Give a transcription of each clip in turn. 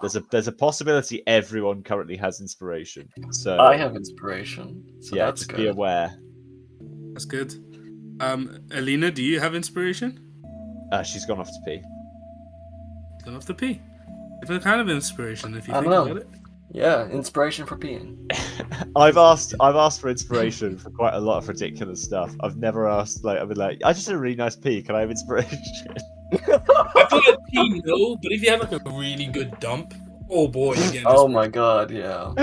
There's a possibility everyone currently has inspiration. So I have inspiration. So yeah, that's just good. be aware. That's good. Alina, do you have inspiration? She's gone off to pee. Gone off to pee. Different kind of inspiration if you I think don't know. about it. Yeah, inspiration for peeing. I've asked for inspiration for quite a lot of ridiculous stuff. I've never asked I've been like, I just had a really nice pee. Can I have inspiration? I feel like pee, no, but if you have like a really good dump, oh boy, you get. Oh my god, yeah.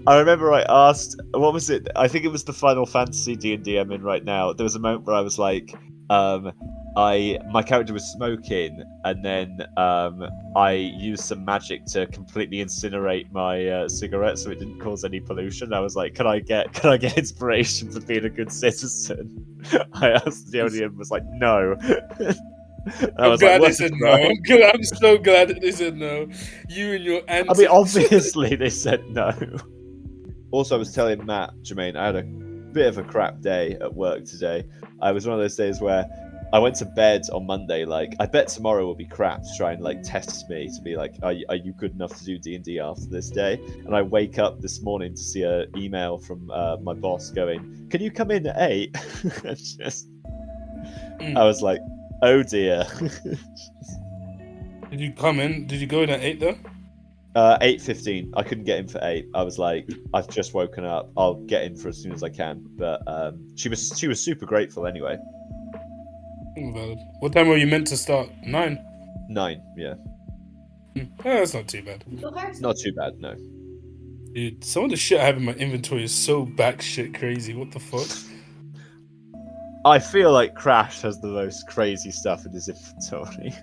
I remember I asked, what was it? I think it was the Final Fantasy D&D I'm in right now. There was a moment where I was like, my character was smoking, and then I used some magic to completely incinerate my cigarette so it didn't cause any pollution. I was like, can I get inspiration for being a good citizen? I asked the only and was like, no. I'm glad they said no. I'm so glad that they said no. You and your antics. I mean, obviously they said no. Also, I was telling Matt, Jermaine, I had a bit of a crap day at work today. I was one of those days where I went to bed on Monday, like, I bet tomorrow will be crap to try and, like, test me to be like, are you good enough to do D&D after this day? And I wake up this morning to see an email from my boss going, can you come in at 8? I was like, oh dear. Did you come in? Did you go in at 8 though? 8:15. I couldn't get in for 8. I was like, I've just woken up. I'll get in for as soon as I can. But she was super grateful anyway. Valid. What time were you meant to start? 9? 9, yeah. That's not too bad. Not too bad, no. Dude, some of the shit I have in my inventory is so batshit crazy. What the fuck? I feel like Crash has the most crazy stuff in his inventory.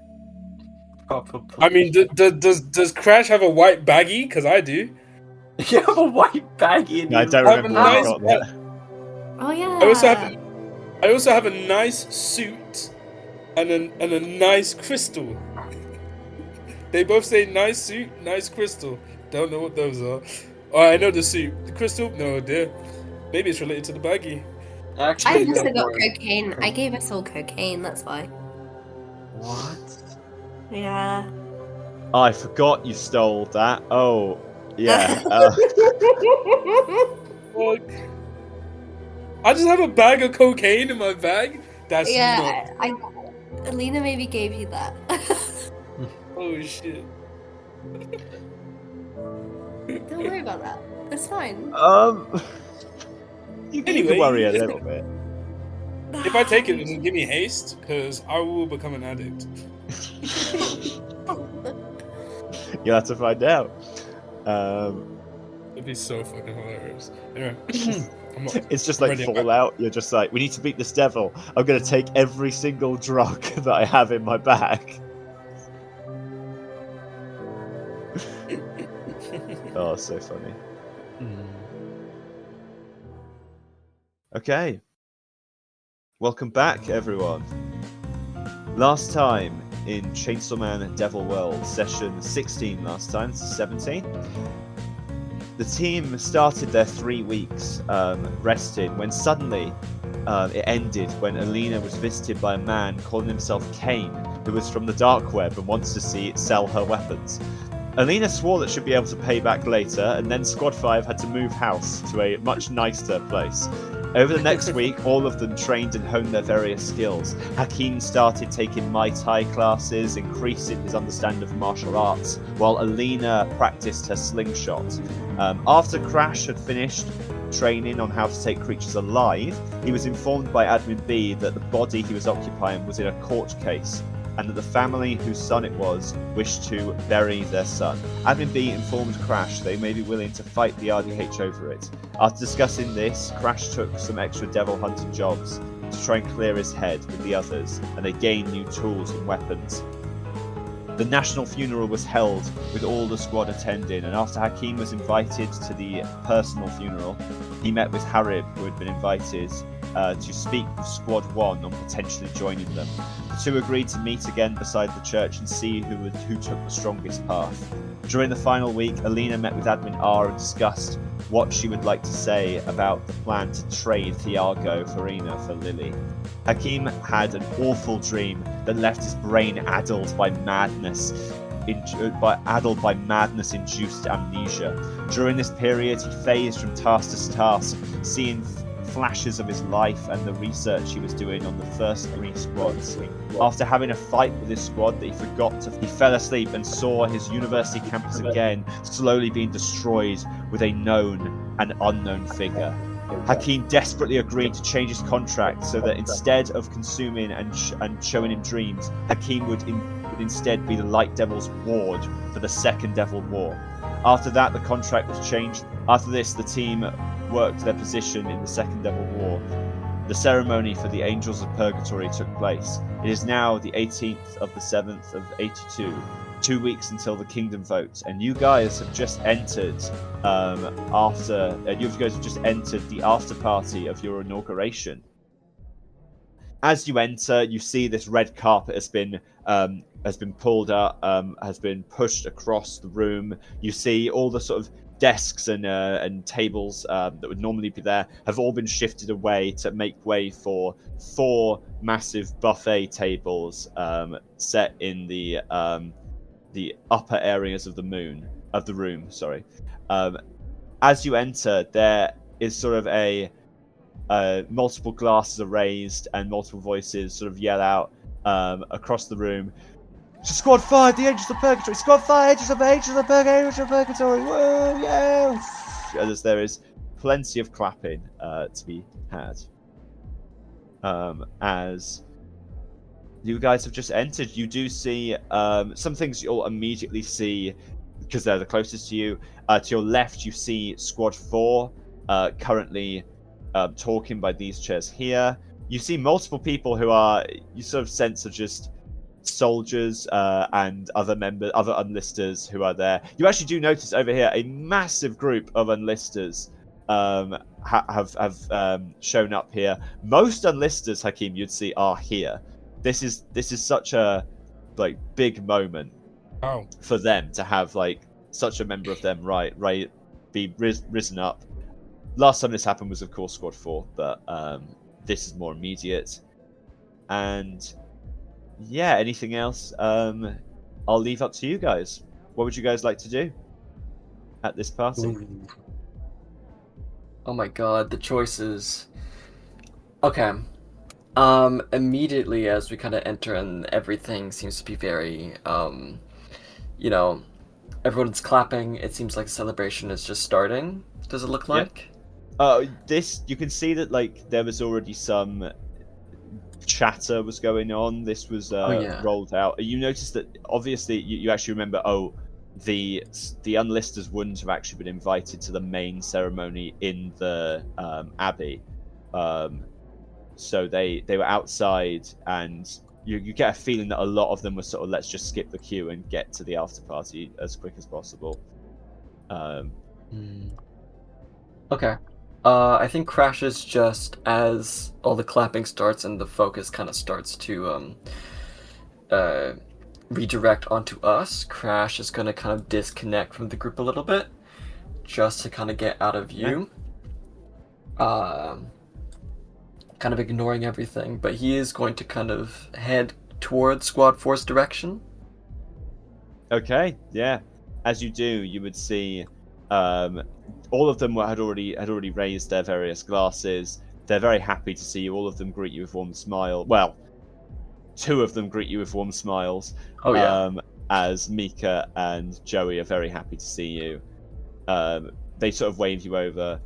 Probably. I mean, does Crash have a white baggie? Because I do. You have a white baggie in No, I your don't remember where I got that. Oh yeah. I also have a nice suit and a nice crystal. They both say nice suit, nice crystal. Don't know what those are. Oh, I know the suit. The crystal? No idea. Maybe it's related to the baggie. Actually, I also got cocaine. I gave us all cocaine, that's why. What? Yeah. Oh, I forgot you stole that. Oh, yeah. Fuck. I just have a bag of cocaine in my bag? That's yeah, Alina maybe gave you that. Oh shit. Don't worry about that. It's fine. You can worry a little bit. If I take it, does it give me haste? Because I will become an addict. You'll have to find out. It'd be so fucking hilarious. Anyway, it's just like Fallout. You're just like, we need to beat this devil. I'm going to take every single drug that I have in my bag. Oh, so funny. Okay. Welcome back, everyone. Last time in Chainsaw Man Devil World, session 16 last time, 17. The team started their 3 weeks resting when suddenly it ended when Alina was visited by a man calling himself Kane, who was from the dark web and wants to see it sell her weapons. Alina swore that she'd be able to pay back later, and then Squad 5 had to move house to a much nicer place. Over the next week, all of them trained and honed their various skills. Hakeem started taking Muay Thai classes, increasing his understanding of martial arts, while Alina practiced her slingshot. After Crash had finished training on how to take creatures alive, he was informed by Admin B that the body he was occupying was in a court case, and that the family whose son it was wished to bury their son. Admin B informed Crash they may be willing to fight the RDH over it. After discussing this, Crash took some extra devil hunting jobs to try and clear his head with the others, and they gained new tools and weapons. The national funeral was held with all the squad attending, and after Hakeem was invited to the personal funeral, he met with Harib, who had been invited to speak with Squad 1 on potentially joining them. The two agreed to meet again beside the church and see who took the strongest path. During the final week, Alina met with Admin R and discussed what she would like to say about the plan to trade Thiago Farina for Lily. Hakeem had an awful dream that left his brain addled by madness. addled by madness-induced amnesia. During this period, he phased from task to task, seeing flashes of his life and the research he was doing on the first 3 squads. After having a fight with his squad that he fell asleep and saw his university campus again slowly being destroyed with a known and unknown figure. Hakeem desperately agreed to change his contract so that instead of consuming and showing him dreams, Hakeem would instead be the Light Devil's ward for the Second Devil War. After that, the contract was changed. After this, the team worked their position in the Second Devil War. The ceremony for the Angels of Purgatory took place. It is now the 18th of the 7th of 82, 2 weeks until the Kingdom vote, and you guys have just entered the after party of your inauguration. As you enter, you see this red carpet has been pulled up, has been pushed across the room. You see all the sort of desks and tables that would normally be there have all been shifted away to make way for 4 massive buffet tables set in the upper areas of the room. Sorry. As you enter, there is sort of a multiple glasses are raised and multiple voices sort of yell out across the room. Squad 5, the Angels of Purgatory! Squad 5, Angels of Purgatory! Whoa, yeah! As there is plenty of clapping to be had. As you guys have just entered, you do see some things you'll immediately see because they're the closest to you. To your left, you see Squad 4 currently talking by these chairs here. You see multiple people who you sort of sense are just soldiers and other unlisters who are there. You actually do notice over here a massive group of unlisters have shown up here. Most unlisters, Hakeem, you'd see are here. This is such a big moment for them to have such a member of them be risen up. Last time this happened was of course Squad 4, but this is more immediate. And yeah, anything else? I'll leave up to you guys. What would you guys like to do at this party? Ooh. Oh my god, the choices. Okay. Immediately as we kind of enter and everything seems to be very, everyone's clapping. It seems like celebration is just starting. Does it look like? You can see that there was already some chatter was going on. This was rolled out. You notice that obviously you actually remember. The unlisters wouldn't have actually been invited to the main ceremony in the abbey, so they were outside, and you get a feeling that a lot of them were sort of let's just skip the queue and get to the after party as quick as possible. Okay. I think crashes just as all the clapping starts and the focus kind of starts to redirect onto us. Crash is going to kind of disconnect from the group a little bit just to kind of get out of view. Kind of ignoring everything, but he is going to kind of head towards Squad 4's direction. Okay, yeah. As you do, you would see all of them had already raised their various glasses. They're very happy to see you. All of them greet you with warm smile. Well, 2 of them greet you with warm smiles. Oh yeah. As Mika and Joey are very happy to see you. They sort of wave you over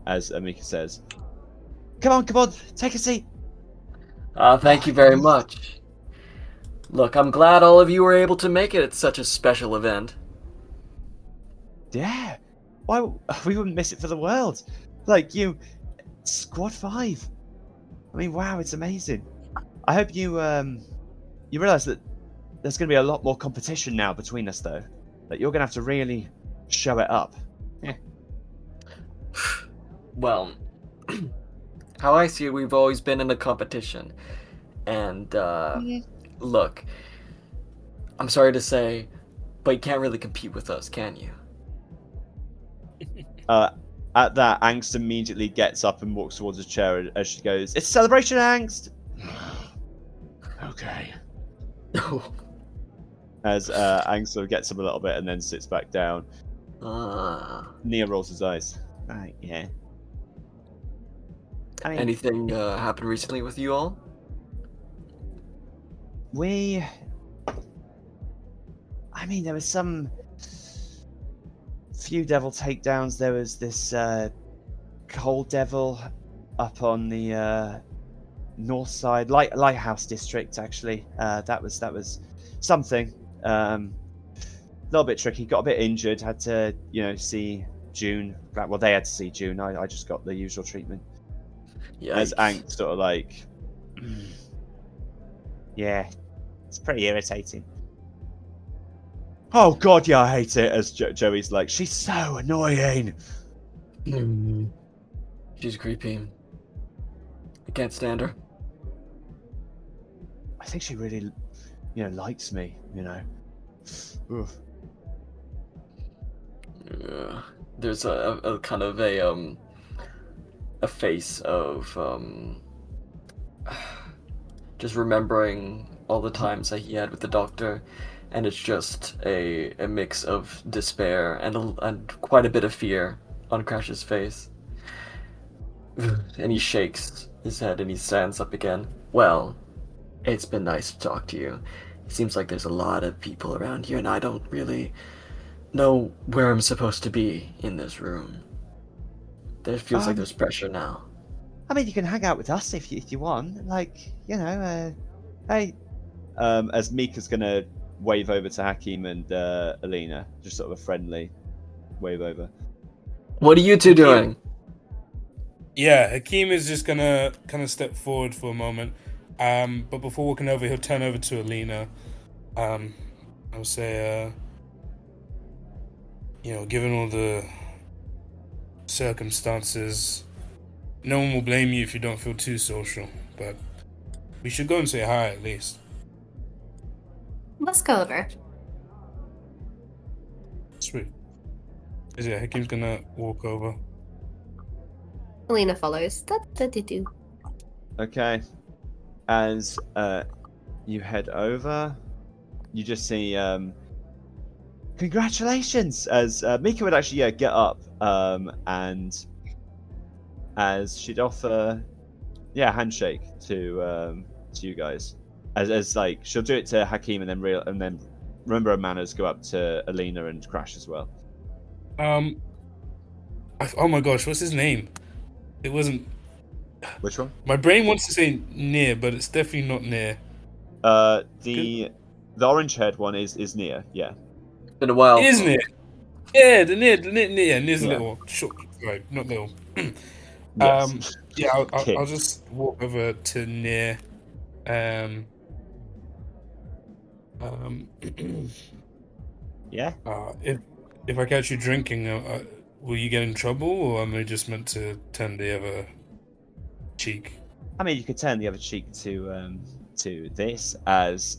as Mika says, Come on, take a seat. Thank you very much. Look, I'm glad all of you were able to make it. It's such a special event. Yeah. Why we wouldn't miss it for the world. Squad 5. I mean, wow, it's amazing. I hope you realize that there's going to be a lot more competition now between us, though. That you're going to have to really show it up. Yeah. Well, how I see it, we've always been in a competition. And, look, I'm sorry to say, but you can't really compete with us, can you? At that, Angst immediately gets up and walks towards his chair as she goes, It's a celebration, Angst! Okay. As Ang sort of gets him a little bit and then sits back down. Nia rolls his eyes. Right, yeah. I mean, Anything happened recently with you all? There was some few devil takedowns. There was this cold devil up on the north side, lighthouse district. Actually, that was something. A little bit tricky. Got a bit injured. Had to, see June. Well, they had to see June. I just got the usual treatment. Yikes. As Ank sort of like, yeah, it's pretty irritating. Oh God, yeah, I hate it. As Joey's like, she's so annoying. She's creepy. I can't stand her. I think she really, likes me. Oof. There's a kind of a face of just remembering all the times that he had with the doctor, and it's just a mix of despair and quite a bit of fear on Crash's face. And he shakes his head and he stands up again. Well, it's been nice to talk to you. It seems like there's a lot of people around here, and I don't really know where I'm supposed to be in this room. There feels like there's pressure now. You can hang out with us if you want. Hey. As Mika's gonna wave over to Hakeem and Alina, just sort of a friendly wave over. What are you two doing? Yeah, Hakeem is just gonna kind of step forward for a moment. But before walking over, he'll turn over to Alina. I'll say, given all the circumstances, no one will blame you if you don't feel too social, but we should go and say hi at least. Let's go over. Sweet. Yeah, Hakeem's gonna walk over. Alina follows. Da-da-da-do. Okay. As you head over, you just see congratulations, as Mika would actually get up and as she'd offer a handshake to you guys, as like she'll do it to Hakeem and then remember her manners, go up to Alina and Crash as well. Oh my gosh, what's his name? It wasn't. Which one? My brain wants to say Near, but it's definitely not Near. The orange haired one is Nia, yeah. Been a while. It is Near. Yeah, the Near, Near's Yeah. little short, right? Not little. Yes. I'll just walk over to Near. Yeah. If I catch you drinking, will you get in trouble, or am I just meant to turn the other cheek? You could turn the other cheek to this, as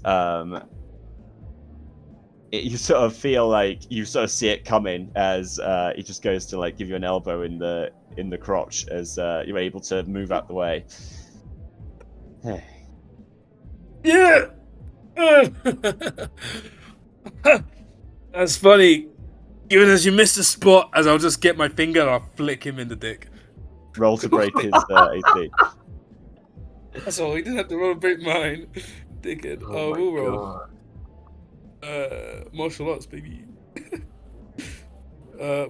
you sort of feel like you sort of see it coming, as he just goes to like give you an elbow in the crotch, as you're able to move out the way. Yeah. That's funny. Even as you miss the spot, as I'll just get my finger and I'll flick him in the dick. Roll to break his AC. That's all. He didn't have to roll to break mine. Dickhead. We'll roll. Martial arts, baby.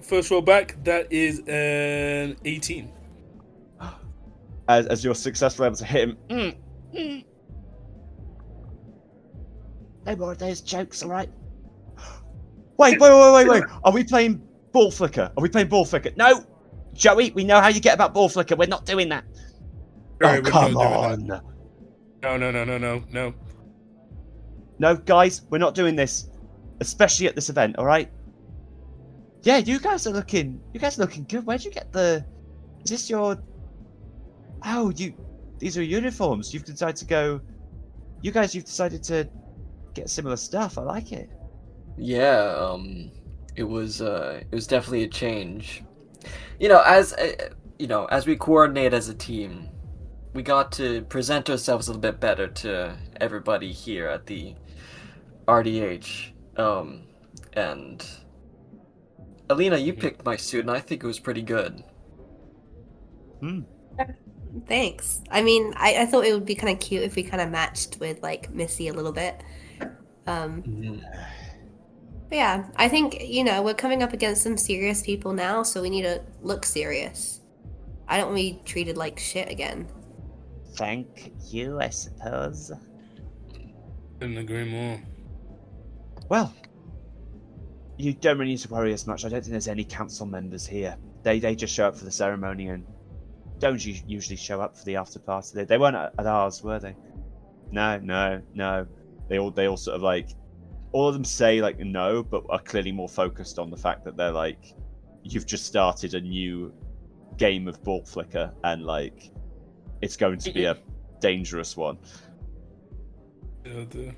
First roll back, that is an 18. As you're successfully able to hit him. No more of those jokes, alright? Wait. Are we playing ball flicker? No! Joey, we know how you get about ball flicker. We're not doing that. Right, come on. No. No, guys, we're not doing this. Especially at this event, alright? Yeah, you guys are looking good. Where'd you get is this your... Oh, these are uniforms. You've decided to get similar stuff. I like it. Yeah, it was definitely a change. As we coordinate as a team, we got to present ourselves a little bit better to everybody here at the RDH. And Alina, you Mhm. picked my suit, and I think it was pretty good. Hmm. Thanks. I mean, I thought it would be kind of cute if we kind of matched with like Missy a little bit. Mhm. But yeah, I think, we're coming up against some serious people now, so we need to look serious. I don't want to be treated like shit again. Thank you, I suppose. Couldn't agree more. Well, you don't really need to worry as much. I don't think there's any council members here. They just show up for the ceremony and don't usually show up for the after party. They weren't at ours, were they? No. They all sort of like, all of them say like no, but are clearly more focused on the fact that they're like, you've just started a new game of ball flicker and like it's going to be a dangerous one. Yeah,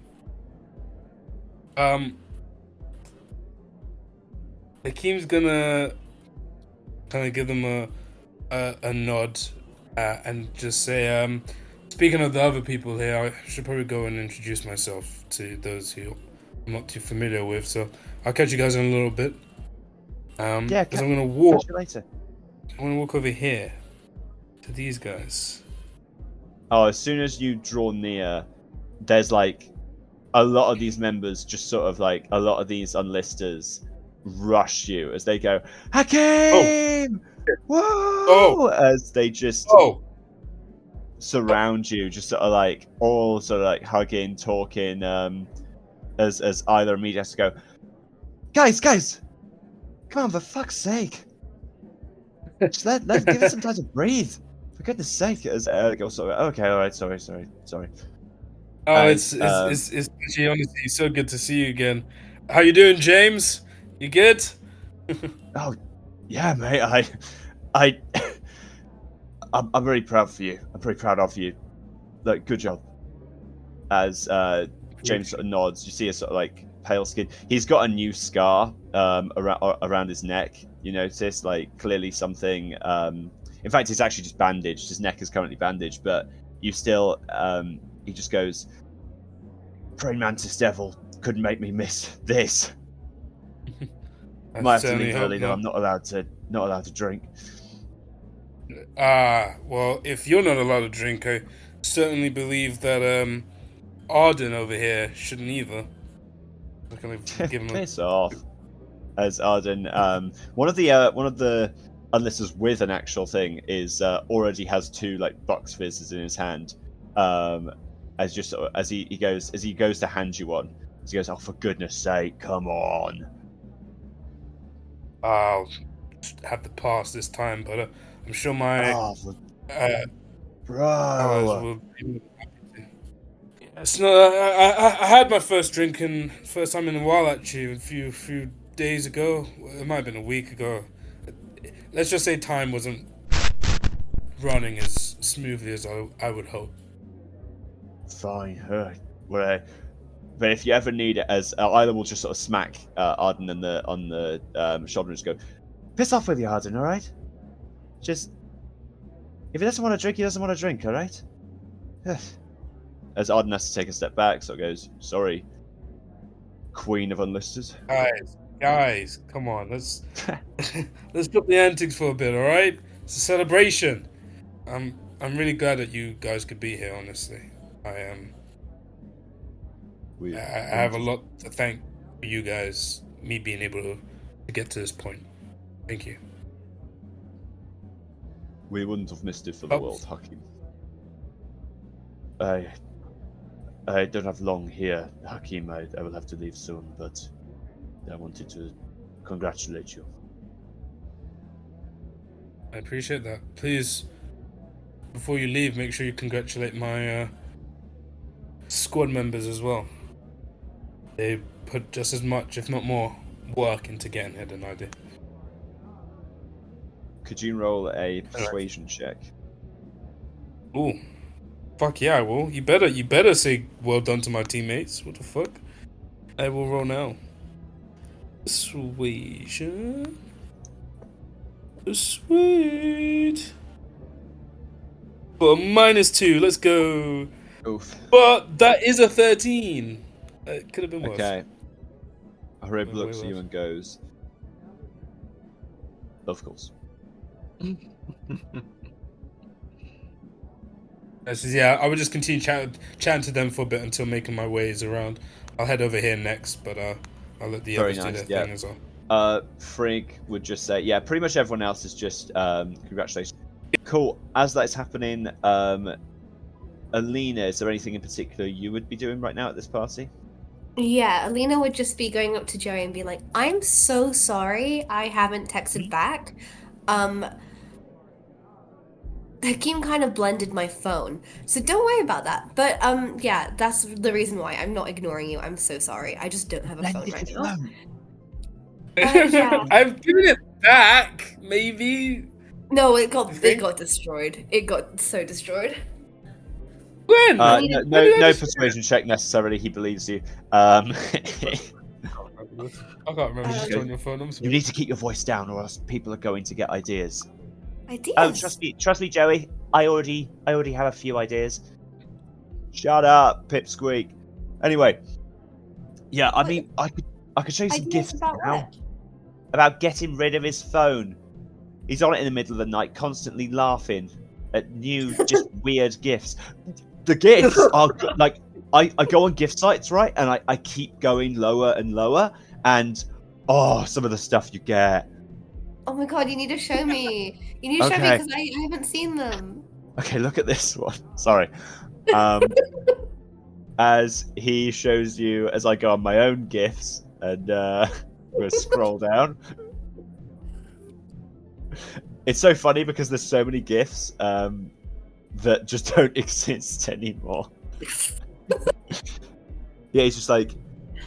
Hakeem's gonna kind of give them a nod and just say, speaking of the other people here, I should probably go and introduce myself to those who I'm not too familiar with. So I'll catch you guys in a little bit. Yeah, because I'm gonna walk. Catch you later. I'm gonna walk over here to these guys. Oh, as soon as you draw near, there's like a lot of these members just sort of like a lot of these unlisters rush you as they go, Hakeem! Whoa! Oh! As they just Oh! surround you, just sort of like all sort of like hugging, talking, as either immediately has to go, guys, come on, for fuck's sake, just let give it some time to breathe, for goodness sake. As go sort of, okay, all right, sorry. Oh, As, it's actually honestly so good to see you again. How you doing, James? You good? Oh, yeah, mate. I'm very proud for you. I'm pretty proud of you. Like, good job. As James sort of nods, you see a sort of like pale skin. He's got a new scar around his neck. You notice, like, clearly something. In fact, it's actually just bandaged. His neck is currently bandaged, but you still. He just goes, "Praying mantis devil couldn't make me miss this." I Might have to certainly leave hope early though. not. I'm not allowed to drink. Well, if you're not allowed to drink, I certainly believe that Arden over here shouldn't either. I'm gonna give him a Piss off. As Arden, one of the unlisters with an actual thing is already has two like Bucks fizzes in his hand. As just as he goes to hand you one, as he goes, "Oh, for goodness sake, come on!" I'll have to pass this time, but I'm sure my Oh, allies bro. will be happy to. It's not. I had my first time in a while actually, a few days ago. It might have been a week ago. Let's just say time wasn't running as smoothly as I would hope. Fine. Well, but if you ever need it, as either will just sort of smack Arden on the shoulder and just go, "Piss off with you, Arden. All right. Just if he doesn't want to drink, he doesn't want to drink. All right." As Arden has to take a step back, so it goes, "Sorry, Queen of Unlisted." Guys, come on, let's drop the antics for a bit, all right? It's a celebration. I'm really glad that you guys could be here. Honestly, I am. I have a lot to thank for you guys, me being able to get to this point. Thank you. We wouldn't have missed it for the world, Hakeem. I don't have long here, Hakeem. I will have to leave soon, but I wanted to congratulate you. I appreciate that. Please, before you leave, make sure you congratulate my squad members as well. They put just as much, if not more, work into getting here than I did. Could you roll a persuasion check? Ooh. Fuck yeah, I will. You better say well done to my teammates. What the fuck? I will roll now. Persuasion. Sweet. But a -2, let's go. Oof. But that is a 13. It could have been worse. Okay. Harib Way looks at you worse. and goes, "Of course." Yeah, I would just continue chatting to them for a bit until making my ways around. I'll head over here next, but I'll let the Very others do nice, their yeah. thing as well. Frigg would just say, yeah, pretty much everyone else is just congratulations. Cool. As that is happening, Alina, is there anything in particular you would be doing right now at this party? Yeah, Alina would just be going up to Joey and be like, "I'm so sorry I haven't texted back. Hakeem kind of blended my phone, so don't worry about that. But yeah, that's the reason why I'm not ignoring you. I'm so sorry. I just don't have a phone right now. Yeah. I've given it back, maybe. No, You it think? got destroyed. It got so destroyed. When? No, Alina- no persuasion check necessarily. He believes you. I can't remember just Um, on your phone. I'm You sorry. need to keep your voice down, or else people are going to get ideas. Ideas. Oh, trust me, Joey. I already have a few ideas. Shut up, Pipsqueak. Anyway, yeah, I mean, I could show you some Ideas gifts about now what? about getting rid of his phone. He's on it in the middle of the night, constantly laughing at new, just weird gifts. The gifts are like I go on gift sites, right, and I keep going lower and lower, and some of the stuff you get. Oh my god, you need to show me. You need to show me Okay. because I haven't seen them. Okay, look at this one. Sorry. As he shows you, as I go on my own gifts, and we'll scroll down. It's so funny because there's so many gifts that just don't exist anymore. Yeah, he's just like,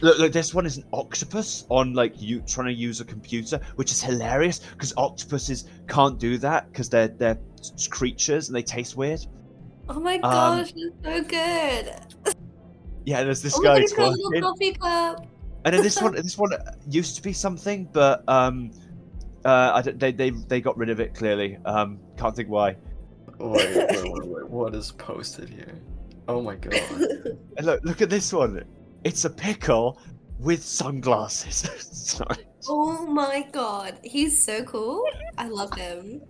look, this one is an octopus on like you trying to use a computer, which is hilarious because octopuses can't do that because they're creatures and they taste weird. Oh my gosh, it's so good. Yeah, and there's this Oh my guy god, it's got a little twerking. coffee cup. And then this one used to be something, but they got rid of it clearly. Can't think why. Wait, what is posted here? Oh my god. And look at this one. It's a pickle with sunglasses. Sorry. Oh my god, he's so cool. I love him.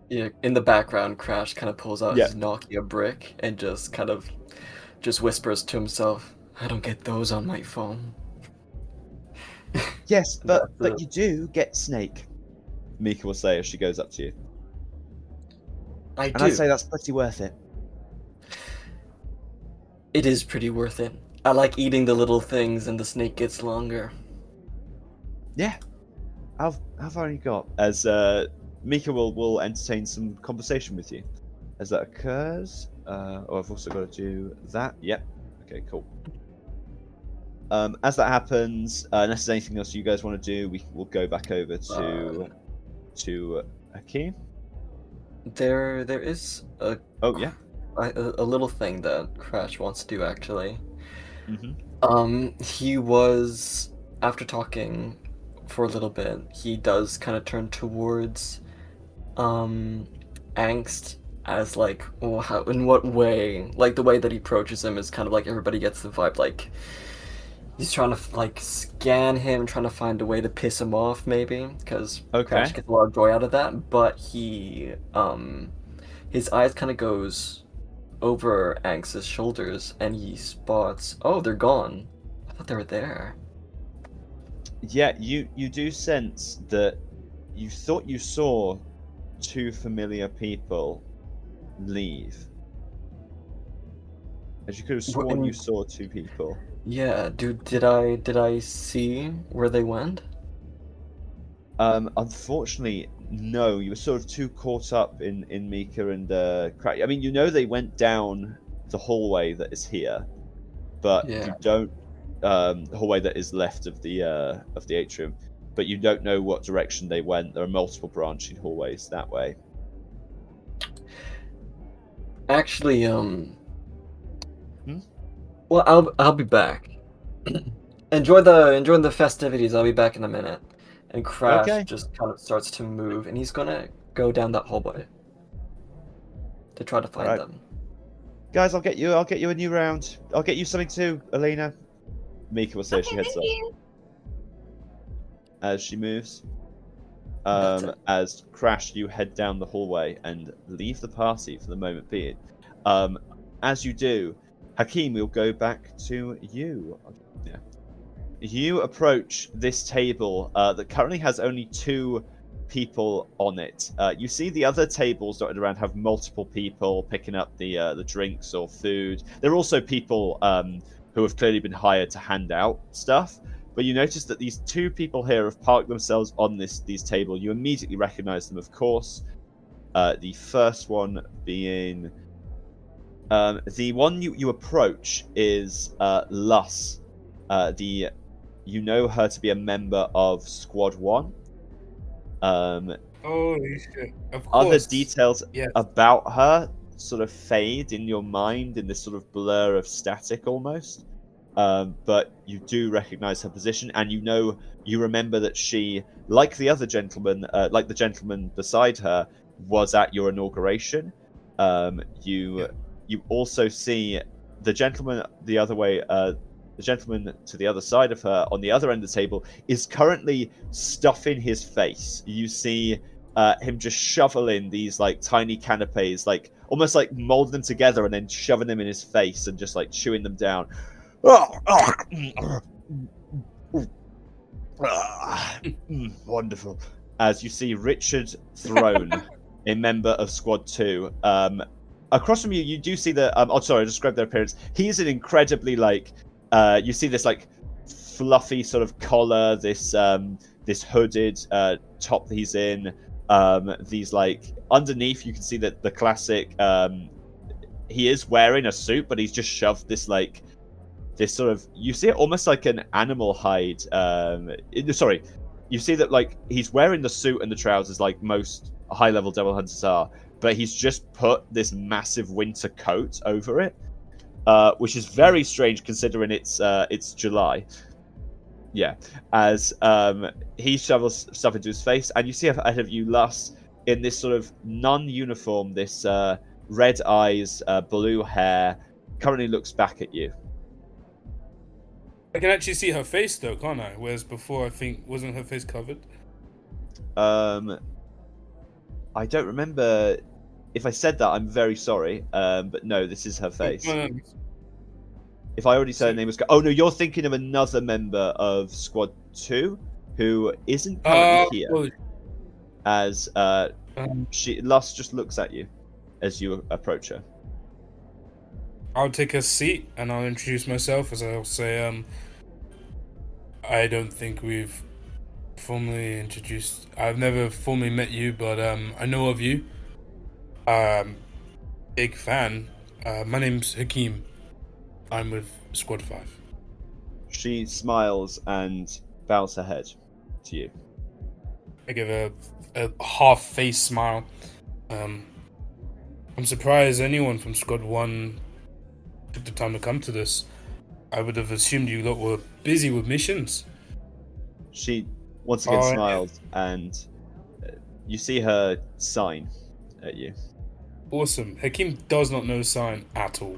Yeah, in the background, Crash kind of pulls out Yeah. his Nokia brick and just whispers to himself, "I don't get those on my phone." Yes, but That's you do get Snake. Mika will say as she goes up to you, I and do. I'd say that's pretty worth it. It is pretty worth it. I like eating the little things, and the snake gets longer. Yeah. How far have you got? As Mika will entertain some conversation with you as that occurs. I've also got to do that. Yep. Okay, cool. As that happens, unless there's anything else you guys want to do, we'll go back over to Hakeem. There is a Oh yeah. a little thing that Crash wants to do actually. Mm-hmm. He was, after talking for a little bit, he does kind of turn towards Angst as like, oh, how, in what way? Like the way that he approaches him is kind of like everybody gets the vibe like he's trying to like scan him, trying to find a way to piss him off maybe, because Crash gets a lot of joy out of that, but he his eyes kind of goes over Angst's shoulders and he spots, oh, they're gone. I thought they were there. Yeah, you do sense that you thought you saw two familiar people leave. As you could have sworn you saw two people. Yeah, dude, did I see where they went? Unfortunately, no. You were sort of too caught up in Mika and Crack. I mean, you know they went down the hallway that is here, but Yeah. you don't. The hallway that is left of the atrium, but you don't know what direction they went. There are multiple branching hallways that way. Actually, well, I'll be back. Enjoy the festivities. I'll be back in a minute. And Crash just kind of starts to move, and he's gonna go down that hallway to try to find them. Guys, I'll get you a new round. I'll get you something too, Alina. Mika will say as she Okay, heads thank off. you. As she moves, That's it. as Crash, you head down the hallway and leave the party for the moment being. As you do, Hakeem, we'll go back to you. Yeah. You approach this table that currently has only 2 people on it. You see the other tables dotted around have multiple people picking up the drinks or food. There are also people who have clearly been hired to hand out stuff. But you notice that these 2 people here have parked themselves on these table. You immediately recognize them, of course. The first one being the one you approach is Lus. You know her to be a member of Squad 1. Holy shit! Of Other course. details Yes. about her sort of fade in your mind in this sort of blur of static almost. But you do recognize her position, and you remember that she, like the other gentleman, like the gentleman beside her, was at your inauguration. You also see the gentleman the other way. The gentleman to the other side of her, on the other end of the table, is currently stuffing his face. You see him just shoveling these like tiny canapes, like almost like molding them together and then shoving them in his face and just like chewing them down. Wonderful. As you see Richard Throne, a member of Squad 2. Across from you, you do see the... I just grabbed their appearance. He's an incredibly, like... you see this, like, fluffy sort of collar, this hooded top that he's in. These, like... Underneath, you can see that the classic... he is wearing a suit, but he's just shoved this, like... This sort of, you see it almost like an animal hide. Sorry, you see that like he's wearing the suit and the trousers like most high-level devil hunters are, but he's just put this massive winter coat over it, which is very strange considering it's July. Yeah, as he shovels stuff into his face, and you see ahead of you Lus in this sort of non-uniform, this red eyes, blue hair, currently looks back at you. I can actually see her face though, can't I? Whereas before, I think wasn't her face covered. I don't remember if I said that. I'm very sorry, but no, this is her face. No. If I already said her name was... Oh no, you're thinking of another member of Squad 2 who isn't currently here. Well, As Lus just looks at you as you approach her. I'll take a seat and I'll introduce myself as I'll say, I don't think we've formally introduced. I've never formally met you, but I know of you. Big fan. My name's Hakeem. I'm with Squad 5. She smiles and bows her head to you. I give a half-face smile. I'm surprised anyone from Squad 1 took the time to come to this. I would have assumed you lot were busy with missions. She once again smiles, and you see her sign at you. Awesome. Hakeem does not know sign at all.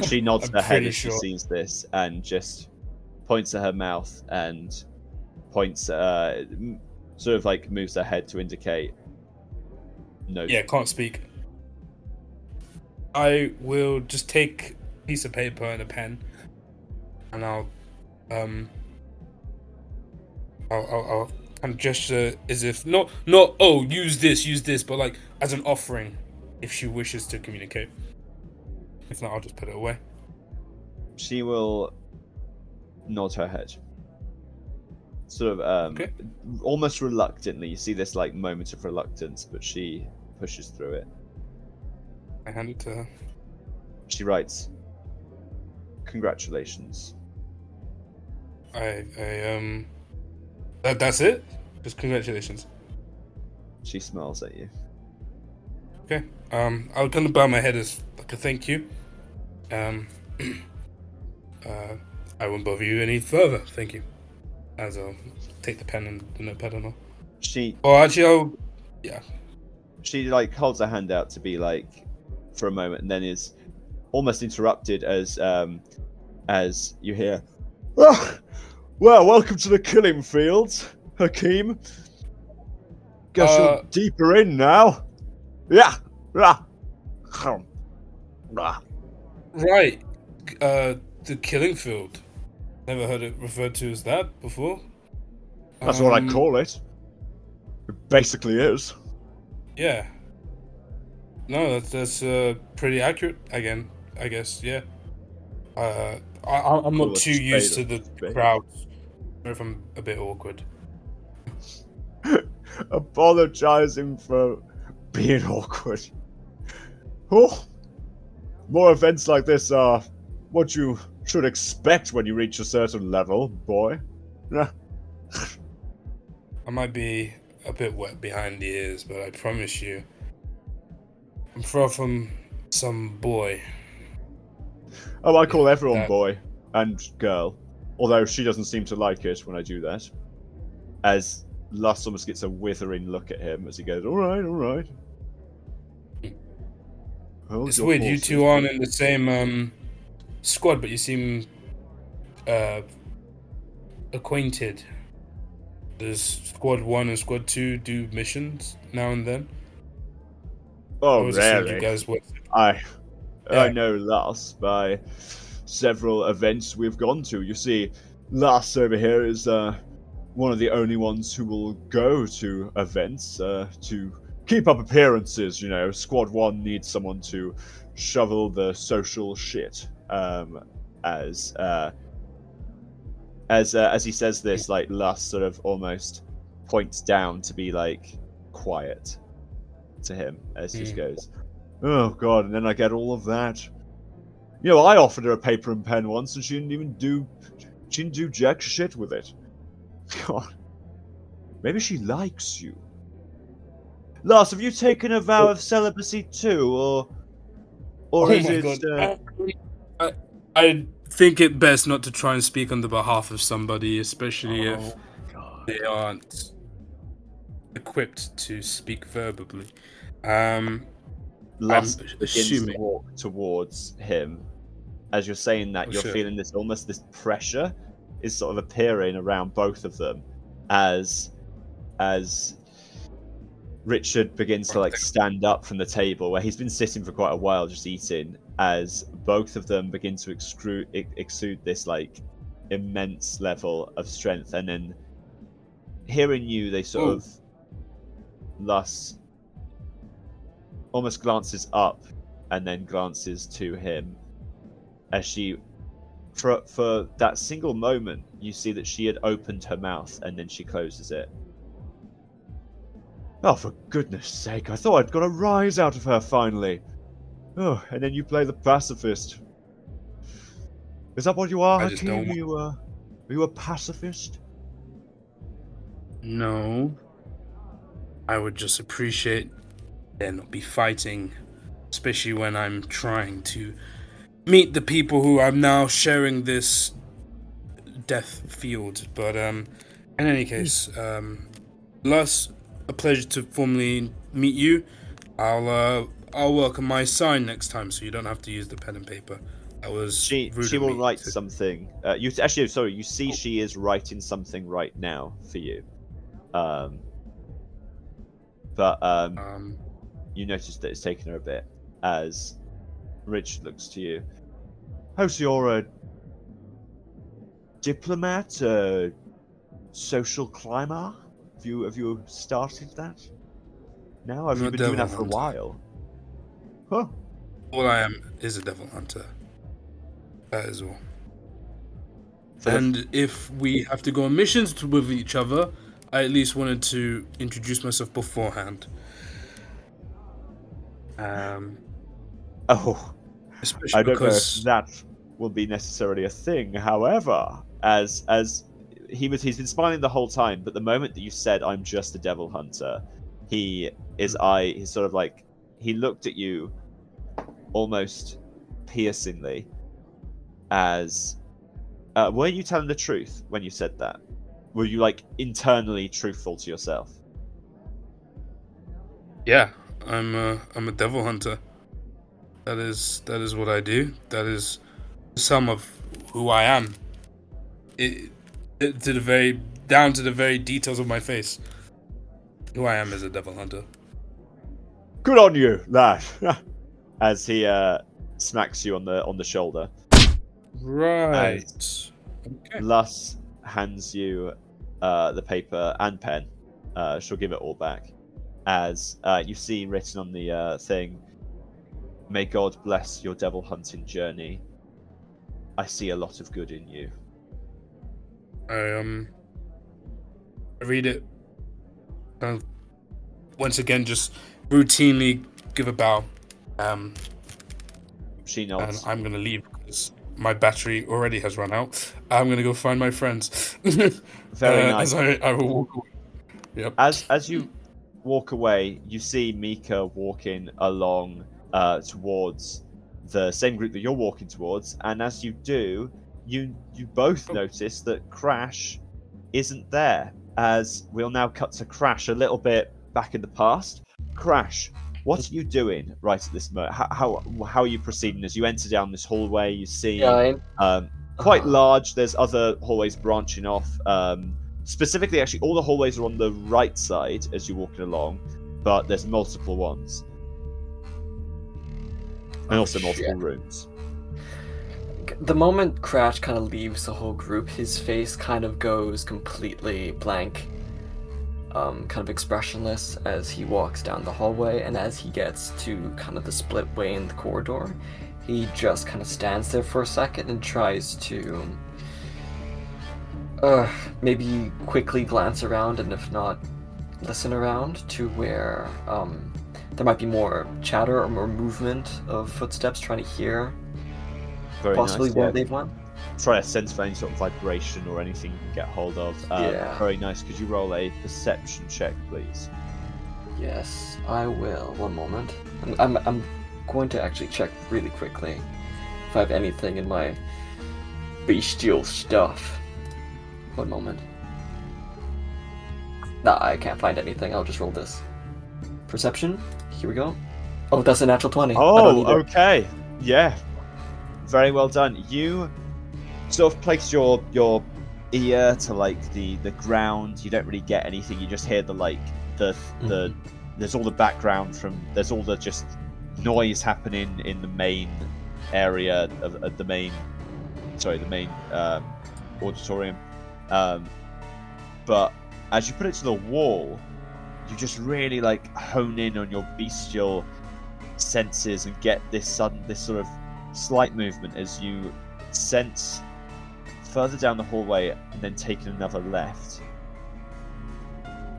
She nods her head pretty as sure. she sees this and just points at her mouth and points, sort of like moves her head to indicate no. Yeah, can't speak. I will just take a piece of paper and a pen, and I'll kind of gesture as if not use this, but like as an offering if she wishes to communicate. If not, I'll just put it away. She will nod her head. Sort of Okay. almost reluctantly. You see this like moment of reluctance, but she pushes through it. I hand it to her. She writes, "Congratulations." That's it? Just congratulations. She smiles at you. Okay. I'll kind of bow my head as like a thank you. I won't bother you any further. Thank you. As I'll take the pen and the notepad and all. She Yeah. She like holds her hand out to be like for a moment, and then is almost interrupted as you hear, Ah, well, welcome to the killing fields, Hakeem. Guess you're deeper in now. Yeah. Ah. Ah. Right. The killing field. Never heard it referred to as that before. That's what I call it. It basically is. Yeah. No, that's pretty accurate. Again, I guess. Yeah. I'm Call not a too used to spade the a spade. crowds. If I'm a bit awkward. Apologizing for being awkward. Oh, more events like this are what you should expect when you reach a certain level, boy. I might be a bit wet behind the ears, but I promise you, I'm far from some boy. Oh, I call everyone that- boy and girl, although she doesn't seem to like it when I do that. As Lust almost gets a withering look at him as he goes, all right. Hold It's your weird. You horses. two aren't in the same squad, but you seem acquainted. Does Squad 1 and Squad 2 do missions now and then? I Oh, always assumed really? you guys were. I Yeah. know Lust by several events we've gone to. You see, Lust over here is one of the only ones who will go to events to keep up appearances. You know, Squad 1 needs someone to shovel the social shit. As he says this, like, Lust sort of almost points down to be like quiet to him as he just goes, oh god, and then I get all of that. You know, I offered her a paper and pen once and she didn't do jack shit with it. God. Maybe she likes you. Lars, have you taken a vow of celibacy too, or Oh is my it god. I think it best not to try and speak on the behalf of somebody, especially if they aren't equipped to speak verbally. Lust I'm begins to assuming. walk towards him. As you're saying that, you're shit. feeling this pressure is sort of appearing around both of them as Richard begins to like stand up from the table where he's been sitting for quite a while just eating, as both of them begin to exude this like immense level of strength, and then hearing you, they sort of Lust almost glances up and then glances to him as she for that single moment you see that she had opened her mouth and then she closes it. Oh, for goodness sake, I thought I'd got a rise out of her finally. Oh, and then you play the pacifist. Is that what you are, I just Hakeem? don't Are you a pacifist? No. I would just appreciate there not be fighting, especially when I'm trying to meet the people who I'm now sharing this death field. But in any case, Lus, a pleasure to formally meet you. I'll welcome my sign next time, so you don't have to use the pen and paper. That was She rude of will me write to- something. You see she is writing something right now for you. But you notice that it's taken her a bit as Richard looks to you. Oh, so you're a diplomat, a social climber? Have you started that? Now? Have I'm you a been doing that devil for a hunter. while? Huh. All I am is a devil hunter. That is all. For the- And if we have to go on missions with each other, I at least wanted to introduce myself beforehand. Oh, Especially I don't know if because that will be necessarily a thing. However, as he's been smiling the whole time, but the moment that you said I'm just a devil hunter, he's sort of like he looked at you almost piercingly as were you telling the truth when you said that? Were you like internally truthful to yourself? yeah, I'm a devil hunter. That is what I do. That is some of who I am. to the very down to the very details of my face. Who I am as a devil hunter. Good on you, lad. As he smacks you on the shoulder. Right. Okay. Lus hands you the paper and pen. She'll give it all back. As you see written on the thing, "May God bless your devil hunting journey. I see a lot of good in you." I read it. Once again, just routinely give a bow. She nods. And I'm gonna leave because my battery already has run out. I'm gonna go find my friends. Very nice. As I will walk away. Yep. As you walk away, you see Mika walking along towards the same group that you're walking towards, and as you do, you both notice that Crash isn't there. As we'll now cut to Crash a little bit back in the past. Crash, what are you doing right at this moment? How are you proceeding as you enter down this hallway? You see quite large. There's other hallways branching off. Specifically, actually, all the hallways are on the right side as you're walking along, but there's multiple ones. And also multiple rooms. The moment Crash kind of leaves the whole group, his face kind of goes completely blank, kind of expressionless as he walks down the hallway, and as he gets to kind of the split way in the corridor, he just kind of stands there for a second and tries to maybe quickly glance around, and if not, listen around to where there might be more chatter or more movement of footsteps, trying to hear Very possibly nice, where yeah. they've went. Try to sense for any sort of vibration or anything you can get hold of. Very nice. Could you roll a perception check, please? Yes, I will. One moment. I'm going to actually check really quickly if I have anything in my bestial stuff. One moment. Nah, I can't find anything. I'll just roll this. Perception. Here we go. Oh, that's a natural 20. Oh, okay. Yeah. Very well done. You sort of place your ear to like the ground. You don't really get anything. You just hear the there's all the background from there's all the just noise happening in the main area of the main auditorium. But as you put it to the wall, you just really like hone in on your bestial senses and get this sort of slight movement as you sense further down the hallway and then taking another left.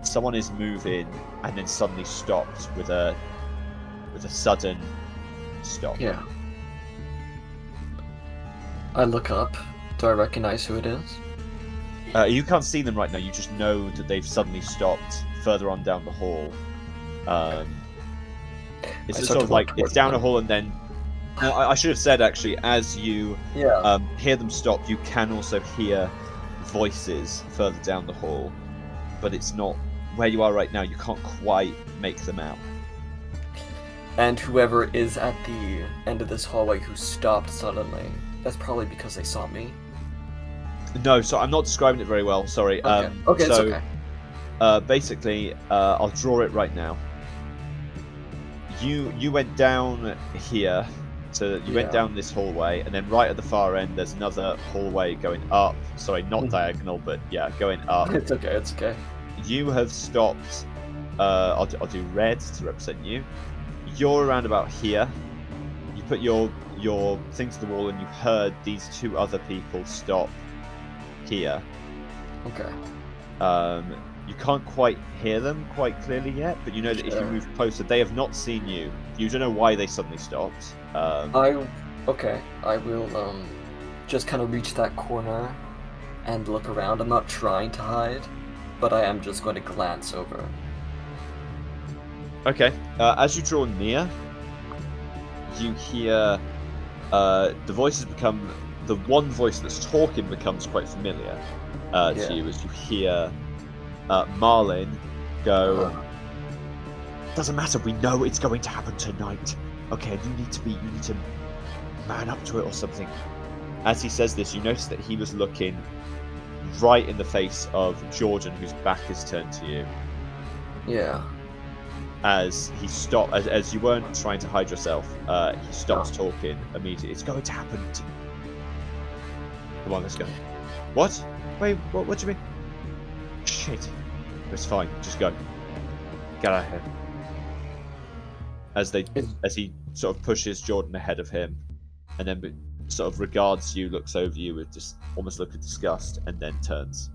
Someone is moving and then suddenly stopped with a sudden stop. Yeah. I look up. Do I recognize who it is? You can't see them right now. You just know that they've suddenly stopped further on down the hall. It's just sort of like it's down a hall and then. I should have said actually, as you hear them stop, you can also hear voices further down the hall, but it's not where you are right now. You can't quite make them out. And whoever is at the end of this hallway who stopped suddenly, that's probably because they saw me. No, so I'm not describing it very well. Sorry. Okay, it's okay. Basically, I'll draw it right now. You went down here. So you went down this hallway, and then right at the far end, there's another hallway going up. Sorry, not diagonal, but yeah, going up. It's okay. You have stopped. I'll do red to represent you. You're around about here. You put your thing to the wall, and you heard these two other people stop here. Okay. You can't quite hear them quite clearly yet, but you know that if you move closer, they have not seen you. You don't know why they suddenly stopped. I will just kind of reach that corner and look around. I'm not trying to hide, but I am just going to glance over. Okay. As you draw near, you hear the voices become. The one voice that's talking becomes quite familiar to you as you hear Marlin go. Doesn't matter. We know it's going to happen tonight. Okay, you need to man up to it or something. As he says this, you notice that he was looking right in the face of Jordan, whose back is turned to you. Yeah. As he stopped, as you weren't trying to hide yourself, he stops talking immediately. It's going to happen. Come on, let's go. What? Wait, what do you mean? Shit. It's fine. Just go. Get out of here. As he sort of pushes Jordan ahead of him, and then sort of regards you, looks over you with just almost look of disgust, and then turns.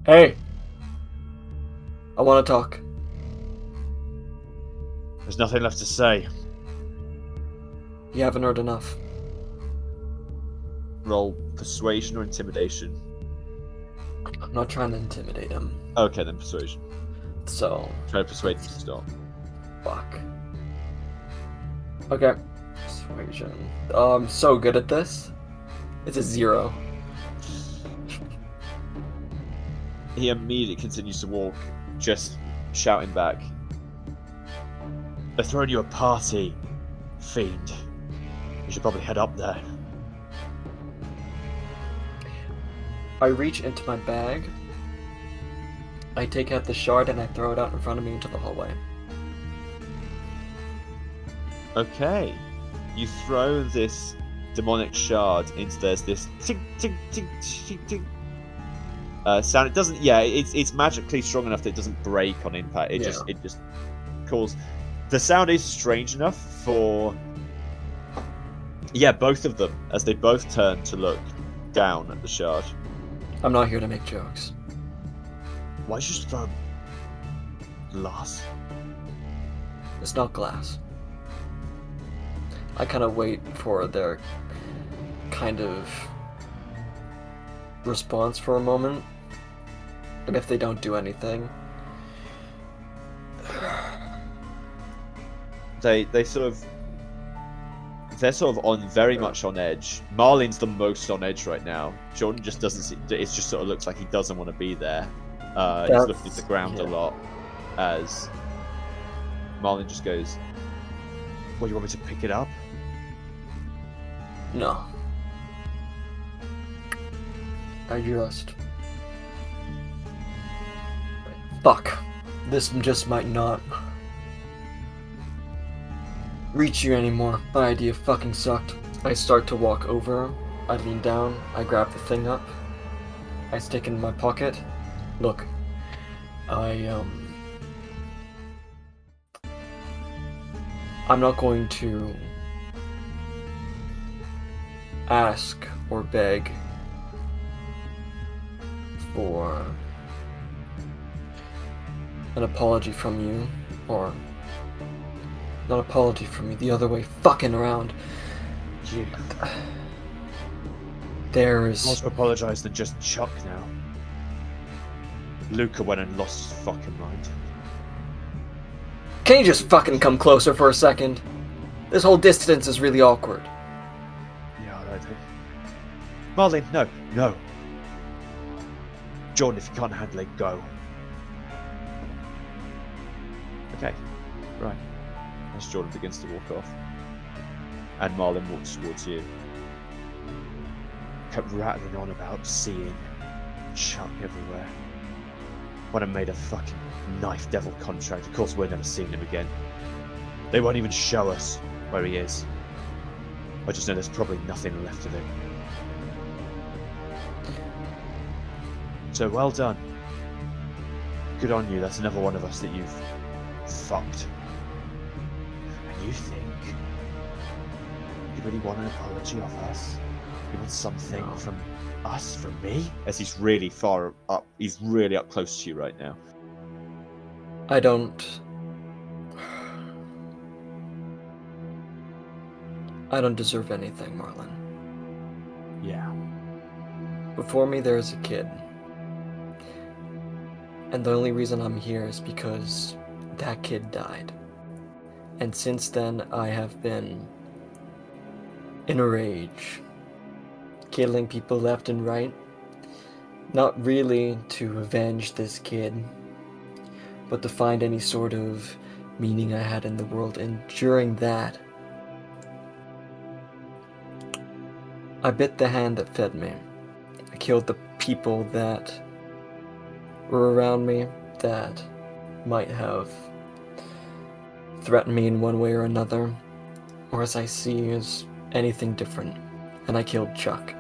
Hey! I want to talk. There's nothing left to say. You haven't heard enough. Roll persuasion or intimidation. I'm not trying to intimidate him. Okay, then persuasion. So... Try to persuade him to stop. Fuck. Okay. Persuasion. Oh, I'm so good at this. It's a 0. He immediately continues to walk, just shouting back. They're throwing you a party, fiend. You should probably head up there. I reach into my bag. I take out the shard and I throw it out in front of me into the hallway. Okay. You throw this demonic shard into this ting ting ting ting ting sound. It doesn't. Yeah, it's magically strong enough that it doesn't break on impact. It just calls. The sound is strange enough for both of them as they both turn to look down at the shard. I'm not here to make jokes. Why'd you just throw glass? It's not glass. I kind of wait for their kind of response for a moment. And if they don't do anything... They're sort of on very much on edge. Marlene's the most on edge right now. Jordan just doesn't see, it just sort of looks like he doesn't want to be there. He's looking at the ground a lot as Marlene just goes, "Well, you want me to pick it up?" No. I just... Fuck. This just might not reach you anymore. My idea fucking sucked. I start to walk over. I lean down. I grab the thing up. I stick it in my pocket. Look. I'm not going to ask or beg for an apology from you, or not apology from you, the other way fucking around. There's... More to apologise than just Chuck now. Luca went and lost his fucking mind. Can you just fucking come closer for a second? This whole distance is really awkward. Yeah, I do. Marlene, no. Jordan, if you can't handle it, go. Okay, right. As Jordan begins to walk off. And Marlene walks towards you. Kept rattling on about seeing Chuck everywhere. When I made a fucking knife devil contract, of course we're never seeing him again. They won't even show us where he is. I just know there's probably nothing left of him. So well done. Good on you, that's another one of us that you've fucked. And you think you really want an apology off us? You want something from us, from me? As he's really far up, he's really up close to you right now. I don't deserve anything, Marlon. Yeah. Before me there's a kid. And the only reason I'm here is because that kid died. And since then I have been in a rage. Killing people left and right. Not really to avenge this kid, but to find any sort of meaning I had in the world. And during that, I bit the hand that fed me. I killed the people that were around me that might have threatened me in one way or another, or as I see as anything different, and I killed Chuck.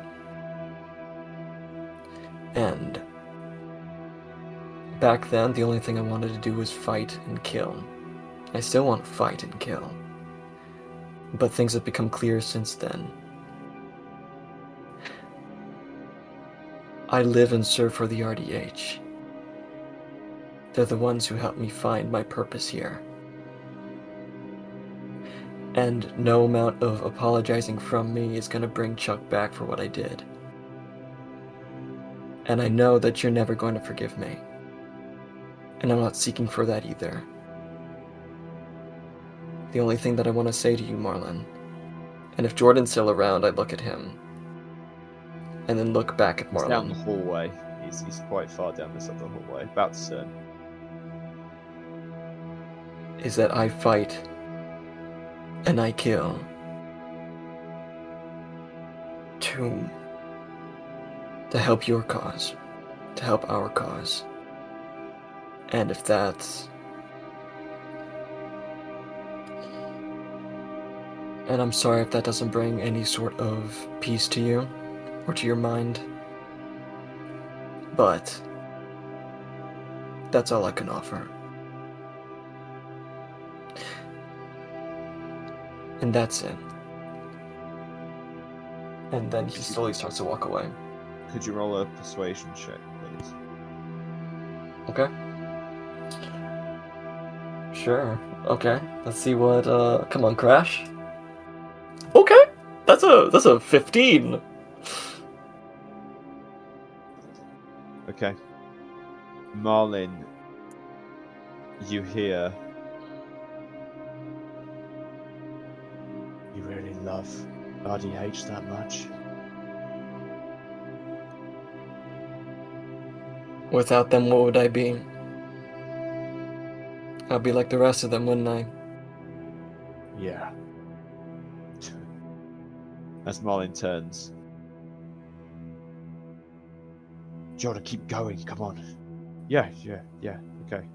And back then, the only thing I wanted to do was fight and kill. I still want to fight and kill. But things have become clear since then. I live and serve for the RDH. They're the ones who helped me find my purpose here. And no amount of apologizing from me is gonna bring Chuck back for what I did. And I know that you're never going to forgive me. And I'm not seeking for that either. The only thing that I want to say to you, Marlon, and if Jordan's still around, I look at him, and then look back at He's down the Marlon, hallway. He's quite far down this other hallway, about to turn. is that I fight, and I kill, to help your cause, to help our cause. And if that's... And I'm sorry if that doesn't bring any sort of peace to you, or to your mind. But that's all I can offer. And that's it. And then he slowly starts to walk away. Could you roll a persuasion check, please? Okay. Sure. Okay. Let's see what come on, Crash. Okay. That's a 15. Okay. Marlin, you hear... You really love RDH that much? Without them, what would I be? I'd be like the rest of them, wouldn't I? Yeah. As Marlin turns. Jordan, keep going, come on. Yeah, okay.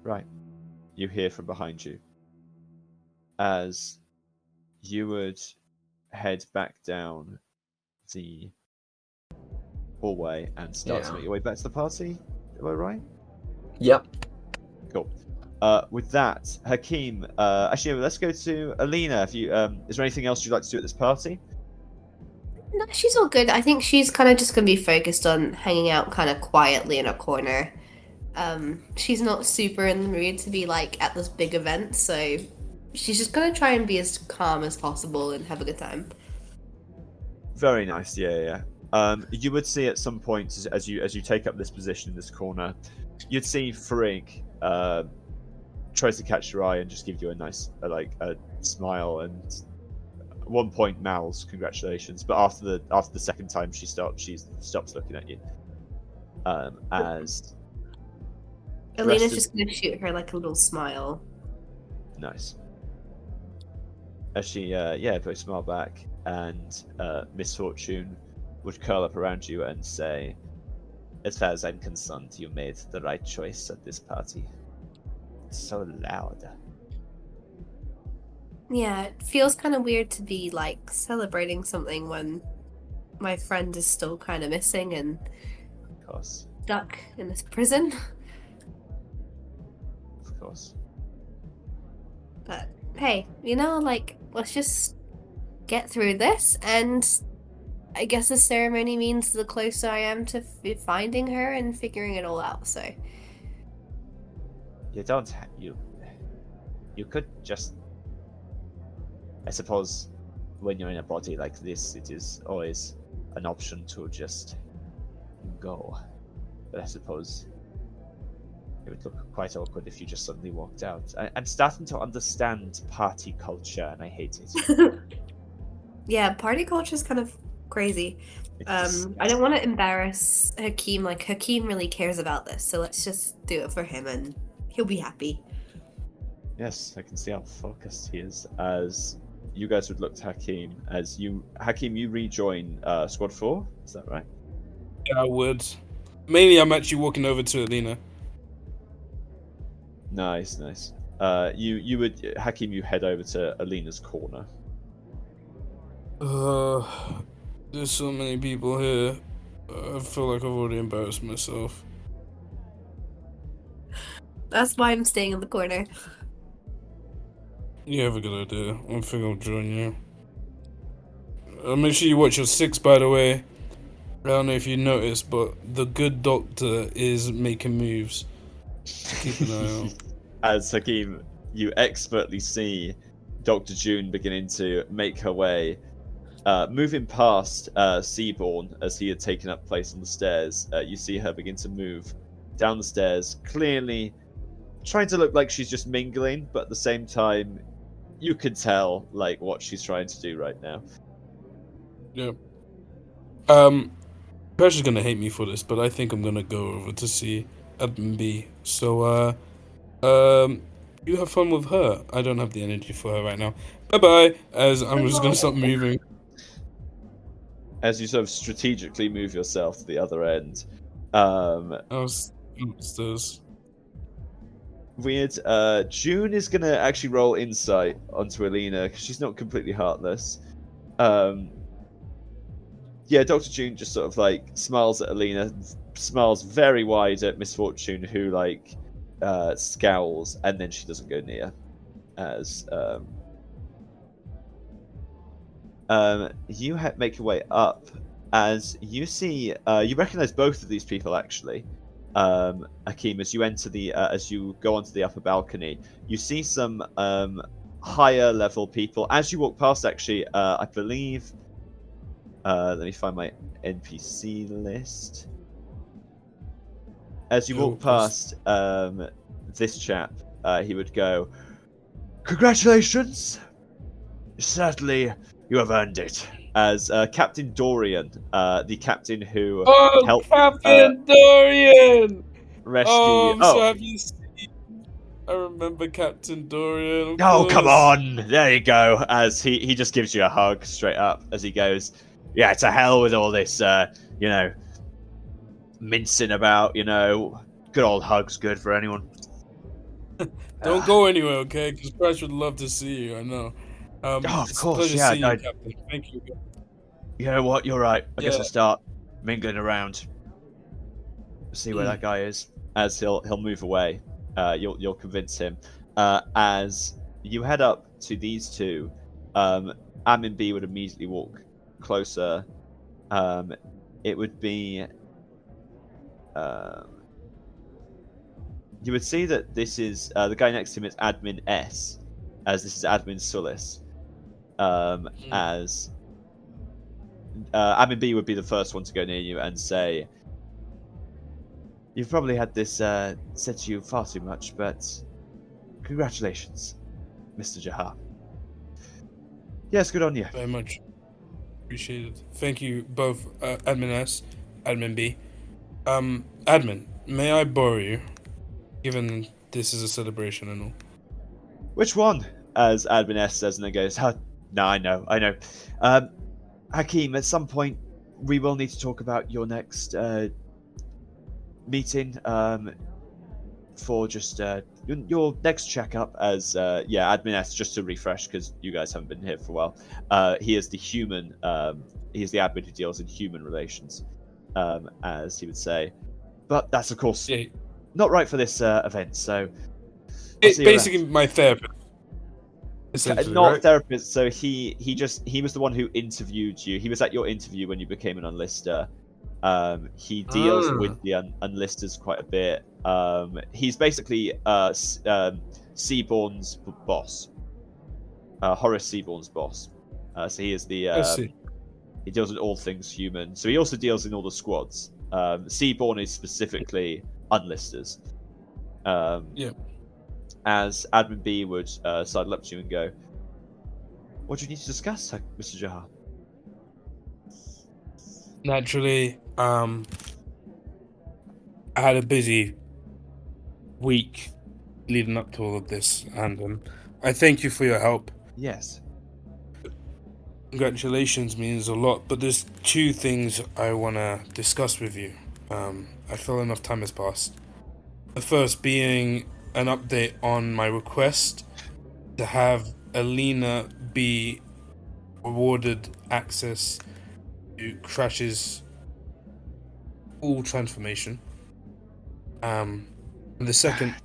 Right. You hear from behind you. As you would head back down the hallway and start to Yeah. make your way back to the party. Am I right? Yep. Cool. With that, Hakeem, actually, let's go to Alina. If you, is there anything else you'd like to do at this party? No, she's all good. I think she's kind of just gonna be focused on hanging out kind of quietly in a corner. She's not super in the mood to be like at this big event, so she's just gonna try and be as calm as possible and have a good time. Very nice. Yeah. You would see at some point as you take up this position in this corner, you'd see Frigg tries to catch your eye and just give you a nice a smile, and at one point mouths congratulations, but after the second time she stops looking at you. As Alina's just gonna shoot her like a little smile. Nice. As she put a smile back, and Misfortune would curl up around you and say, "As far as I'm concerned, you made the right choice at this party." It's so loud. Yeah, it feels kind of weird to be like celebrating something when my friend is still kind of missing and Of course. stuck in this prison. Of course. But hey, let's just get through this, and I guess the ceremony means the closer I am to finding her and figuring it all out, so... You could just... I suppose when you're in a body like this, it is always an option to just go. But I suppose it would look quite awkward if you just suddenly walked out. I'm starting to understand party culture, and I hate it. Yeah, party culture is kind of crazy. I don't want to embarrass Hakeem. Like, Hakeem really cares about this, so let's just do it for him, and he'll be happy. Yes, I can see how focused he is. As you guys would look to Hakeem, you rejoin Squad 4, is that right? Yeah, I would. Mainly, I'm actually walking over to Alina. Nice. You would Hakeem. You head over to Alina's corner. There's so many people here. I feel like I've already embarrassed myself. That's why I'm staying in the corner. You have a good idea. I think I'll join you. Make sure you watch your six, by the way. I don't know if you noticed, but the good doctor is making moves. So keep an eye out. As Hakeem, you expertly see Dr. June beginning to make her way, moving past Seaborn as he had taken up place on the stairs. You see her begin to move down the stairs, clearly trying to look like she's just mingling, but at the same time, you can tell like what she's trying to do right now. Yeah. Pressure's gonna hate me for this, but I think I'm gonna go over to see Admin B. So, you have fun with her. I don't have the energy for her right now. Bye bye. As I'm just gonna stop moving. As you sort of strategically move yourself to the other end. I was upstairs. Weird. June is gonna actually roll insight onto Alina because she's not completely heartless. Yeah, Dr. June just sort of like smiles at Alina, smiles very wide at Misfortune, who like scowls, and then she doesn't go near. As you make your way up, as you see, you recognize both of these people actually. Hakeem, as you enter as you go onto the upper balcony, you see some higher level people. As you walk past, actually, I believe. Let me find my NPC list. As you walk past this chap, he would go, "Congratulations! Certainly, you have earned it." As Captain Dorian, the captain who helped Captain Dorian! rescue. I'm so happy to see you. I remember Captain Dorian. Oh, come on! There you go. As he just gives you a hug straight up as he goes, "Yeah, to hell with all this, mincing about, good old hugs good for anyone." Don't go anywhere, okay? Because Crash would love to see you, I know. Of it's course, a pleasure yeah, to see you, Captain. Thank you. You know what? You're right. I guess Yeah. I'll start mingling around. See where that guy is. As he'll move away. You'll convince him. As you head up to these two, Admin B would immediately walk closer. It would be. You would see that this is the guy next to him is Admin S, as this is Admin Sulis. As Admin B would be the first one to go near you and say, "You've probably had this said to you far too much, but congratulations, Mr. Jahar. Yes, good on you." Very much appreciated. Thank you both, Admin S, Admin B. Admin, may I borrow you, given this is a celebration and all? "Which one?" As Admin S says, and then goes, "No, I know. Hakeem, at some point, we will need to talk about your next meeting for just your next checkup." As Admin S, just to refresh because you guys haven't been here for a while, he is the human, he is the admin who deals in human relations, as he would say. But that's of course not right for this event, so it's basically my therapist. Not right? therapist. So he was the one who interviewed you. He was at your interview when you became an unlister. He deals with the unlisters quite a bit. He's basically Seaborn's boss, Horace Seaborn's boss. So he is the I see. he deals with all things human. So he also deals in all the squads. Seaborn is specifically unlisters. As Admin B would sidle up to you and go, "What do you need to discuss, Mr. Jahar?" Naturally, I had a busy week leading up to all of this, and I thank you for your help. Yes. Congratulations means a lot, but there's two things I want to discuss with you. I feel enough time has passed. The first being an update on my request to have Alina be awarded access to Crash's full transformation. And the second,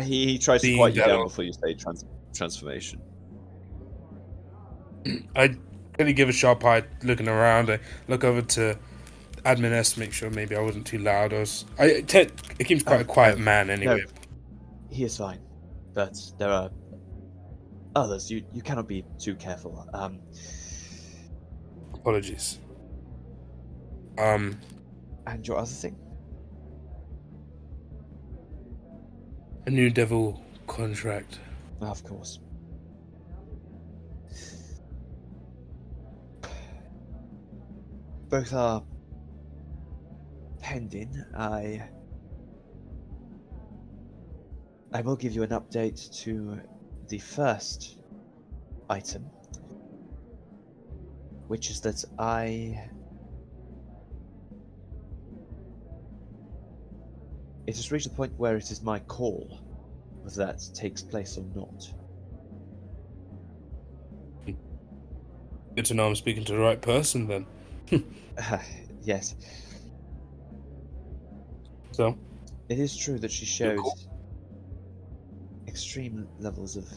He tries to Being quiet you that- down before you say transformation. I really give a sharp eye looking around. I look over to Admin S to make sure maybe I wasn't too loud. Hakeem's quite a quiet man anyway. No, he is fine, but there are others. You cannot be too careful. Apologies. And your other thing? A new devil contract. Of course. Both are pending. I will give you an update to the first item, which is that it has reached a point where it is my call whether that takes place or not. Good to know I'm speaking to the right person then. Yes. So, It is true that she You're shows cool. extreme levels of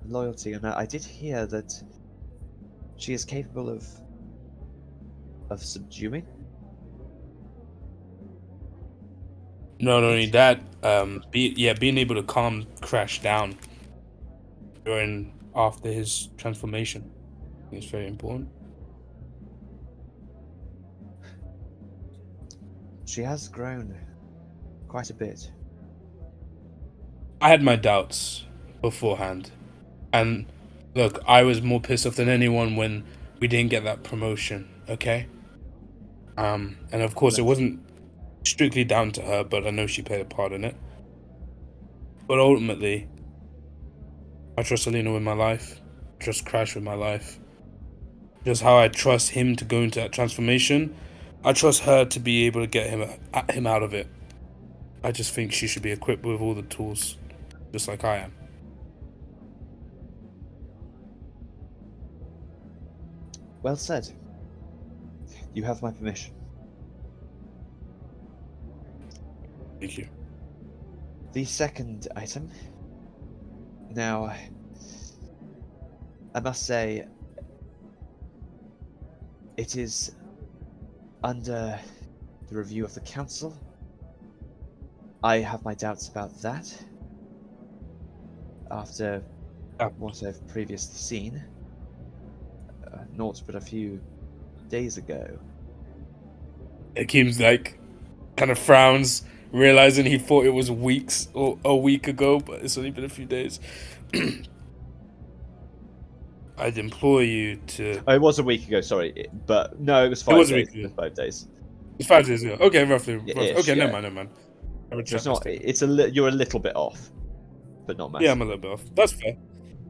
loyalty, and I did hear that she is capable of subduing. not only that, being able to calm Crash down after his transformation is very important. She has grown quite a bit. I had my doubts beforehand, and look, I was more pissed off than anyone when we didn't get that promotion. Okay, and of course it wasn't strictly down to her, but I know she played a part in it. But ultimately, I trust Alina with my life, trust Crash with my life. Just how I trust him to go into that transformation, I trust her to be able to get him out of it. I just think she should be equipped with all the tools, just like I am. Well said. You have my permission. Thank you. The second item. Now, I must say, it is under the review of the council. I have my doubts about that. After what I've previously seen, naught but a few days ago. Hakeem's like, kind of frowns, realizing he thought it was weeks or a week ago, but it's only been a few days. I'd implore you to. Oh, it was a week ago, sorry, but no, it was 5 was a days. week ago. It was 5 days. It's 5 days ago. Okay, roughly. Ish, Okay, yeah. never mind. I retract It's my not. statement. It's you're a little bit off, but not massive. Yeah, I'm a little bit off. That's fair.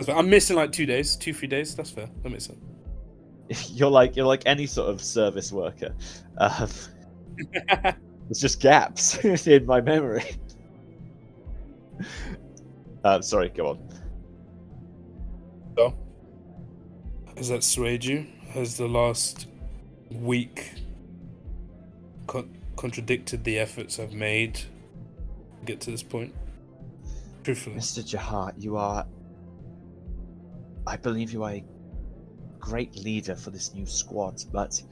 I'm missing like 2 days, 2-3 days. That's fair. That makes sense. You're like any sort of service worker. There's just gaps in my memory. Sorry, go on. So, has that swayed you? Has the last week contradicted the efforts I've made to get to this point? Truthfully. Mr. Jahar, you are. I believe you are a great leader for this new squad, but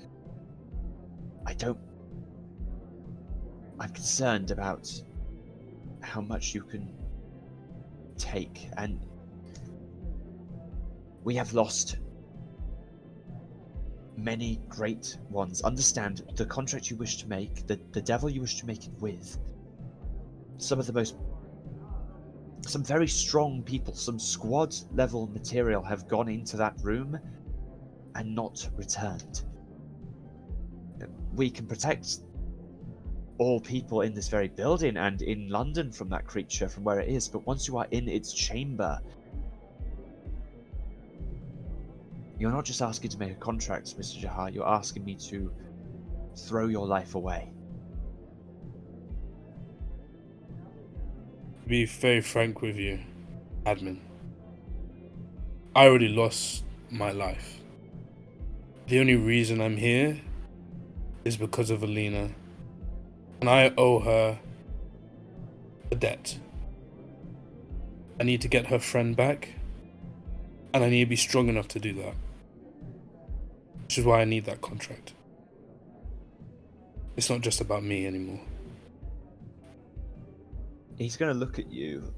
I'm concerned about how much you can take, and we have lost many great ones. Understand the contract you wish to make, the devil you wish to make it with. Some very strong people, some squad level material have gone into that room and not returned. We can protect all people in this very building and in London from that creature, from where it is, but once you are in its chamber, You're not just asking to make a contract, Mr. Jahar. You're asking me to throw your life away. To be very frank with you, admin, I already lost my life. The only reason I'm here is because of Alina, and I owe her a debt. I need to get her friend back, and I need to be strong enough to do that. Which is why I need that contract. It's not just about me anymore. He's going to look at you,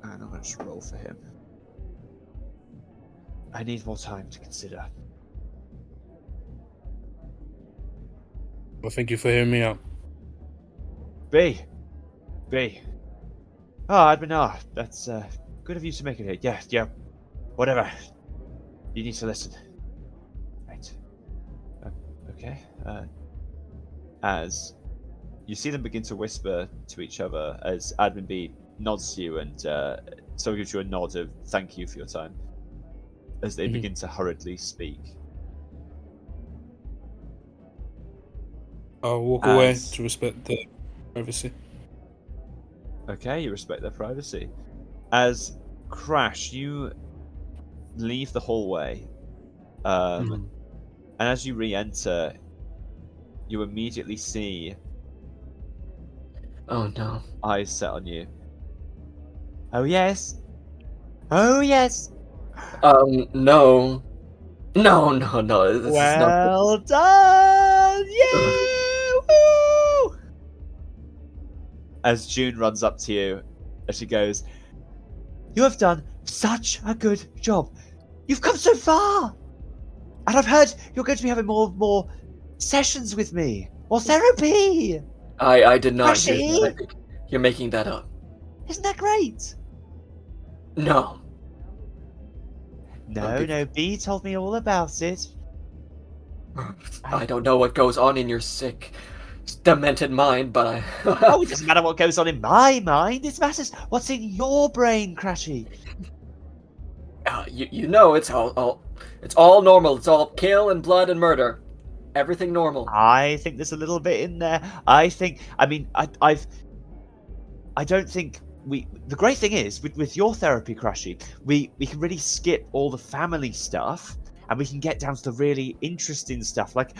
and I'm going to just roll for him. I need more time to consider. Well, thank you for hearing me out. B. Ah, Admin, that's good of you to make it here. Yeah, whatever. You need to listen. Right. Okay. As you see them begin to whisper to each other, as Admin B nods to you and so gives you a nod of thank you for your time, as they begin to hurriedly speak. I'll walk away to respect their privacy. Okay, you respect their privacy. As Crash, you leave the hallway, and as you re-enter, you immediately see Oh no. eyes set on you. Oh yes. Oh yes. No. No. This is not. Well done. Yeah. Woo! As June runs up to you, as she goes, "You have done such a good job. You've come so far, and I've heard you're going to be having more sessions with me, more therapy. I did not hear Crashy? that. I think you're making that up. Isn't that great?" No. No, B told me all about it. I don't know what goes on in your sick, demented mind, but I. Oh, it doesn't matter what goes on in my mind. It matters what's in your brain, Crashy. You know it's all normal. It's all kill and blood and murder. Everything normal. I think there's a little bit in there. I don't think the great thing is with your therapy, Crashy, we can really skip all the family stuff and we can get down to the really interesting stuff, like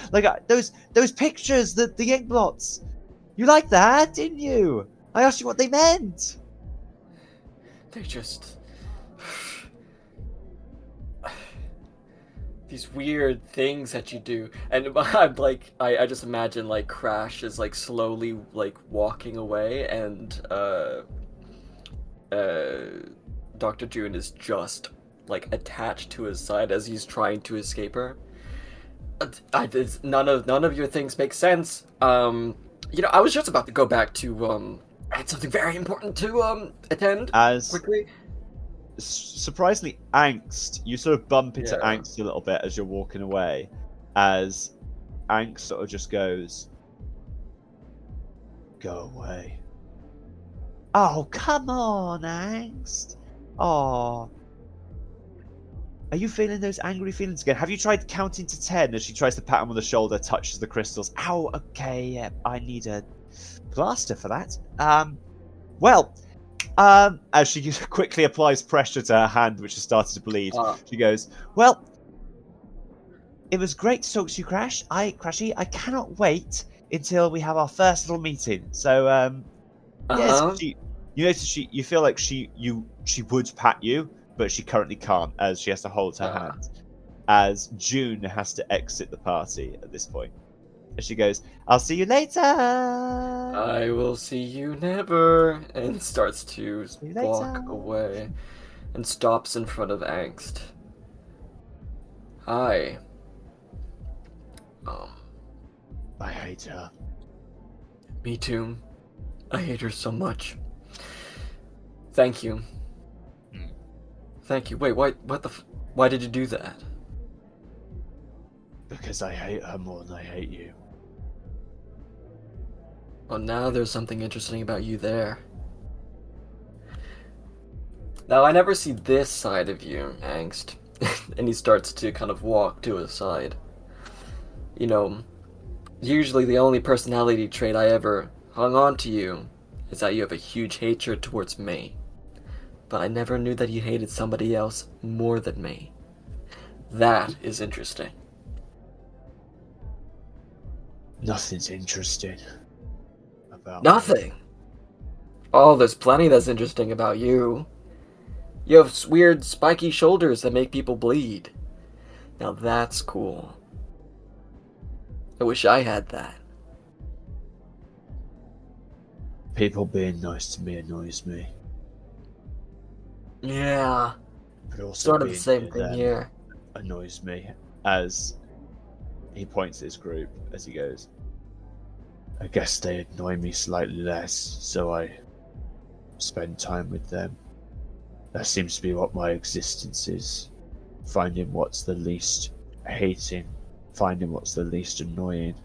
those pictures, the ink blots. You like that, didn't you? I asked you what they meant. They're just these weird things that you do, and I'm like, I just imagine like Crash is like slowly like walking away, and Dr. June is just like attached to his side as he's trying to escape her. None of your things make sense. I was just about to go back to I had something very important to attend As quickly. surprisingly, Angst, you sort of bump into Yeah. Angst a little bit as you're walking away, as Angst sort of just goes, "Go away." Oh, come on, Angst. Oh. Are you feeling those angry feelings again? Have you tried counting to 10 as she tries to pat him on the shoulder, touches the crystals? Ow, okay, yeah, I need a plaster for that. As she quickly applies pressure to her hand, which has started to bleed, she goes, "Well, it was great to talk to you, Crashy. I cannot wait until we have our first little meeting." So, yes, you notice you feel like she would pat you, but she currently can't, as she has to hold her hand. As June has to exit the party at this point. As she goes, "I'll see you later." I will see you never, and starts to you walk later. away, and stops in front of Angst. Hi. I hate her. Me too. I hate her so much. Thank you. Thank you. Wait, why did you do that? Because I hate her more than I hate you. Well, now there's something interesting about you there. Now, I never see this side of you, Angst. And he starts to kind of walk to his side. You know, usually the only personality trait I ever hung on to you is that you have a huge hatred towards me. But I never knew that you hated somebody else more than me. That is interesting. Nothing's interesting about Nothing. Oh, there's plenty that's interesting about you. You have weird spiky shoulders that make people bleed. Now that's cool. I wish I had that. People being nice to me annoys me. Yeah, But also sort of the being same near thing them here. annoys me, as he points at his group as he goes. I guess they annoy me slightly less, so I spend time with them. That seems to be what my existence is. Finding what's the least hating, finding what's the least annoying,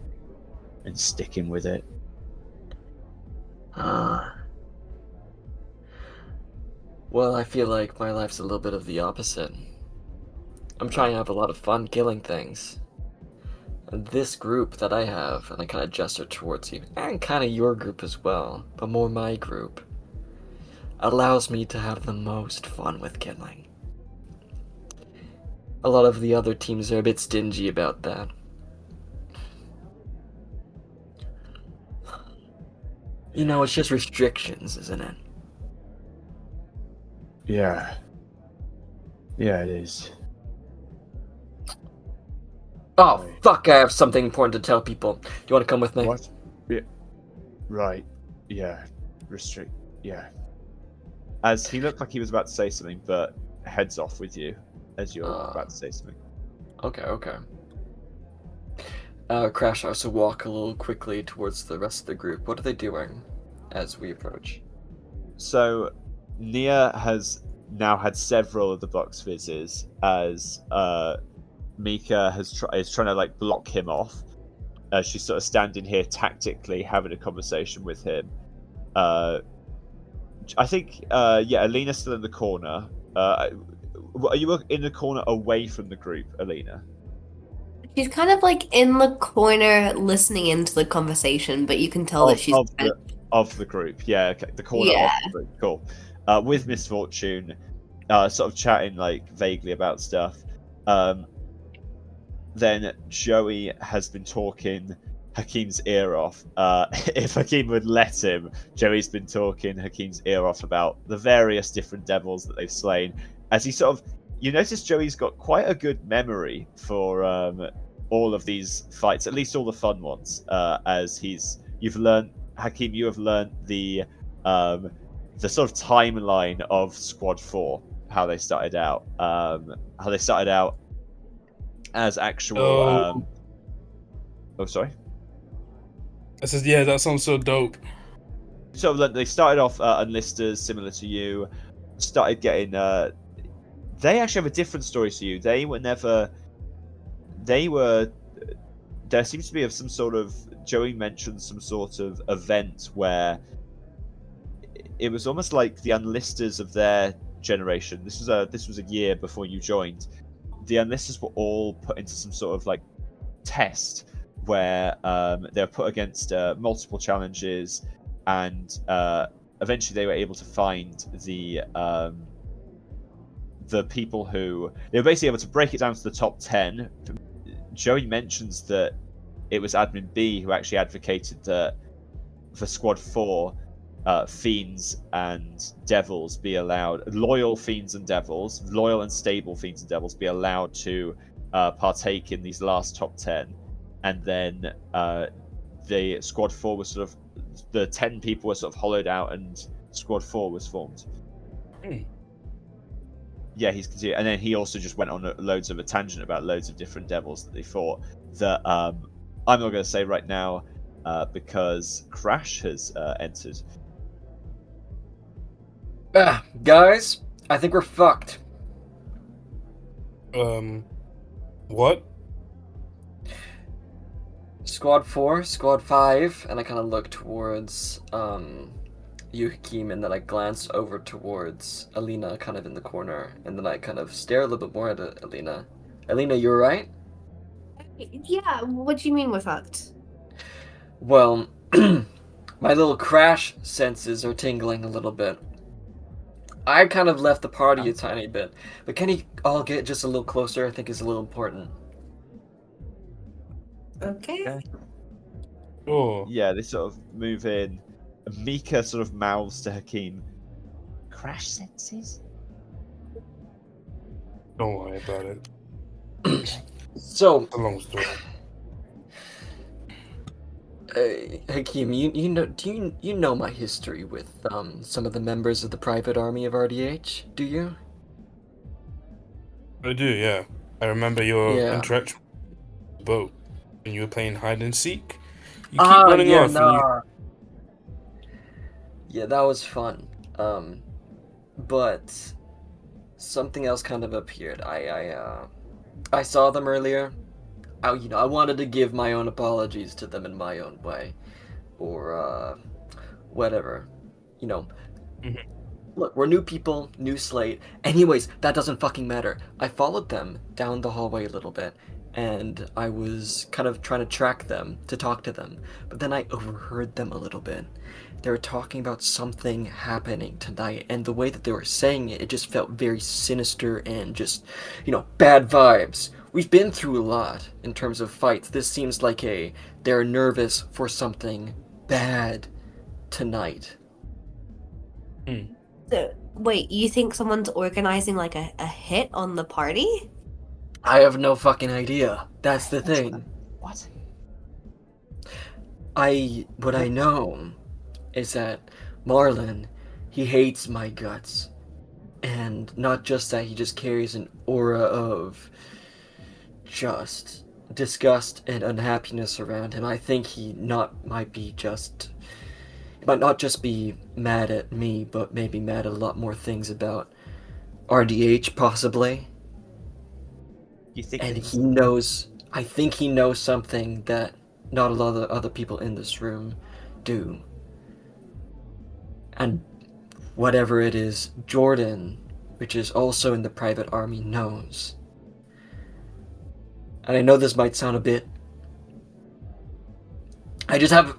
and sticking with it. Well, I feel like my life's a little bit of the opposite. I'm trying to have a lot of fun killing things. And this group that I have, and I kind of gesture towards you, and kind of your group as well, but more my group, allows me to have the most fun with killing. A lot of the other teams are a bit stingy about that. You know, it's just restrictions, isn't it? Yeah. Yeah, it is. Oh, Right. fuck, I have something important to tell people. Do you want to come with me? What? Yeah. Right. Yeah. Restrict. Yeah. As he looked like he was about to say something, but heads off with you as you're about to say something. Okay. Crash also walk a little quickly towards the rest of the group. What are they doing as we approach? So, Nia has now had several of the box fizzes as Mika is trying to like block him off. She's sort of standing here tactically having a conversation with him. I think, Alina's still in the corner. Are you in the corner away from the group, Alina? She's kind of like in the corner listening into the conversation, but you can tell that she's of the group. Yeah, okay, the corner of the group. Cool. With Misfortune, sort of chatting like vaguely about stuff. Then Joey has been talking Hakeem's ear off. If Hakeem would let him, Joey's been talking Hakeem's ear off about the various different devils that they've slain. As he sort of, you notice Joey's got quite a good memory for all of these fights, at least all the fun ones. As you've learned, Hakeem, you have learned the sort of timeline of Squad 4, how they started out. As actual. Sorry. I said, yeah, that sounds so dope. So they started off unlisters, similar to you. Started getting. They actually have a different story to you. They were never. They were. There seems to be some sort of. Joey mentioned some sort of event where it was almost like the unlisters of their generation. This was a year before you joined. The unlisters were all put into some sort of like test where they were put against multiple challenges, and eventually they were able to find the people who they were basically able to break it down to the top 10. Joey mentions that it was Admin B who actually advocated that for Squad 4, fiends and devils be allowed, loyal fiends and devils, loyal and stable fiends and devils be allowed to partake in these last top 10. And then the Squad 4 was sort of, the 10 people were sort of hollowed out and Squad 4 was formed. Yeah, he's continued. And then he also just went on loads of a tangent about loads of different devils that they fought that I'm not going to say right now because Crash has entered. Guys, I think we're fucked. What? Squad 4, Squad 5, and I kind of look towards, you, Hakeem, and then I glance over towards Alina, kind of in the corner, and then I kind of stare a little bit more at Alina. Alina, you alright? Yeah, what do you mean with that? Well, my little crash senses are tingling a little bit. I kind of left the party a tiny bit, but can you all get just a little closer? I think is a little important. Okay. Oh, Yeah, they sort of move in. Mika sort of mouths to Hakeem, "Crash senses?" don't worry about it. So, It's a long story. Hakeem, you know, you know my history with some of the members of the private army of RDH? Do you? I do, yeah. I remember your Yeah. interaction with the boat when you were playing hide and seek. You keep running yeah, off, and you. Yeah, that was fun. But something else kind of appeared. I saw them earlier. I wanted to give my own apologies to them in my own way, or whatever. You know, Mhm. look, we're new people, new slate. Anyways, that doesn't fucking matter. I followed them down the hallway a little bit, and I was kind of trying to track them to talk to them, but then I overheard them a little bit. They were talking about something happening tonight, and the way that they were saying it, it just felt very sinister and just, bad vibes. We've been through a lot in terms of fights. This seems like they're nervous for something bad tonight. So, wait, you think someone's organizing like a hit on the party? I have no fucking idea. That's the thing. What? What I know is that Marlon, he hates my guts. And not just that, he just carries an aura of just disgust and unhappiness around him. I think he might not just be mad at me, but maybe mad at a lot more things about RDH, possibly. You think? And I think he knows something that not a lot of other people in this room do. And whatever it is, Jordan, which is also in the private army, knows. And I know this might sound a bit... I just have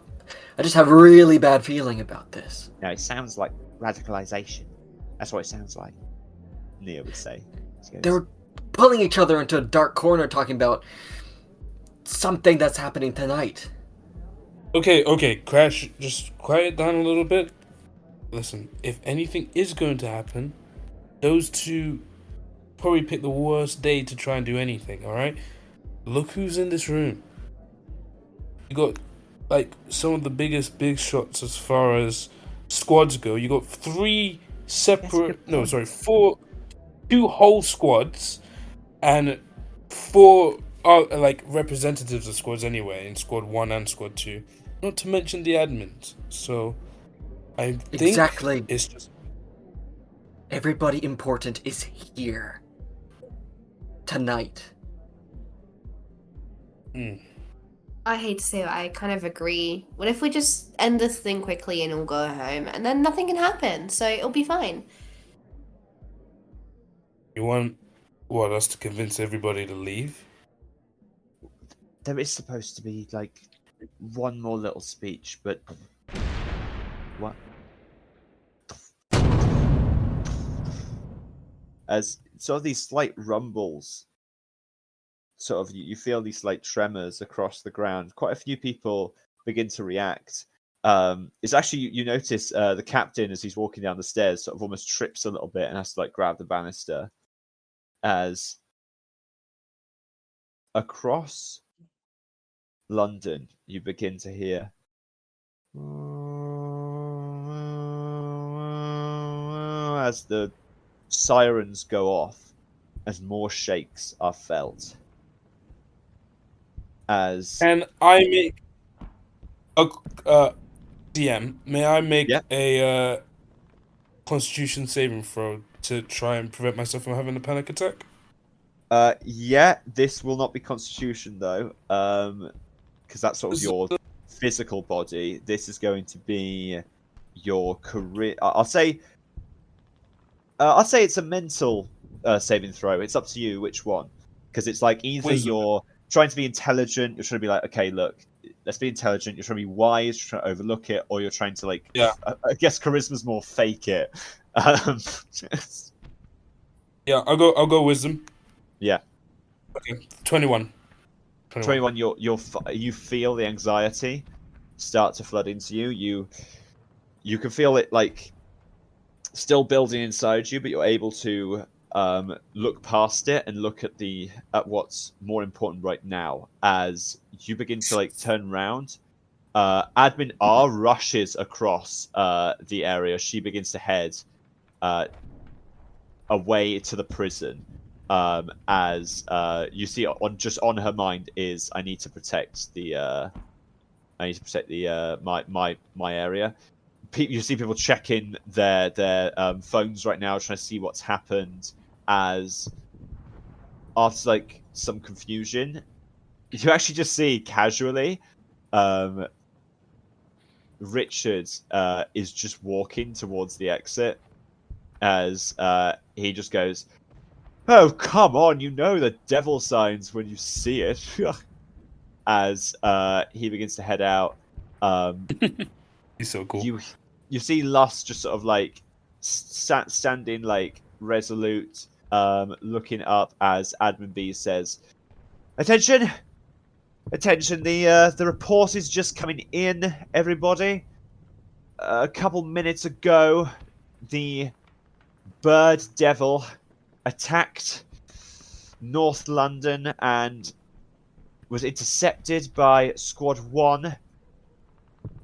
a really bad feeling about this. No, it sounds like radicalization. That's what it sounds like. Nia would say. They were pulling each other into a dark corner talking about something that's happening tonight. Okay, Crash, just quiet down a little bit. Listen, if anything is going to happen, those two probably pick the worst day to try and do anything, alright? Look who's in this room. You got, like, some of the biggest big shots as far as squads go. You got two whole squads, and four like representatives of squads anyway, in squad 1 and squad 2. Not to mention the admins. So I think Exactly. it's just Everybody important is here. Tonight. I hate to say it, I kind of agree. What if we just end this thing quickly and all go home, and then nothing can happen, so it'll be fine. You want us to convince everybody to leave? There is supposed to be like one more little speech, but what? As sort of these slight rumbles, sort of you feel these slight tremors across the ground. Quite a few people begin to react. It's actually you notice the captain as he's walking down the stairs sort of almost trips a little bit and has to like grab the banister as across London you begin to hear as the sirens go off as more shakes are felt as And I make a DM. May I make Yeah. a Constitution saving throw to try and prevent myself from having a panic attack? yeah, this will not be Constitution though, because that's sort of your physical body. This is going to be your career. I'll say it's a mental saving throw. It's up to you which one, because it's like either Wisdom. you're trying to be intelligent, you're trying to be like, okay, look, let's be intelligent. You're trying to be wise, you're trying to overlook it, or you're trying to like, Yeah. I guess charisma's more fake it. Yeah, I'll go wisdom. Yeah. Okay, 21. 21. You feel the anxiety start to flood into you. You can feel it like still building inside you, but you're able to look past it and look at what's more important right now as you begin to like turn around. Admin R rushes across the area. She begins to head away to the prison. As you see on her mind is I need to protect my area. You see people checking their phones right now, trying to see what's happened. As after like some confusion, you actually just see casually, Richard is just walking towards the exit. As he just goes, "Oh, come on, you know the devil signs when you see it." As he begins to head out. He's so cool. You see Lust just sort of like standing like resolute, looking up as Admin B says, "Attention! Attention, the report is just coming in, everybody. A couple minutes ago, the bird devil attacked North London and was intercepted by Squad 1.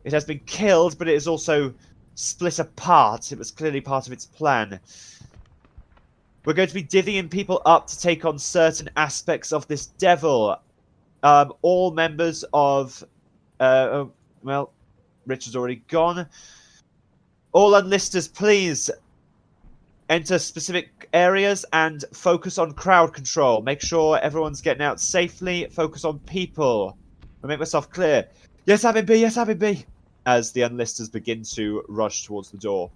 It has been killed, but it is also split apart. It was clearly part of its plan. We're going to be divvying people up to take on certain aspects of this devil. All members of... well, Richard's already gone. All unlisters, please enter specific areas and focus on crowd control. Make sure everyone's getting out safely. Focus on people. I'll make myself clear. Yes, Abby B. Yes, Abby B. As the unlisters begin to rush towards the door.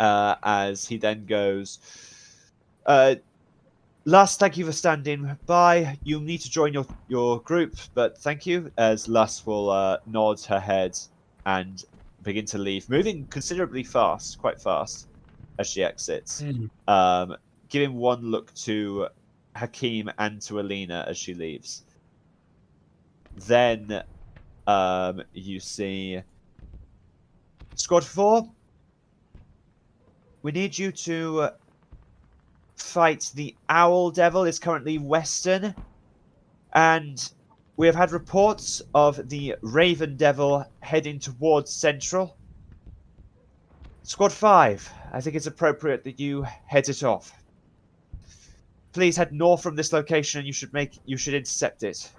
As he then goes... Lust, thank you for standing by. You'll need to join your group, but thank you. As Lust will nod her head and begin to leave, moving considerably fast, quite fast, as she exits. Giving one look to Hakeem and to Alina as she leaves. Then you see Squad 4. We need you to fight the Owl Devil. Is currently western, and we have had reports of the Raven Devil heading towards central. Squad 5, I think it's appropriate that you head it off. Please head north from this location, and you should intercept it.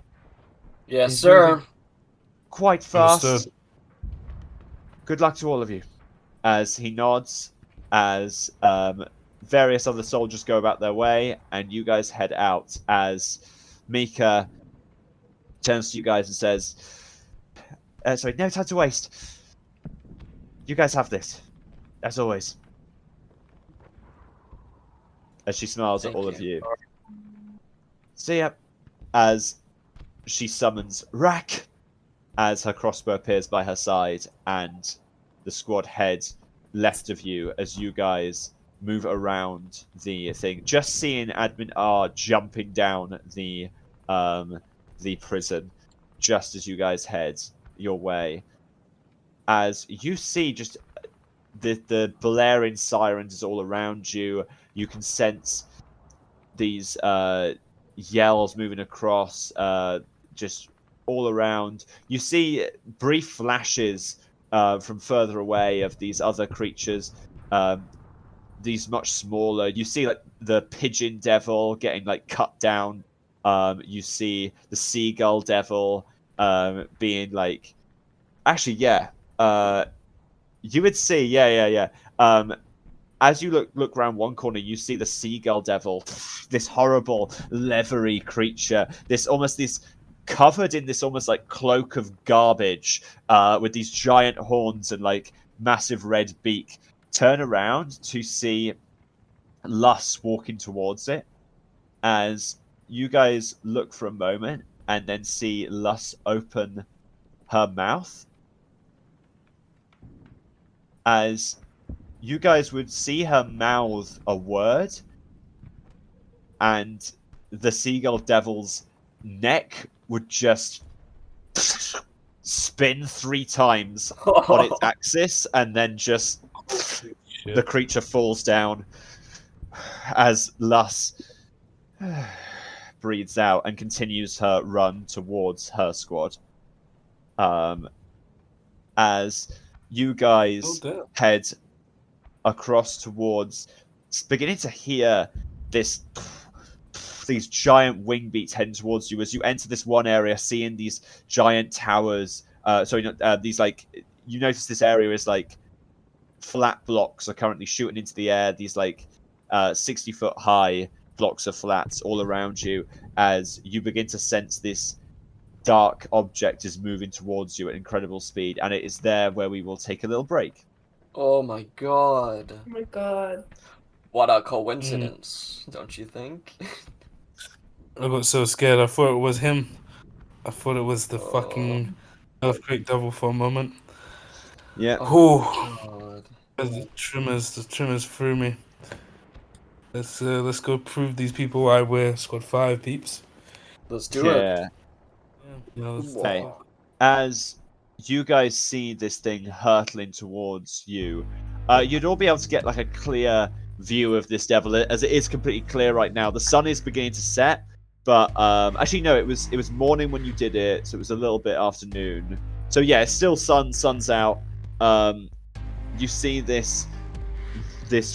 Yes, It's sir. moving quite fast. Understood. Good luck to all of you. As he nods, as various other soldiers go about their way, and you guys head out. As Mika turns to you guys and says, sorry, no time to waste. You guys have this, as always. As she smiles at all of you. See ya. As she summons Rack, as her crossbow appears by her side, and the squad heads left of you as you guys move around the thing. Just seeing Admin R jumping down the prison, just as you guys head your way. As you see just the blaring sirens is all around you. You can sense these yells moving across, just all around. You see brief flashes from further away of these other creatures, these much smaller. You see like the pigeon devil getting like cut down. You see the seagull devil being like, actually, yeah. You would see, as you look around one corner, you see the seagull devil, this horrible leathery creature, this covered in this almost like cloak of garbage, with these giant horns and like massive red beak turn around to see Lus walking towards it. As you guys look for a moment and then see Lus open her mouth, as you guys would see her mouth a word, and the seagull devil's neck would just spin 3 times on its axis, and then just the creature falls down as Lus breathes out and continues her run towards her squad. As you guys head across towards, beginning to hear these giant wing beats heading towards you as you enter this one area, seeing these giant towers. These, like, you notice this area is like flat blocks are currently shooting into the air. These 60-foot high blocks of flats all around you, as you begin to sense this dark object is moving towards you at incredible speed, and it is there where we will take a little break. Oh my god. Oh my god. What a coincidence, don't you think? I got so scared. I thought it was him. I thought it was the fucking earthquake devil for a moment. Yeah. God. The trimmers threw me. Let's go prove these people why we're squad 5 peeps. Let's do it. Yeah, let's Okay. do it. As you guys see this thing hurtling towards you, you'd all be able to get like a clear view of this devil, as it is completely clear right now. The sun is beginning to set, but actually no, it was morning when you did it, so it was a little bit afternoon. So yeah, it's still sun's out. You see this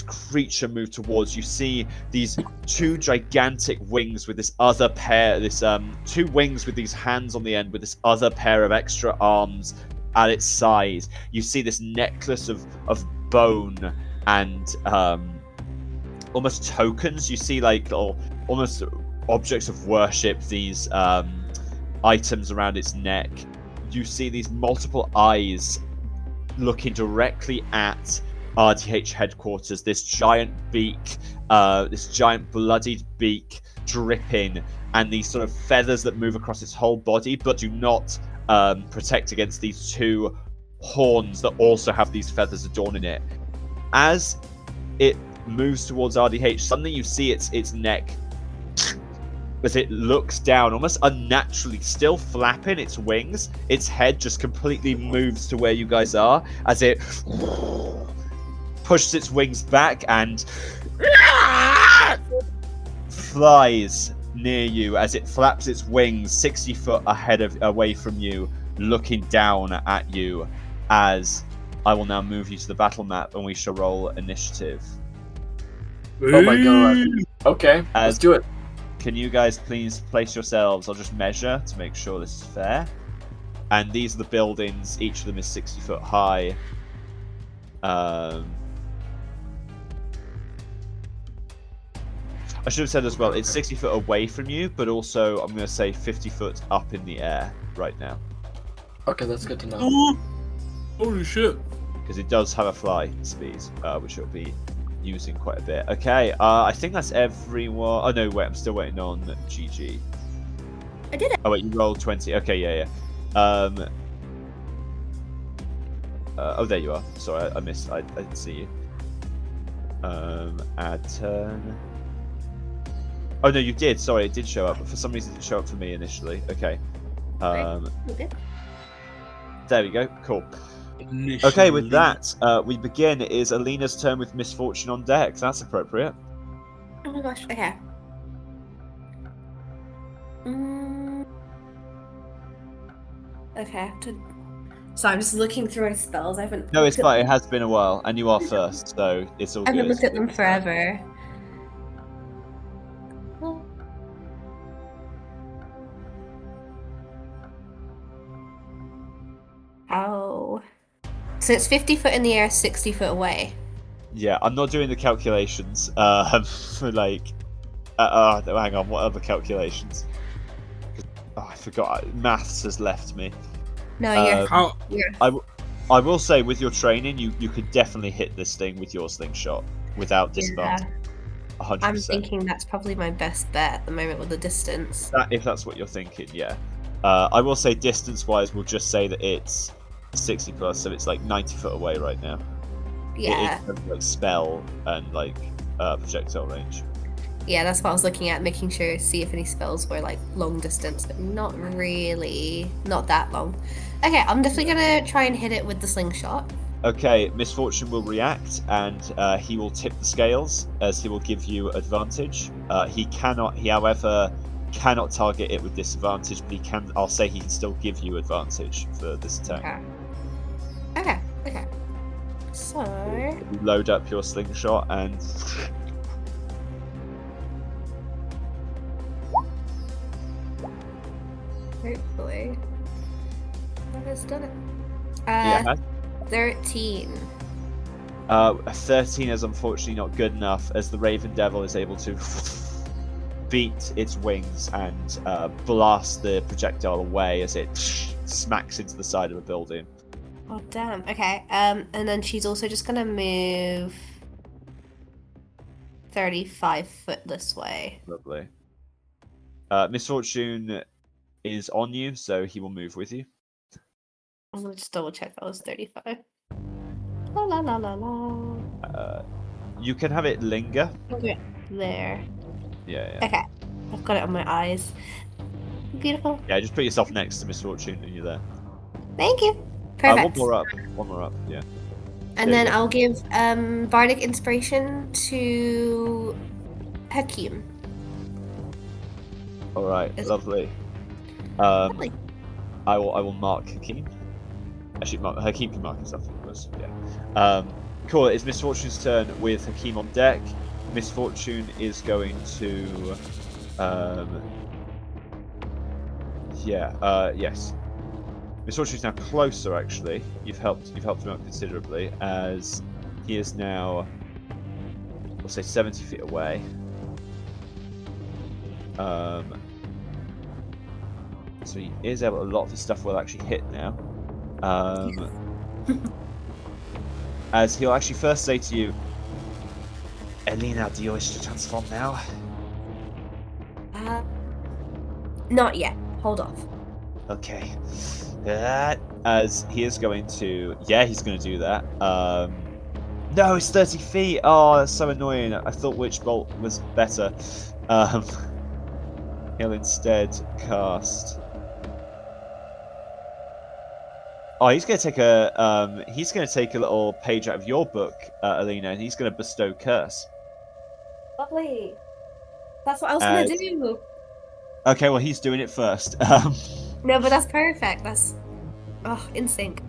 creature move towards you. See these 2 gigantic wings with this other pair, 2 wings with these hands on the end with this other pair of extra arms at its side. You see this necklace of bone and almost tokens. You see like little almost objects of worship, these items around its neck. You see these multiple eyes looking directly at RDH headquarters. This giant beak, this giant bloodied beak dripping, and these sort of feathers that move across its whole body but do not protect against these 2 horns that also have these feathers adorning it. As it moves towards RDH, suddenly you see its neck as it looks down, almost unnaturally, still flapping its wings. Its head just completely moves to where you guys are as it pushes its wings back and flies near you as it flaps its wings 60 foot away from you, looking down at you. As I will now move you to the battle map and we shall roll initiative. Oh my god. Okay, let's do it. Can you guys please place yourselves? I'll just measure to make sure this is fair. And these are the buildings. Each of them is 60 foot high. I should have said as well, it's 60 foot away from you, but also I'm going to say 50 foot up in the air right now. Okay, that's good to know. Holy shit. Because it does have a fly speed, which it'll be using quite a bit. Okay, I think that's everyone. Oh no, wait, I'm still waiting on Gigi. I did it. Oh wait, you rolled 20. Okay, yeah. Oh, there you are. Sorry, I missed. I didn't see you. Add turn. Oh no, you did. Sorry, it did show up, but for some reason it didn't show up for me initially. Okay. Okay. There we go. Cool. Okay, with that, we begin. It is Alina's turn with Misfortune on deck. That's appropriate. Oh my gosh. Okay. Okay. So I'm just looking through my spells. I haven't. No, it's fine. It has been a while, and you are first, so it's all I haven't good. looked at them forever. Oh. So it's 50 foot in the air, 60 foot away. Yeah, I'm not doing the calculations. For like, hang on, what other calculations? Oh, I forgot. Maths has left me. No, How? you're I will say, with your training, you could definitely hit this thing with your slingshot without disadvantage. 100%. I'm thinking that's probably my best bet at the moment with the distance. If that's what you're thinking, yeah. I will say, distance-wise, we'll just say that it's 60 plus, so it's like 90 foot away right now. Yeah. It's like spell and like projectile range. Yeah, that's what I was looking at, making sure, see if any spells were like long distance, but not really, not that long. Okay, I'm definitely gonna try and hit it with the slingshot. Okay, Misfortune will react, and he will tip the scales, as he will give you advantage. He, however, cannot target it with disadvantage, but he can. I'll say he can still give you advantage for this attack. Okay. So You load up your slingshot and. hopefully that has done it. Yeah. 13. 13 is unfortunately not good enough, as the Raven Devil is able to beat its wings and blast the projectile away as it smacks into the side of a building. Oh damn. Okay. And then she's also just gonna move 35 foot this way. Lovely. Misfortune is on you, so he will move with you. I'm gonna just double check that was 35. La la la la la. You can have it linger. Okay. There. Yeah. Okay. I've got it on my eyes. Beautiful. Yeah, just put yourself next to Misfortune and you're there. Thank you. Perfect. One more up, yeah. And There then you go. I'll give Bardic Inspiration to Hakeem. Alright, Is- lovely. Lovely. I will mark Hakeem. Actually, Hakeem can mark himself, of course. Yeah. Cool. It's Misfortune's turn with Hakeem on deck. Misfortune is going to. Yes. Misfortune's now closer. Actually, you've helped him out considerably, as he is now, we'll say, 70 feet away. So he is able. A lot of his stuff will actually hit now. As he'll actually first say to you, Alina, do you wish to transform now? Not yet. Hold off. Okay. As he is going to... Yeah, he's going to do that. No, it's 30 feet! Oh, that's so annoying. I thought Witch Bolt was better. He'll instead cast... Oh, he's going to take a little page out of your book, Alina, and he's going to bestow curse. Lovely. That's what I was gonna do. Okay, well, he's doing it first. No, but that's perfect. That's in sync.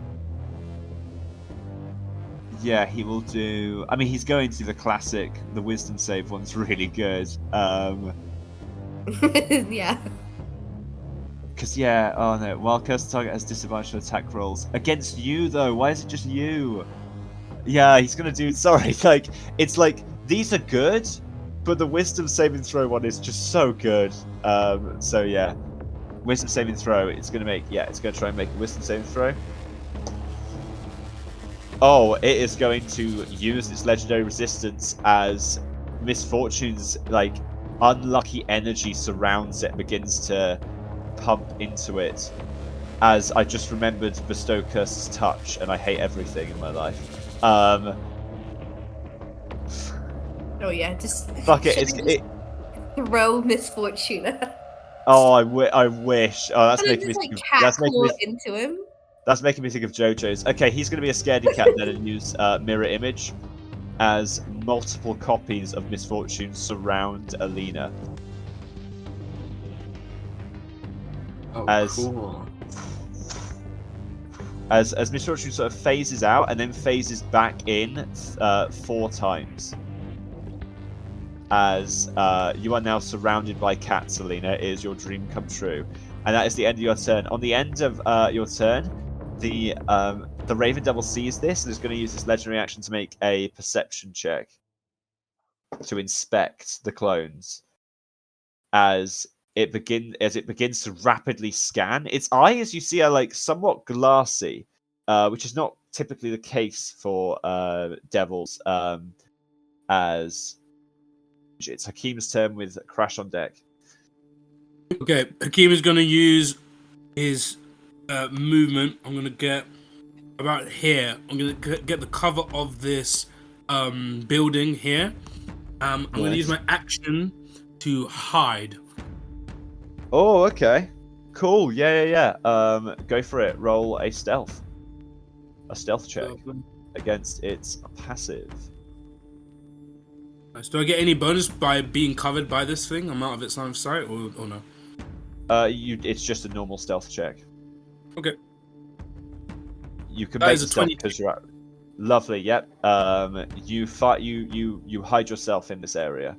Yeah, he will do. I mean, he's going to do the classic. The wisdom save one's really good. Yeah. Because oh no, while cursed target has disadvantage on attack rolls against you, though. Why is it just you? Yeah, he's gonna do. Sorry, it's like these are good, but the wisdom saving throw one is just so good. So yeah, wisdom saving throw. It's gonna try and make a wisdom saving throw. Oh, it is going to use its legendary resistance as Misfortune's unlucky energy surrounds it, begins to pump into it. As I just remembered Bestow Curse's touch, and I hate everything in my life. Oh yeah, just Fuck it. Throw Misfortune. Oh, I wish. Oh, that's making me just think of, catcall into him. That's making me think of JoJo's. Okay, he's going to be a scaredy cat then and use mirror image, as multiple copies of Misfortune surround Alina. Oh, cool. As Misfortune sort of phases out and then phases back in 4 times. As you are now surrounded by cats, Alina. It is your dream come true. And that is the end of your turn. On the end of your turn, the Raven Devil sees this and is going to use this legendary action to make a perception check to inspect the clones. As it begins to rapidly scan. Its eyes, you see, are somewhat glassy, which is not typically the case for devils, as it's Hakeem's turn with Crash on deck. Okay, Hakeem is going to use his movement. I'm going to get about here. I'm going to get the cover of this building here. I'm going to use my action to hide. Oh, okay. Cool. Yeah. Go for it. Roll a stealth check against its passive. Nice. Do I get any bonus by being covered by this thing? I'm out of its line of sight, or no? It's just a normal stealth check. Okay. You can That make is a stealth 20. because you're out. Lovely. Yep. You hide yourself in this area.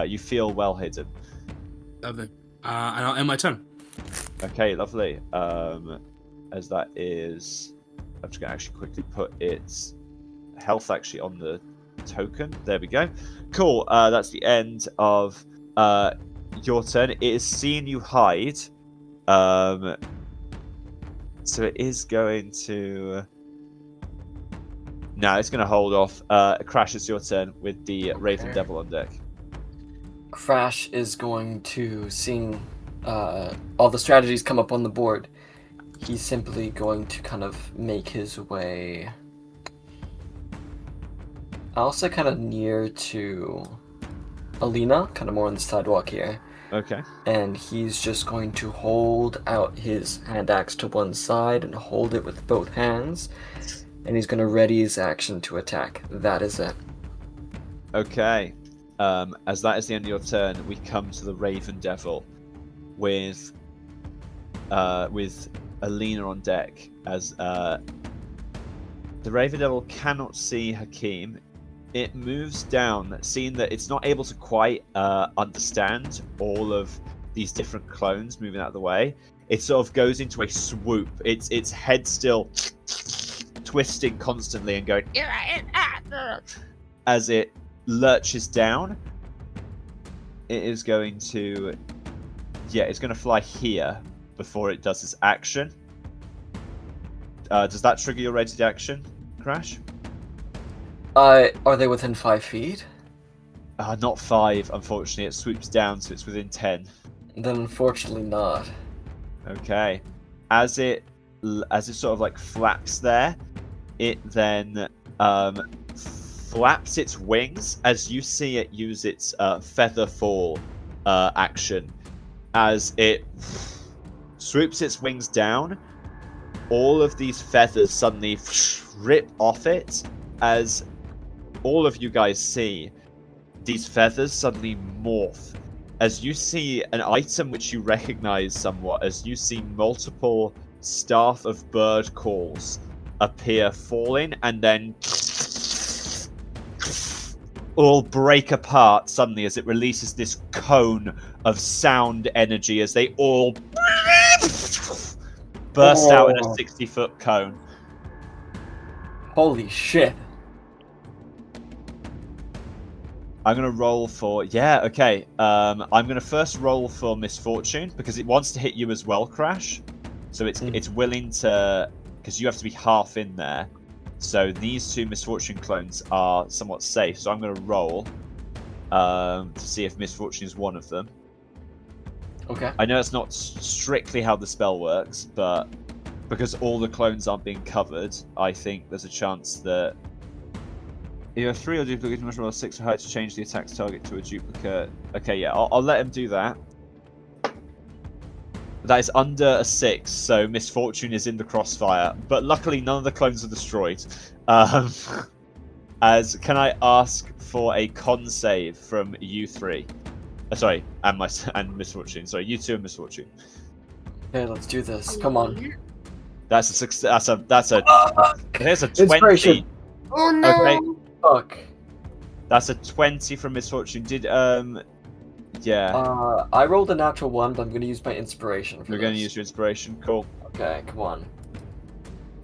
You feel well hidden. Lovely. And I'll end my turn. Okay, lovely. As that is, I'm just gonna actually quickly put its health actually on the token. There we go. Cool. That's the end of your turn. It is seeing you hide. So it is going to. No, it's going to hold off. Crash, it's your turn with the Raven Devil on deck. Crash is going to, seeing all the strategies come up on the board, he's simply going to kind of make his way, I'll say kind of near to Alina, kind of more on the sidewalk here. Okay. And he's just going to hold out his hand axe to one side and hold it with both hands. And he's going to ready his action to attack. That is it. Okay. As that is the end of your turn, we come to the Raven Devil with Alina on deck. As the Raven Devil cannot see Hakeem, it moves down, seeing that it's not able to quite understand all of these different clones moving out of the way. It sort of goes into a swoop. Its head still twisting constantly and going as it lurches down. It is going to it's going to fly here before it does its action. Does that trigger your rated action, Crash? Are they within 5 feet? Not 5, unfortunately. It swoops down, so it's within 10. Then unfortunately not. Okay. As it sort of like flaps there, it then flaps its wings as you see it use its feather fall action. As it swoops its wings down, all of these feathers suddenly rip off it. As all of you guys see, these feathers suddenly morph. As you see an item which you recognize somewhat, as you see multiple Staff of Bird Calls appear falling and then all break apart suddenly as it releases this cone of sound energy as they all burst out in a 60-foot cone. Holy shit. I'm going to roll for... Yeah, okay. I'm going to first roll for Misfortune, because it wants to hit you as well, Crash. So it's willing to... Because you have to be half in there. So these two Misfortune clones are somewhat safe. So I'm going to roll to see if Misfortune is one of them. Okay. I know it's not strictly how the spell works, but because all the clones aren't being covered, I think there's a chance that... You have 3 or duplicate, you must roll 6 or higher to change the attack's target to a duplicate. Okay, yeah, I'll let him do that. That is under a 6, so Misfortune is in the crossfire. But luckily, none of the clones are destroyed. As can I ask for a con save from you 3? Sorry, and Misfortune. Sorry, you 2 and Misfortune. Okay, let's do this. Come on. That's a 6. That's a. There's a 20. Inspiration. Oh no! Okay. Fuck. That's a 20 from Misfortune. Yeah. I rolled a natural 1, but I'm going to use my inspiration for You're going to use your inspiration. Cool. Okay, come on.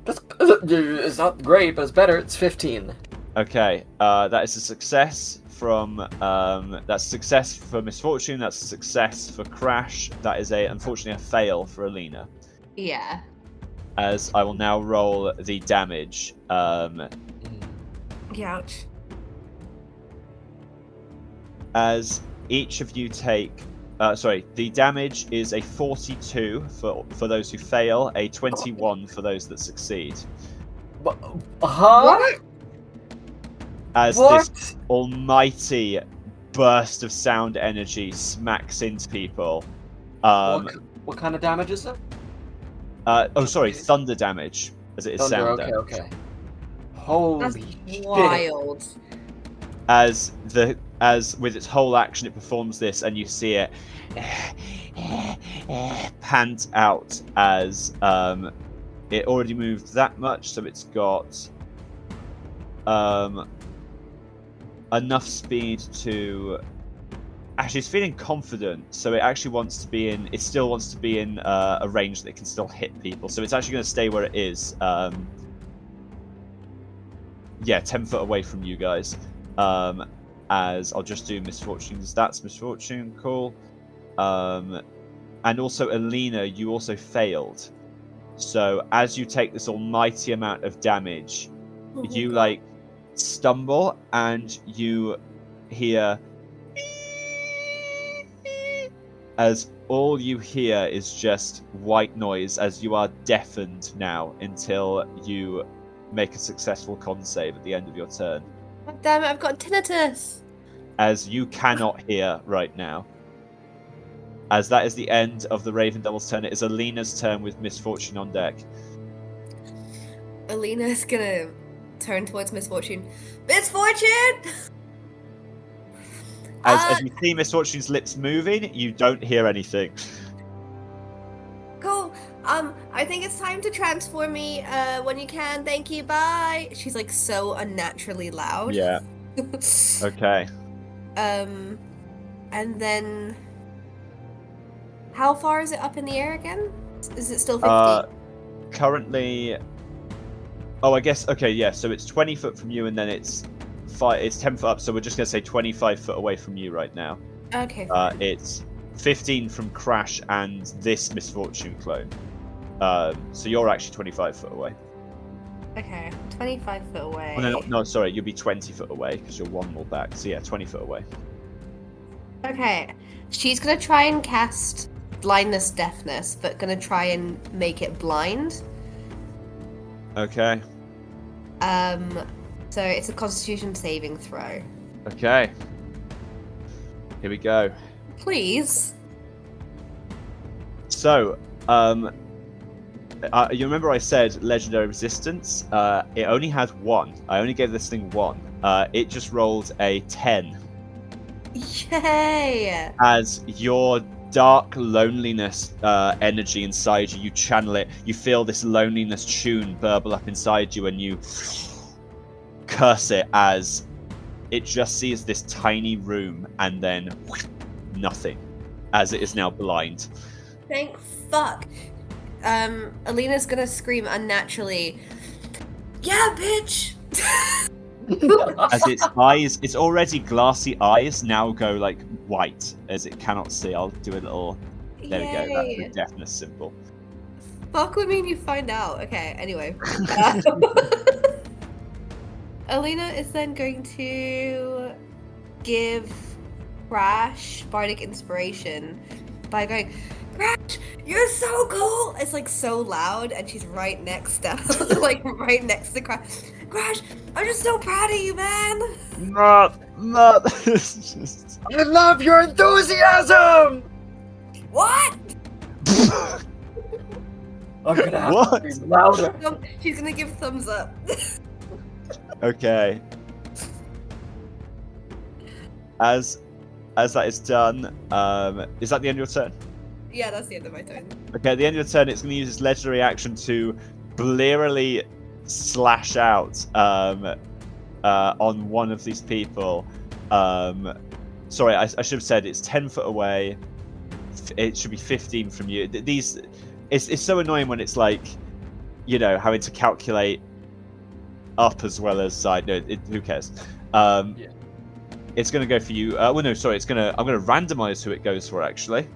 It's not great, but it's better. It's 15. Okay. That is a success from. That's a success for Misfortune. That's a success for Crash. That is unfortunately a fail for Alina. Yeah. as I will now roll the damage. Ouch. As each of you take... the damage is a 42 for those who fail, a 21 for those that succeed. Huh? As What? this almighty burst of sound energy smacks into people. What kind of damage is it? Thunder damage, as it is Thunder, sound okay, damage. okay. Holy That's shit. wild. As with its whole action it performs this, and you see it pant out as it already moved that much, so it's got enough speed to... Actually, it's feeling confident, so it actually wants to be in... It still wants to be in a range that it can still hit people, so it's actually going to stay where it is. 10 foot away from you guys. As I'll just do Misfortune's stats. Misfortune, cool. And also, Alina, you also failed. So as you take this almighty amount of damage, you like stumble and you hear... as all you hear is just white noise, as you are deafened now until you make a successful con save at the end of your turn. God damn it, I've got tinnitus. As you cannot hear right now. As that is the end of the Raven Devil's turn, it is Alina's turn with Misfortune on deck. Alina's gonna turn towards Misfortune. Misfortune! As you see Misfortune's lips moving, you don't hear anything. Cool. I think it's time to transform me when you can. Thank you, bye. She's like so unnaturally loud. Yeah. Okay. And then... How far is it up in the air again? Is it still 50? Currently... Oh, I guess... Okay, yeah, so it's 20 foot from you, and then it's 10 foot up, so we're just going to say 25 foot away from you right now. Okay. It's 15 from Crash and this Misfortune clone. So you're actually 25 foot away. Okay, 25 foot away. Oh, no, sorry, you'll be 20 foot away, because you're one more back. So yeah, 20 foot away. Okay, she's gonna try and cast blindness, deafness, but gonna try and make it blind. Okay. So it's a Constitution saving throw. Okay. Here we go. Please. So, you remember I said legendary resistance? It only had one. I only gave this thing one. It just rolled a 10. Yay! As your dark loneliness energy inside you, you channel it. You feel this loneliness tune burble up inside you, and you curse it as it just sees this tiny room and then nothing, as it is now blind. Thank fuck. Alina's gonna scream unnaturally. Yeah, bitch! As its eyes, its already glassy eyes now go like white as it cannot see. I'll do a little... There we go, that's the deafness symbol. Fuck would mean you find out. Okay, anyway. Alina is then going to give Crash Bardic Inspiration by going, Crash, you're so cool! It's like so loud, and she's right next to, like right next to Crash. Crash, I'm just so proud of you, man! Not. It's just... I love your enthusiasm! What? I'm gonna have What? to be louder. She's gonna give thumbs up. Okay. As that is done, is that the end of your turn? Yeah, that's the end of my turn. Okay, at the end of your turn, it's going to use its legendary action to blearily slash out on one of these people. Sorry, I should have said it's 10 foot away. It should be 15 from you. It's so annoying when it's like, you know, having to calculate up as well as side. No, who cares? Yeah. It's going to go for you. I'm going to randomize who it goes for, actually.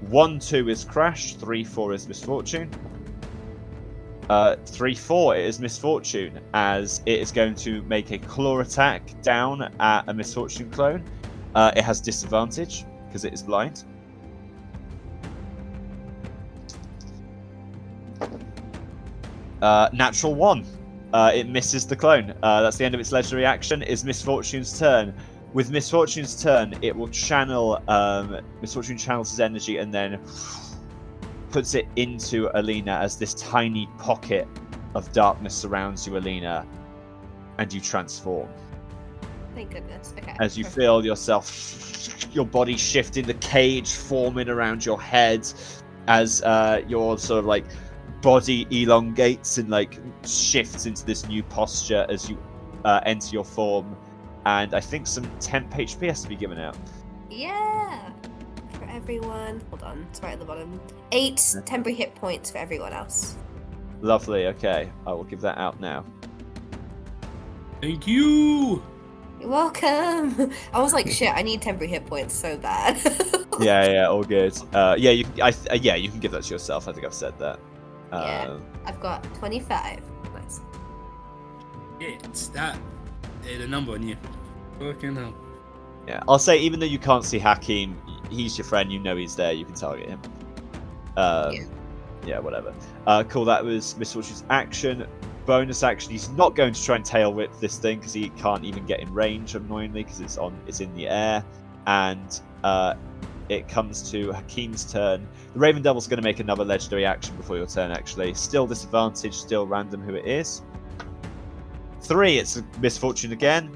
1-2 is Crash, 3-4 is Misfortune. 3-4 it is Misfortune, as it is going to make a claw attack down at a Misfortune clone. It has disadvantage because it is blind. Natural 1. It misses the clone. That's the end of its legendary action. Is Misfortune's turn. With Misfortune's turn, it will channel. Misfortune channels his energy and then puts it into Alina as this tiny pocket of darkness surrounds you, Alina, and you transform. Thank goodness. Okay. As you feel yourself, your body shifting, the cage forming around your head, as your sort of like body elongates and like shifts into this new posture as you enter your form. And I think some temp HP has to be given out. Yeah. For everyone. Hold on. It's right at the bottom. 8 temporary hit points for everyone else. Lovely. Okay, I will give that out now. Thank you. You're welcome. I was like, shit, I need temporary hit points so bad. Yeah, all good. You can give that to yourself. I think I've said that. Yeah. I've got 25. Nice. Yeah, it's that. The number on you. Fucking hell. Yeah, I'll say even though you can't see Hakeem, he's your friend. You know he's there. You can target him. Yeah, whatever. Cool. That was Misfortune's action. Bonus action. He's not going to try and tail whip this thing because he can't even get in range. Annoyingly, because it's in the air, and it comes to Hakeem's turn. The Raven Devil's going to make another legendary action before your turn. Actually, still disadvantage. Still random who it is. 3, it's a Misfortune again.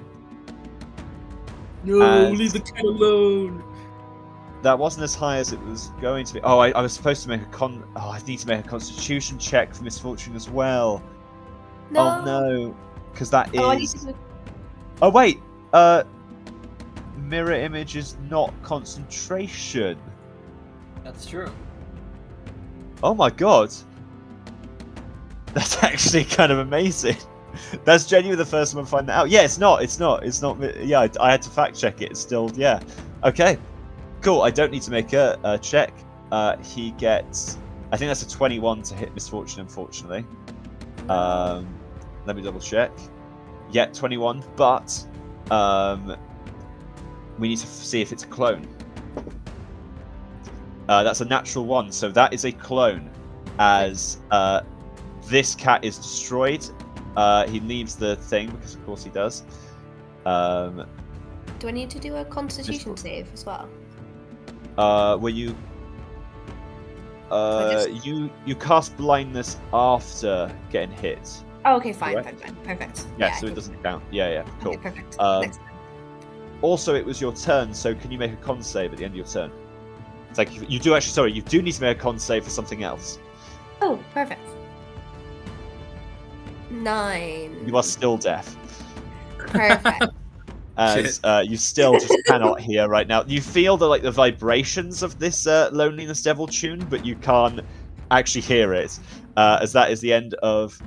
No, leave the cat alone. That wasn't as high as it was going to be. Oh, I was supposed to make I need to make a Constitution check for Misfortune as well. No. Oh no, because that is. I need to... Oh wait, mirror image is not concentration. That's true. Oh my god, that's actually kind of amazing. That's genuinely the first one to find that out. Yeah, it's not. Yeah, I had to fact check it. It's still, yeah. Okay, cool. I don't need to make a check. He gets, I think that's a 21 to hit Misfortune, unfortunately. Let me double check. Yeah, 21, but we need to see if it's a clone. That's a natural 1, so that is a clone. As this cat is destroyed. He leaves the thing because, of course, he does. Do I need to do a Constitution save as well? Were you? You cast blindness after getting hit. Oh, okay, fine, Correct? fine, perfect. Yeah, so it doesn't count. Yeah, cool. Okay, perfect. Next time. Also, it was your turn, so can you make a con save at the end of your turn? It's like you do actually. Sorry, you do need to make a con save for something else. Oh, perfect. 9. You are still deaf. Perfect. As you still just cannot hear right now. You feel the vibrations of this Loneliness Devil tune, but you can't actually hear it. As that is the end of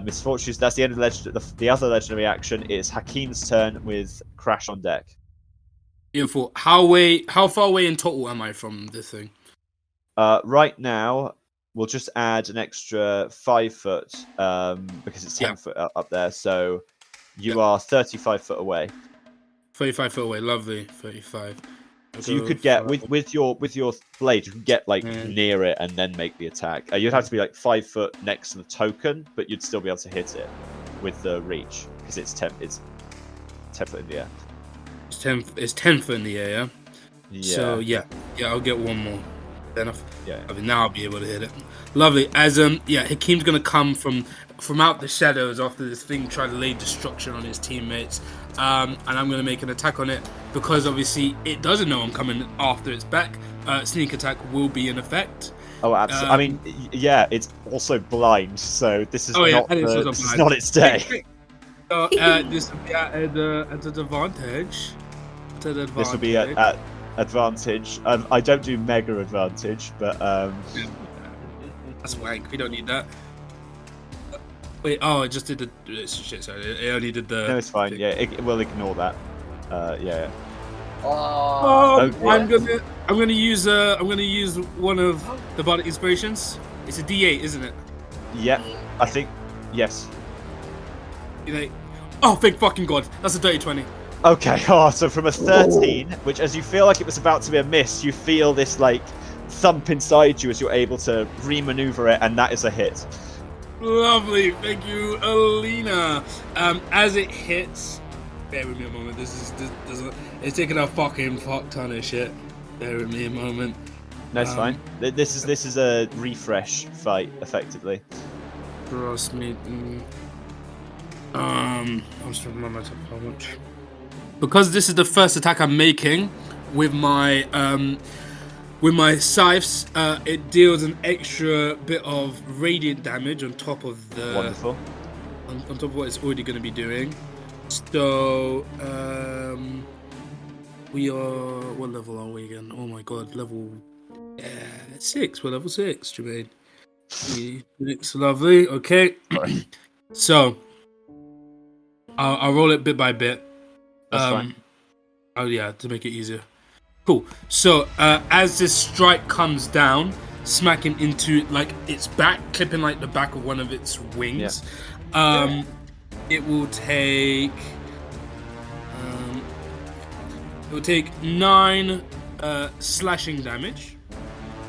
Misfortunes. That's the end of the other legendary action. Is Hakeem's turn with Crash on deck. Beautiful. How far away in total am I from this thing? Right now, we'll just add an extra 5 foot because it's 10 foot up there. So you are 35 foot away. 35 foot away. Lovely. 35. So you could get with your blade, you can get near it and then make the attack. You'd have to be 5 foot next to the token, but you'd still be able to hit it with the reach because it's 10 foot in the air. It's 10 foot in the air. Yeah. So yeah, I'll get one more. Enough. Yeah. I mean, now I'll be able to hit it. Lovely. As Hakeem's gonna come from out the shadows after this thing tried to lay destruction on his teammates, and I'm gonna make an attack on it because obviously it doesn't know I'm coming after its back. Sneak attack will be in effect. Oh, absolutely. I mean, yeah, it's also blind, so this is this is not its day. So this will be at an advantage. This will be at advantage. I don't do mega advantage, but that's wank. We don't need that. Wait, I just did the shit. Sorry, it only did the. No, it's fine. Yeah, we'll ignore that. Yeah. Oh, Okay. I'm gonna use one of the bardic inspirations. It's a D8, isn't it? Yep. I think. Yes. You know. Oh, thank fucking god! That's a dirty 20. Okay. Oh, so from a 13, which as you feel like it was about to be a miss, you feel this like thump inside you as you're able to re-maneuver it, and that is a hit. Lovely, thank you, Alina. As it hits, bear with me a moment. It's taking a fucking fuck ton of shit. Bear with me a moment. No, it's fine. This is a refresh fight, effectively. Trust me. I'm just remembering myself how much. Because this is the first attack I'm making with my scythes, it deals an extra bit of radiant damage on top of the Wonderful. on top of what it's already going to be doing. So we are, what level are we again? Oh my god, level 6. We're level 6, Jermaine. It's lovely. Okay. So I'll roll it bit by bit. That's fine. Oh yeah, to make it easier. Cool. So as this strike comes down, smacking into like its back, clipping like the back of one of its wings, it will take 9 slashing damage.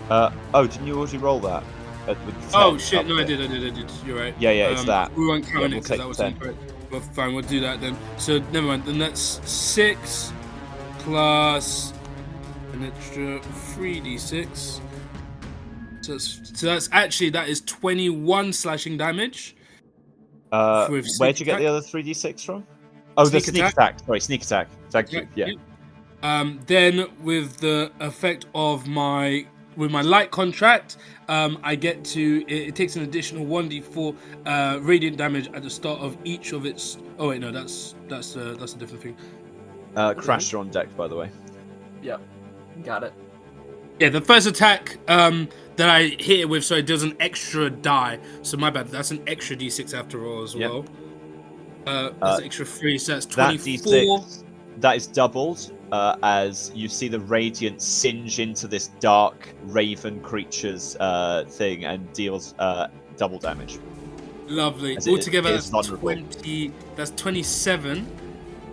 Oh, didn't you already roll that? With the Oh 10 shit! No, I up did. there? You're right. Yeah, it's that. We weren't counting Yeah, it we'll because that was take incorrect. But fine, we'll do that then. So never mind. Then that's 6 plus an extra 3d6. So that's actually, that is 21 slashing damage. Where'd you get the other 3d6 from? Oh, the sneak attack. Sorry, sneak attack. Thank you. Yeah. Then with the effect of my light contract, I get to it takes an additional 1d4 radiant damage at the start of each of its. Oh wait, no, that's a different thing. Crash, you're on deck, by the way. Yep, got it. Yeah, the first attack that I hit it with, so it does an extra die. So my bad, that's an extra d6 after all as well. That's an extra 3, so that's 24. That d6, that is doubled as you see the radiant singe into this dark raven creature's thing and deals double damage. Lovely. Altogether, that's 27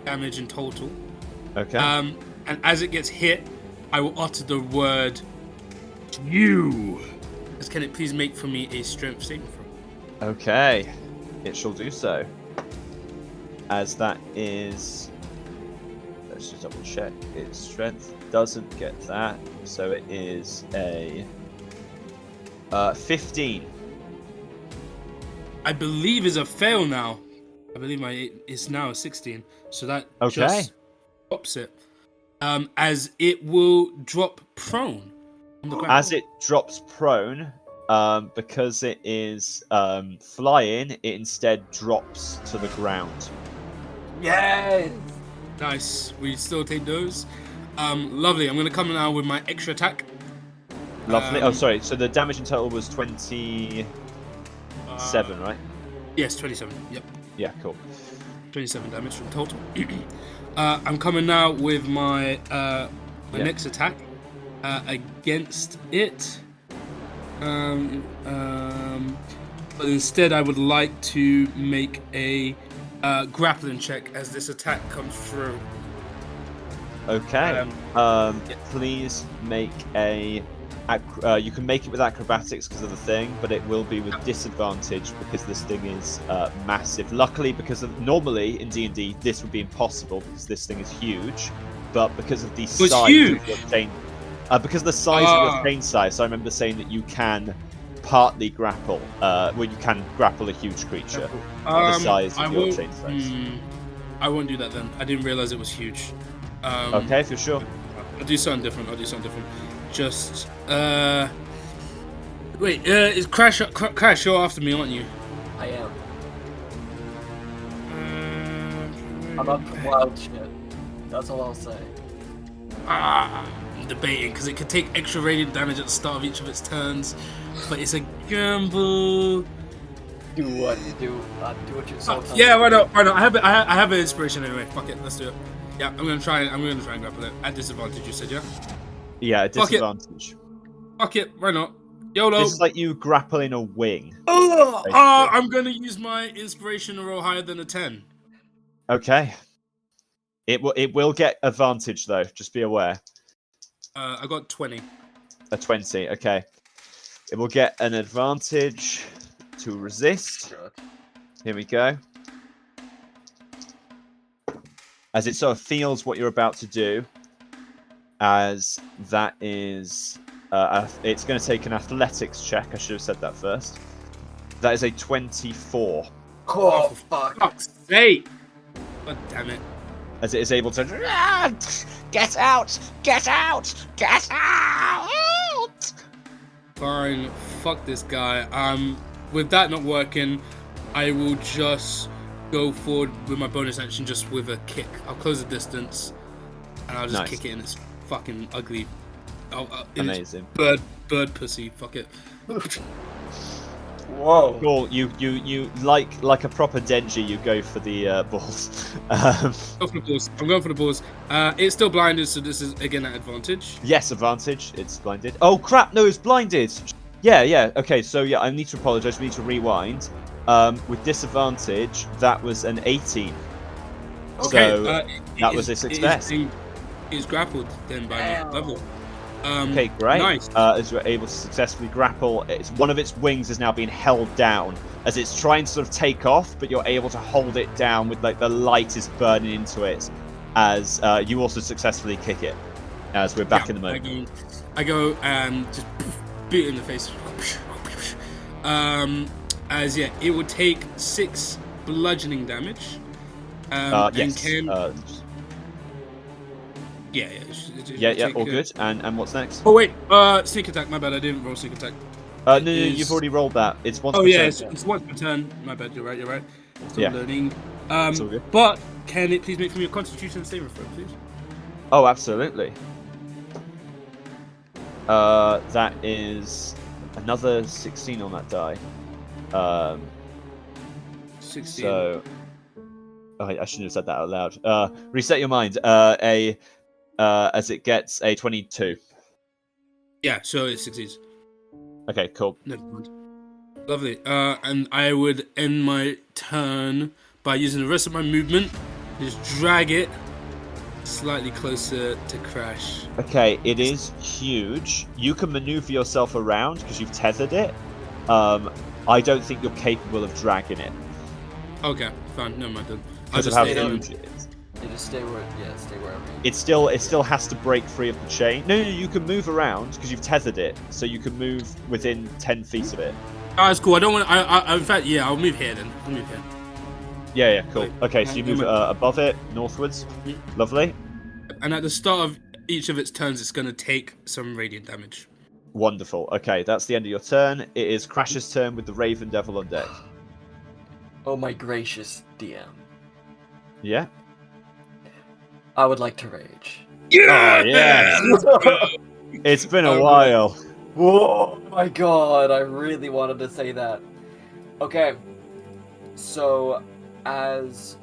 damage in total. Okay. And as it gets hit, I will utter the word "you." Can it please make for me a strength saving throw? Okay, it shall do so. As that is, let's just double check. Its strength doesn't get that, so it is a 15. I believe is a fail now. I believe it's now a 16, so that just stops it. As it will drop prone on the ground. As it drops prone, because it is flying, it instead drops to the ground. Yay! Nice. We still take those. Lovely. I'm going to come now with my extra attack. Lovely. Oh, sorry. So the damage in total was 27, right? Yes, 27. Yep. Yeah, cool. 27 damage from total. I'm coming now with my next attack against it. But instead, I would like to make a grappling check as this attack comes through. Okay. Please make a. You can make it with acrobatics because of the thing, but it will be with disadvantage because this thing is massive. Luckily, because normally in D&D this would be impossible because this thing is huge, but because of the size of your chain, because of the size of your chain size, I remember saying that you can partly grapple. Well, you can grapple a huge creature. The size of your chain size. I won't do that then. I didn't realize it was huge. Okay, if you're sure. I'll do something different. Just wait. Is Crash? You're after me, aren't you? I am. I'm up to wild shit. That's all I'll say. I'm debating because it could take extra radiant damage at the start of each of its turns, but it's a gamble. Do what you do. Do what you're so. Yeah, why not? I have an inspiration anyway. Fuck it, let's do it. Yeah, I'm gonna try and grapple it at disadvantage. You said, yeah. Yeah, a Fuck it. disadvantage. Fuck it, why not? YOLO. This is like you grappling a wing. Oh, basically. I'm gonna use my inspiration to roll higher than a 10. Okay. It will get advantage though. Just be aware. I got 20. A 20. Okay. It will get an advantage to resist. Here we go. As it sort of feels what you're about to do, as that is, it's going to take an athletics check. I should have said that first. That is a 24. Oh, fuck. Fuck's sake! God damn it. As it is able to get out, get out, get out. Fine, fuck this guy. With that not working, I will just go forward with my bonus action just with a kick. I'll close the distance, and I'll just kick it in its fucking ugly. Amazing. Bird pussy. Fuck it. Whoa. Cool. You like a proper Denji. You go for the balls. Go for the balls. I'm going for the balls. It's still blinded, so this is again at advantage. Yes, advantage. It's blinded. Oh crap! No, it's blinded. Yeah. Okay, so yeah, I need to apologize. We need to rewind. With disadvantage, that was an 18. Okay. So that was a success. It's grappled then by me. Lovely. Okay, great. Nice. As you're able to successfully grapple, one of its wings is now being held down as it's trying to sort of take off, but you're able to hold it down with like the light is burning into it. As you also successfully kick it. As we're back in the moment. I go just beat it in the face. It would take 6 bludgeoning damage. Yes. Yeah, all good. And what's next? Oh wait, sneak attack. My bad, I didn't roll sneak attack. No, you've already rolled that. It's once. Oh per yeah, turn. it's once per turn. My bad, you're right. Yeah. Learning. It's all good. But can it please make from your Constitution saving throw, please? Oh, absolutely. That is another 16 on that die. 16. So, I shouldn't have said that out loud. Reset your mind. As it gets a 22. Yeah, so it succeeds. Okay, cool. Never mind. Lovely. And I would end my turn by using the rest of my movement, just drag it slightly closer to Crash. Okay, it is huge. You can maneuver yourself around because you've tethered it. I don't think you're capable of dragging it. Okay, fine. Never mind then. Because of how huge it is. Just stay wherever. It still has to break free of the chain. No, you can move around because you've tethered it, so you can move within 10 feet of it. Oh, that's cool. I don't want. In fact, yeah, I'll move here then. I'll move here. Yeah, cool. Okay, so you move above it, northwards. Lovely. And at the start of each of its turns, it's going to take some radiant damage. Wonderful. Okay, that's the end of your turn. It is Crash's turn with the Raven Devil on deck. Oh my gracious DM. Yeah. I would like to rage. Yeah! Oh, yeah! It's been a while. Whoa, my god, I really wanted to say that. Okay, so as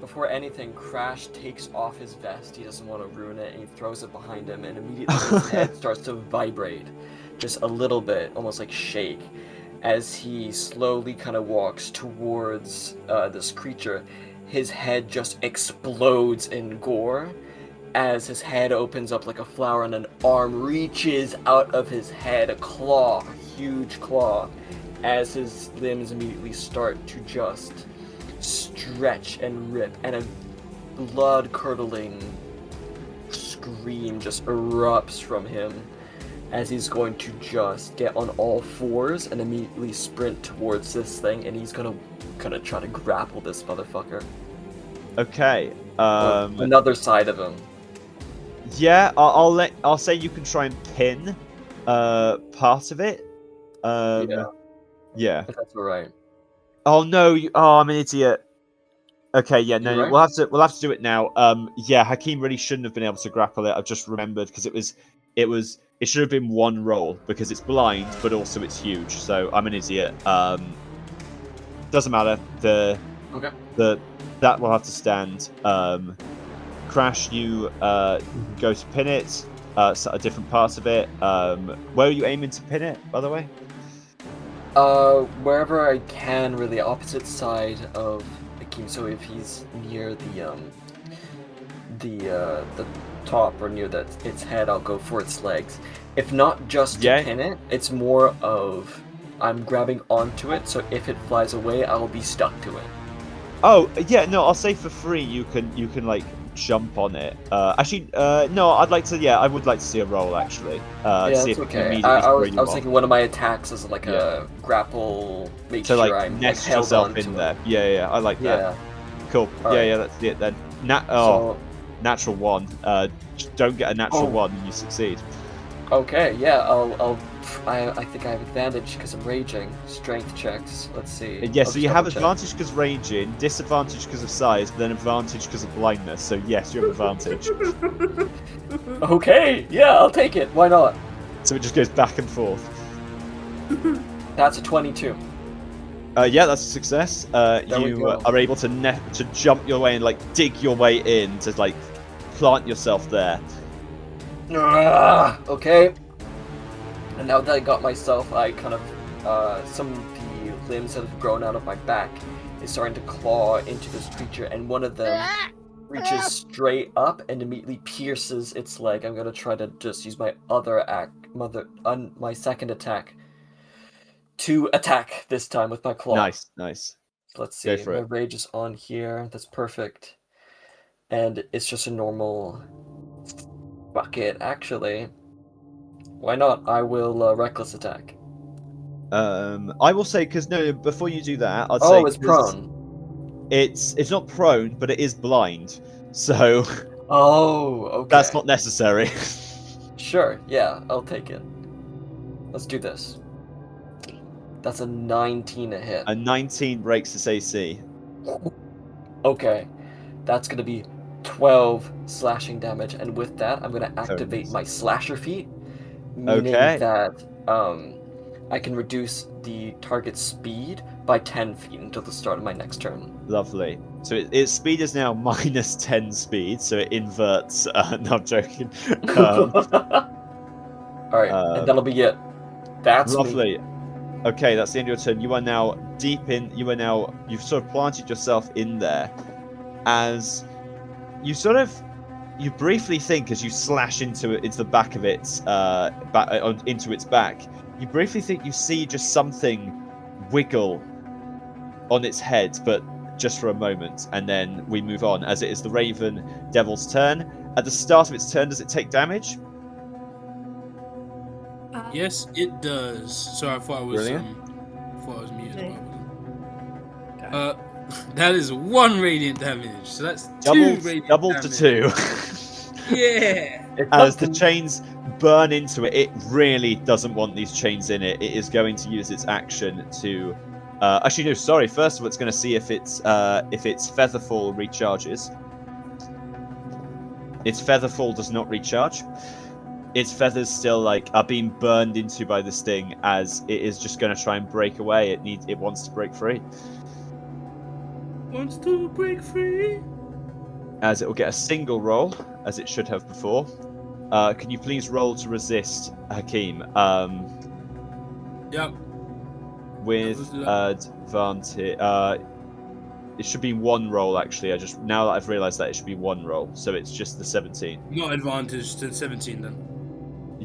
before anything, Crash takes off his vest. He doesn't want to ruin it, and he throws it behind him, and immediately his head starts to vibrate, just a little bit, almost like shake, as he slowly kind of walks towards this creature. His head just explodes in gore as his head opens up like a flower and an arm reaches out of his head, a huge claw, as his limbs immediately start to just stretch and rip, and a blood-curdling scream just erupts from him as he's going to just get on all fours and immediately sprint towards this thing, and he's gonna try to grapple this motherfucker. Okay. Another side of him. Yeah, I'll say you can try and pin part of it. Yeah. If that's alright. Oh no! I'm an idiot. Okay, yeah, no, Right? we'll have to do it now. Yeah, Hakeem really shouldn't have been able to grapple it. I've just remembered because it should have been one roll because it's blind, but also it's huge. So I'm an idiot. Doesn't matter. That will have to stand. Crash, you go to pin it, so a different part of it. Where are you aiming to pin it, by the way? Wherever I can, really, opposite side of Hakeem. So if he's near the top or near its head, I'll go for its legs. If not just to pin it, it's more of I'm grabbing onto it. So if it flies away, I'll be stuck to it. Oh yeah, no, I'll say for free you can like jump on it. Actually, no, I would like to see a roll actually. Yeah, see that's if okay. I was thinking one of my attacks is like a grapple, make so sure like I'm nest held yourself onto in it. there. Yeah, I like that. Yeah. Cool. All right. Yeah, that's it then. Natural one. Don't get a natural one and you succeed. Okay, yeah, I think I have advantage because I'm raging. Strength checks. Let's see. Yeah, so you have advantage because raging, disadvantage because of size, but then advantage because of blindness. So yes, you have advantage. Okay, yeah, I'll take it. Why not? So it just goes back and forth. That's a 22. Yeah, that's a success. You are able to jump your way and like dig your way in to like plant yourself there. Okay. And now that I got myself, I kind of some of the limbs that have grown out of my back is starting to claw into this creature, and one of them reaches straight up and immediately pierces its leg. I'm gonna try to just use my my second attack to attack this time with my claw. Nice. Let's see. Go for My it. rage is on here. That's perfect. And it's just a normal bucket, actually. Why not? I will reckless attack. I will say because before you do that, I'd say it's prone. It's not prone, but it is blind. So Oh, okay. that's not necessary. Sure, yeah, I'll take it. Let's do this. That's a 19 to hit. A 19 breaks its AC. Okay, that's gonna be 12 slashing damage, and with that, I'm gonna activate my slasher feat, meaning that I can reduce the target's speed by 10 feet until the start of my next turn. Lovely. So its speed is now minus 10 speed, so it inverts. No, I'm joking. Alright, and that'll be it. That's lovely. me. Okay, that's the end of your turn. You are now deep in. You've sort of planted yourself in there, as you briefly think as you slash into the back of its into its back. You briefly think you see just something wiggle on its head, but just for a moment, and then we move on as it is the Raven Devil's turn. At the start of its turn, does it take damage? Yes, it does. So I thought I was Brilliant. muted. That is 1 radiant damage. So that's 2 radiant doubled damage. to 2. Yeah. As the chains burn into it, it really doesn't want these chains in it. It is going to use its action to. Actually, no. Sorry. First of all, it's going to see if its Featherfall recharges. Its Featherfall does not recharge. Its feathers still are being burned into by this thing, as it is just going to try and break away. It wants to break free. Wants to break free. As it will get a single roll, as it should have before. Can you please roll to resist, Hakeem? Yep. With advantage. It should be 1 roll, actually. Now that I've realised that, it should be 1 roll. So it's just the 17. Not advantage to 17 then.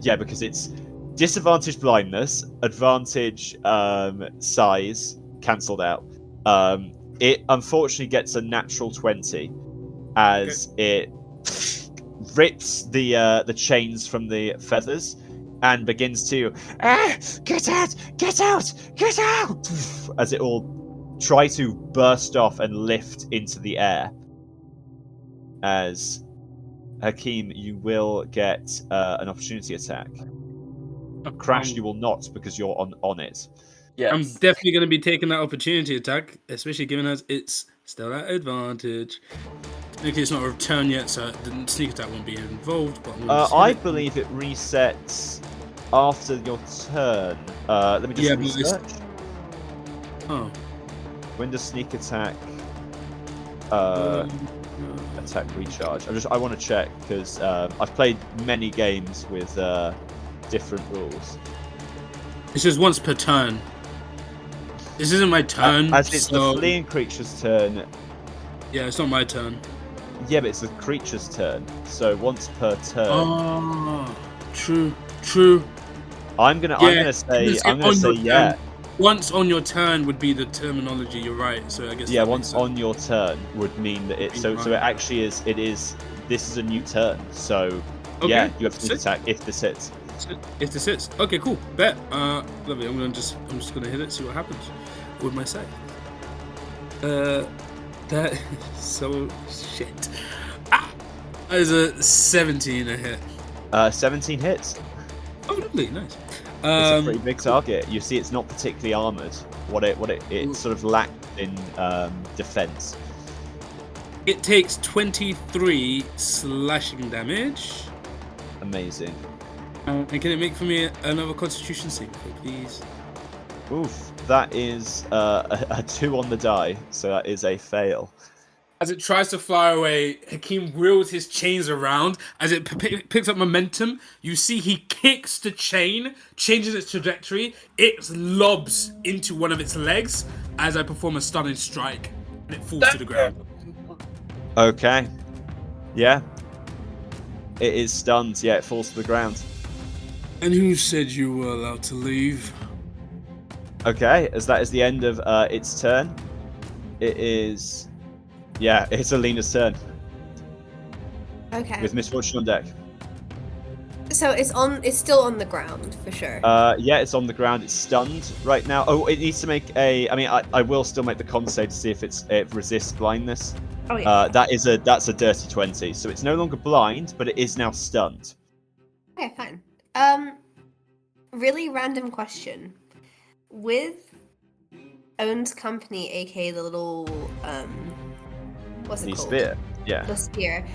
Yeah, because it's disadvantage blindness, advantage size, cancelled out. It unfortunately gets a natural 20 as it rips the chains from the feathers and begins to get out, as it all try to burst off and lift into the air. As Hakeem, you will get an opportunity attack. Crash, you will not, because you're on it. Yes. I'm definitely going to be taking that opportunity attack, especially given as it's still at advantage. Okay, it's not a turn yet, so the sneak attack won't be involved. But I believe it resets after your turn. Let me just research. Oh. When does sneak attack attack recharge. I want to check because I've played many games with different rules. It's just once per turn. This isn't my turn. As it's so... the fleeing creature's turn. Yeah, it's not my turn. Yeah, but it's the creature's turn, so once per turn. Oh, true. I'm gonna say yeah. Once on your turn would be the terminology. You're right. So I guess. Yeah, once on your turn would mean that it. So it actually is. It is. This is a new turn. So yeah, you have to attack if this hits. If this hits, okay, cool. Bet. Lovely. I'm just gonna hit it. See what happens with my save. That is so shit. Ah! That is a 17 a hit. 17 hits. Oh, lovely, nice. It's a pretty big target. You see, it's not particularly armored. What it sort of lacks in defense. It takes 23 slashing damage. Amazing. And can it make for me another Constitution save, please? Oof, that is a 2 on the die, so that is a fail. As it tries to fly away, Hakeem wheels his chains around. As it picks up momentum, you see he kicks the chain, changes its trajectory. It lobs into one of its legs as I perform a stunning strike, and it falls to the ground. Okay. Yeah. It is stunned. Yeah, it falls to the ground. And who said you were allowed to leave? Okay, as that is the end of its turn, it is... Yeah, it's Alina's turn. Okay. With Misfortune on deck. So it's still on the ground for sure. Yeah, it's on the ground. It's stunned right now. Oh, it needs to make a... I mean, I will still make the con save to see if it resists blindness. Oh yeah. That's a dirty 20. So it's no longer blind, but it is now stunned. Okay, fine. Really random question. With Own's company, aka the little what's it called? Spear. Yeah. The spear.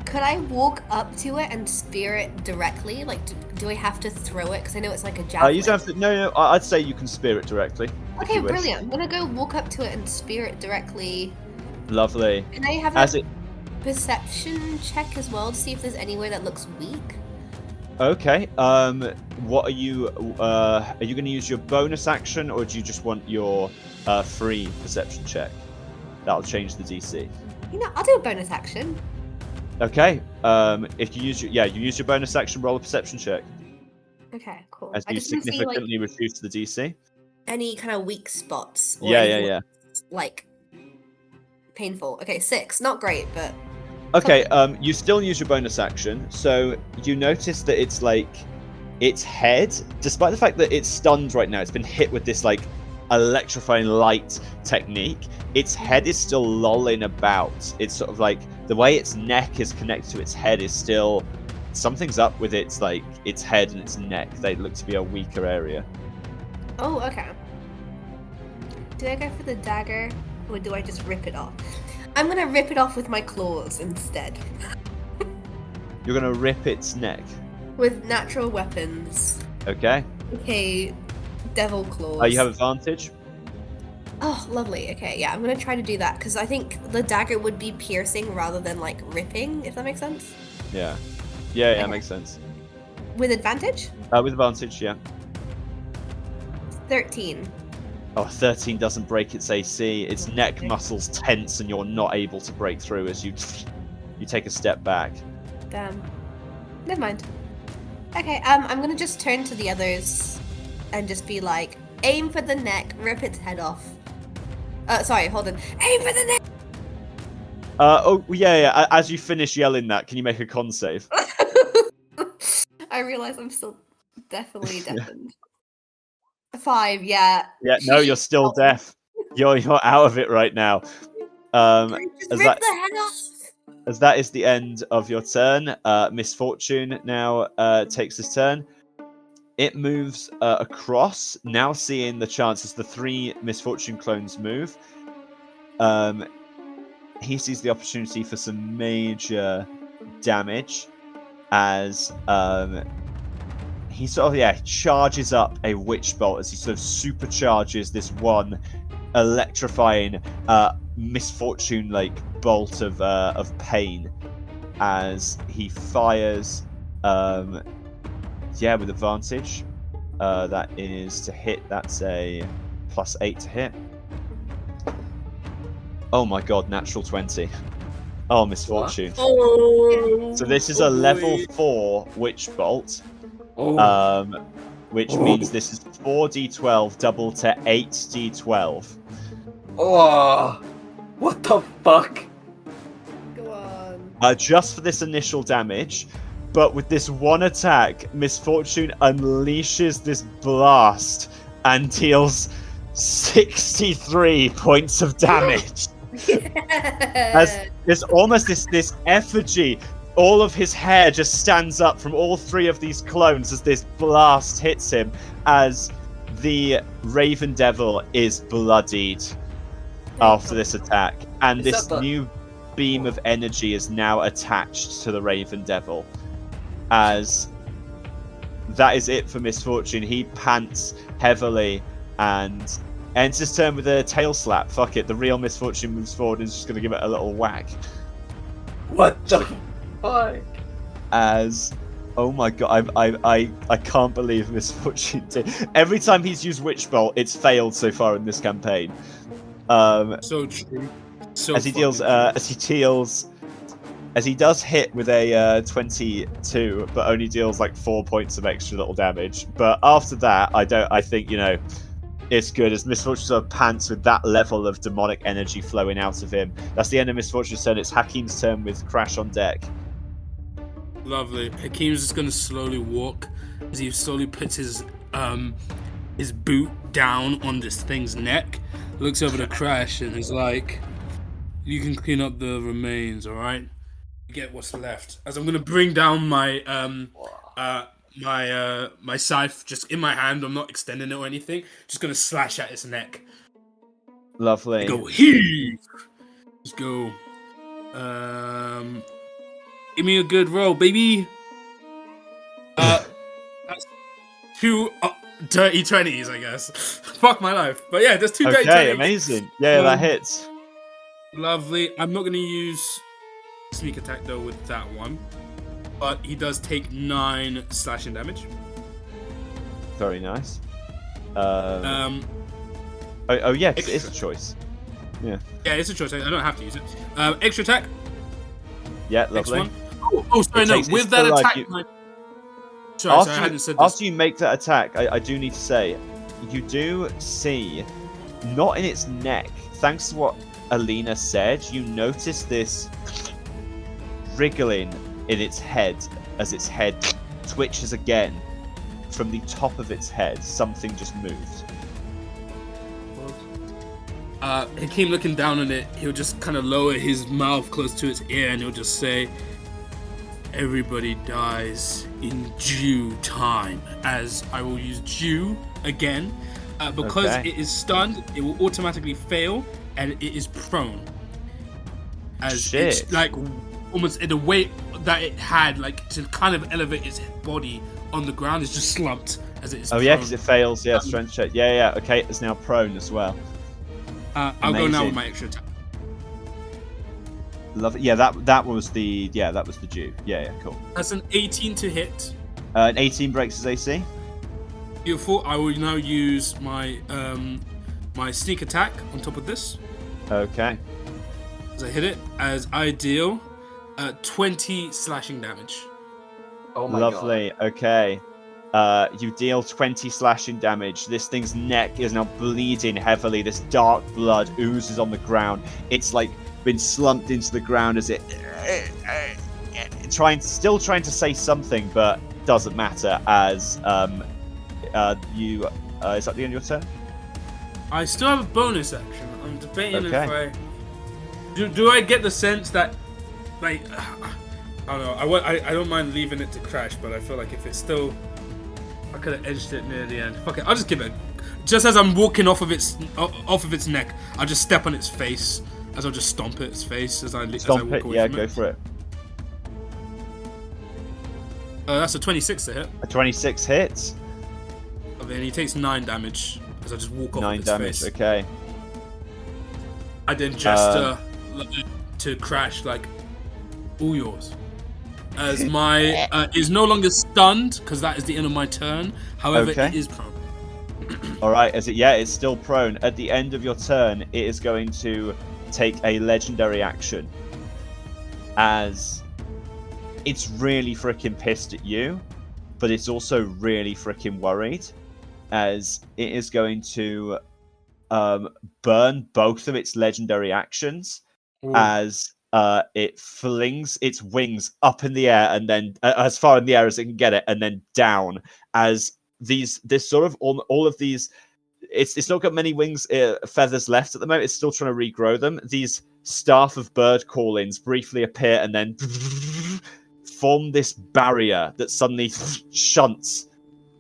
Could I walk up to it and spear it directly? Like, do I have to throw it? Because I know it's like a javelin. You don't have to. No. I'd say you can spear it directly. Okay, brilliant. I'm gonna go walk up to it and spear it directly. Lovely. Can I have a perception check as well to see if there's anywhere that looks weak? Okay. What are you going to use your bonus action, or do you just want your free perception check? That'll change the DC. You know, I'll do a bonus action. Okay. If you use your bonus action, roll a perception check. Okay, cool. As you significantly reduce the DC. Any kind of weak spots? Or Yeah. Like painful. Okay, 6. Not great, but. Okay, you still use your bonus action, so you notice that it's like its head, despite the fact that it's stunned right now, it's been hit with this like electrifying light technique, its head is still lolling about. It's sort of like the way its neck is connected to its head is still something's up with its head and its neck. They look to be a weaker area. Oh, okay. Do I go for the dagger or do I just rip it off? I'm gonna rip it off with my claws instead. You're gonna rip its neck? With natural weapons. Okay. Okay, devil claws. You have advantage? Oh, lovely. Okay, yeah, I'm gonna try to do that, because I think the dagger would be piercing rather than, like, ripping, if that makes sense. Yeah, Okay. makes sense. With advantage? With advantage, yeah. 13. Oh, 13 doesn't break its AC. Its neck muscles tense and you're not able to break through as you take a step back. Damn. Never mind. Okay, I'm gonna just turn to the others and just be like, aim for the neck, rip its head off. Sorry, hold on. Aim for the neck! Yeah. As you finish yelling that, can you make a con save? I realize I'm still definitely deafened. 5, yeah. Yeah, no, you're still deaf. You're out of it right now. Just rip the head off! As that is the end of your turn, Misfortune now takes his turn. It moves across, now seeing the chances the 3 Misfortune clones move. He sees the opportunity for some major damage as he sort of charges up a witch bolt as he sort of supercharges this one electrifying misfortune like bolt of pain as he fires with advantage. That is to hit. That's a +8 to hit. Oh my god, natural 20. Oh, misfortune. Oh. So this is a level 4 witch bolt. Oh. Which means this is 4d12 double to 8d12. Oh. What the fuck? Go on. Just for this initial damage, but with this one attack, Misfortune unleashes this blast and deals 63 points of damage. As there's almost this effigy, all of his hair just stands up from all 3 of these clones as this blast hits him, as the Raven Devil is bloodied after this attack, and this new beam of energy is now attached to the Raven Devil. As that is it for Misfortune. He pants heavily and ends his turn with a tail slap. Fuck it, the real Misfortune moves forward and is just going to give it a little whack. What the fuck? As oh my god, I can't believe Misfortune did. Every time he's used Witch Bolt, it's failed so far in this campaign. So true. So as he does hit with a 22, but only deals like 4 points of extra little damage. But after that, I think, you know, it's good as Misfortune sort of pants with that level of demonic energy flowing out of him. That's the end of Misfortune's turn. It's Hakeem's turn with Crash on deck. Lovely. Hakeem's just gonna slowly walk as he slowly puts his boot down on this thing's neck, looks over to Crash and is like, "You can clean up the remains, all right? You get what's left." As I'm gonna bring down my my scythe just in my hand. I'm not extending it or anything. Just gonna slash at its neck. Lovely. Go heave. Let's go. Give me a good roll, baby. That's 2 dirty 20s, I guess. Fuck my life. But yeah, there's 2 dirty 20s. Okay, amazing. Yeah, that hits. Lovely. I'm not going to use sneak attack, though, with that one. But he does take 9 slashing damage. Very nice. Oh yeah, 'cause it is a choice. Yeah. Yeah, it's a choice. I don't have to use it. Extra attack. Yeah, lovely. Next one. Oh, sorry, no. With that attack... Sorry, I hadn't said this. After you make that attack, I do need to say, you do see, not in its neck, thanks to what Alina said, you notice this wriggling in its head as its head twitches again. From the top of its head, something just moved. Hakeem looking down on it, he'll just kind of lower his mouth close to its ear and he'll just say, "Everybody dies in due time." As I will use due again. Because it is stunned, it will automatically fail and it is prone. As it's like almost in the weight that it had, like to kind of elevate its body on the ground, is just slumped as it is prone. Yeah, because it fails, strength check. Yeah, okay, it's now prone as well. I'll go now with my extra attack. Love it. Yeah, that was the due. Yeah, cool. That's an 18 to hit. An 18 breaks his AC. Beautiful. I will now use my my sneak attack on top of this. Okay. As I hit it, as I deal 20 slashing damage. Oh my Lovely. God. Okay. You deal 20 slashing damage. This thing's neck is now bleeding heavily. This dark blood oozes on the ground. It's like been slumped into the ground as it still trying to say something, but doesn't matter. As is that the end of your turn? I still have a bonus action. I'm debating if I do I get the sense that, like, I don't know. I don't mind leaving it to Crash, but I feel like if it's still, I could have edged it near the end. Fuck it, I'll just give it. Just as I'm walking off of its neck, I'll just step on its face. As I'll just stomp its face as I walk away from it. Yeah, go for it. That's a 26 to hit. A 26 hits. And then he takes 9 damage as I just walk off 9 its damage. face. Okay. I then gesture to Crash, like, all yours. As my is no longer stunned because that is the end of my turn. However, Okay. it is prone. All right, it's still prone. At the end of your turn, it is going to take a legendary action, as it's really freaking pissed at you, but it's also really freaking worried, as it is going to burn both of its legendary actions, as it flings its wings up in the air and then as far in the air as it can get it, and then down, as this sort of all of these, it's not got many wings feathers left at the moment. It's still trying to regrow them. These staff of bird call-ins briefly appear and then form this barrier that suddenly shunts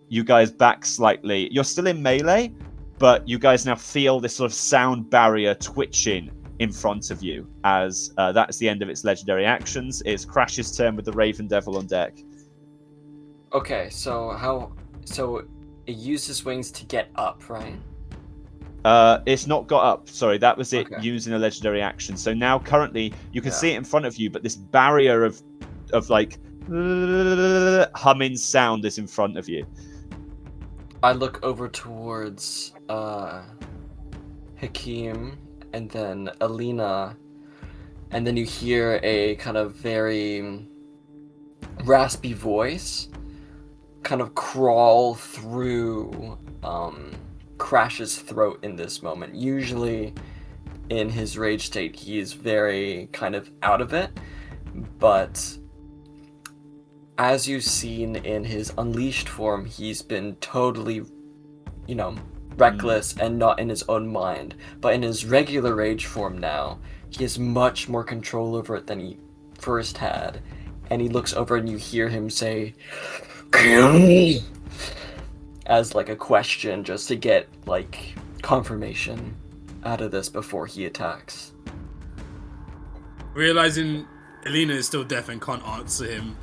you guys back slightly. You're still in melee, but you guys now feel this sort of sound barrier twitching in front of you, as that's the end of its legendary actions. It's Crash's turn with the Raven Devil on deck. Okay, so it uses wings to get up, right? It's not got up. Sorry, that was it. Okay. Using a legendary action. So now currently you can see it in front of you, but this barrier of like humming sound is in front of you. I look over towards Hakeem and then Alina, and then you hear a kind of very raspy voice kind of crawl through Crash's throat in this moment. Usually in his rage state he is very kind of out of it, but as you've seen in his unleashed form, he's been totally, reckless and not in his own mind. But in his regular rage form now, he has much more control over it than he first had. And he looks over and you hear him say, "Kill me," as like a question, just to get like confirmation out of this before he attacks. Realizing Alina is still deaf and can't answer him,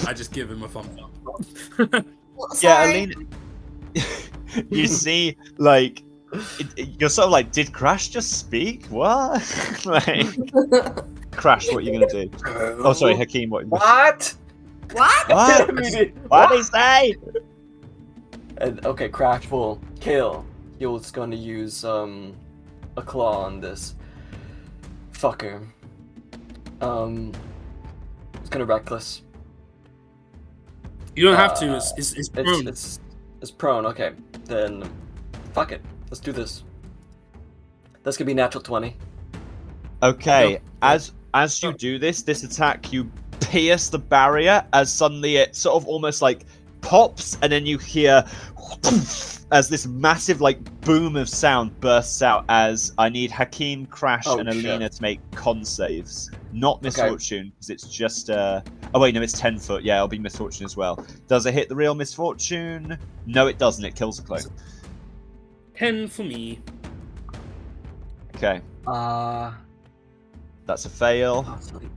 I just give him a thumbs up. Yeah, Alina. You see, like, you're sort of like, did Crash just speak? What? Like, Crash, what are you gonna do? Oh, sorry, Hakeem, what? What? What? What? What did he say? And okay, Crash will kill. He's going to use a claw on this fucker. It's gonna reckless. You don't have to. It's prone. It's prone. Okay, then fuck it. Let's do this. That's gonna be natural 20. Okay, No. as you do this attack, you pierce the barrier as suddenly it sort of almost like pops, and then you hear as this massive like boom of sound bursts out. As I need Hakeem, Crash, and Alina to make con saves. Not Misfortune, because it's just oh wait, no, it's 10 foot. Yeah, it'll be Misfortune as well. Does it hit the real Misfortune? No, it doesn't. It kills the clone. 10 for me. Okay, that's a fail.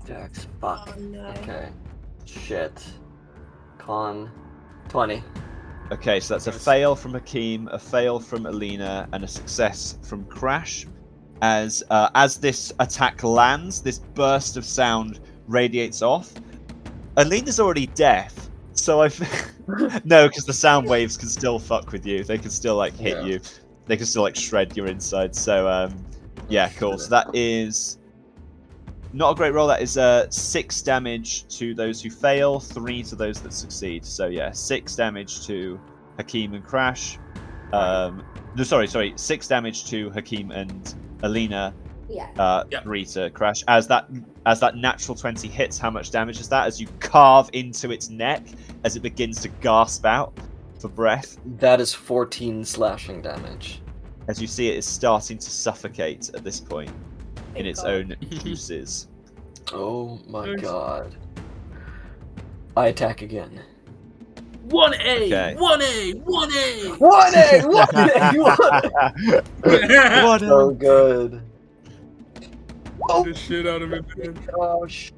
Dex. Fuck. Oh, no. Okay. Shit. Con 20. Okay, so that's a fail from Hakeem, a fail from Alina, and a success from Crash. As this attack lands, this burst of sound radiates off. Alina's already deaf, so no, because the sound waves can still fuck with you. They can still like hit you. They can still like shred your inside. So yeah, cool. So that is not a great roll. That is 6 damage to those who fail, 3 to those that succeed. So yeah, 6 damage to Hakeem and Crash. No, sorry, 6 damage to Hakeem and Alina. Yeah. 3 to Crash. As that natural 20 hits, how much damage is that? As you carve into its neck, as it begins to gasp out for breath. That is 14 slashing damage. As you see, it is starting to suffocate at this point in its own juices. Oh my god. I attack again. 1A! Okay. 1A! 1A! 1A! What So good. Oh, the shit out of it, man. Oh shit.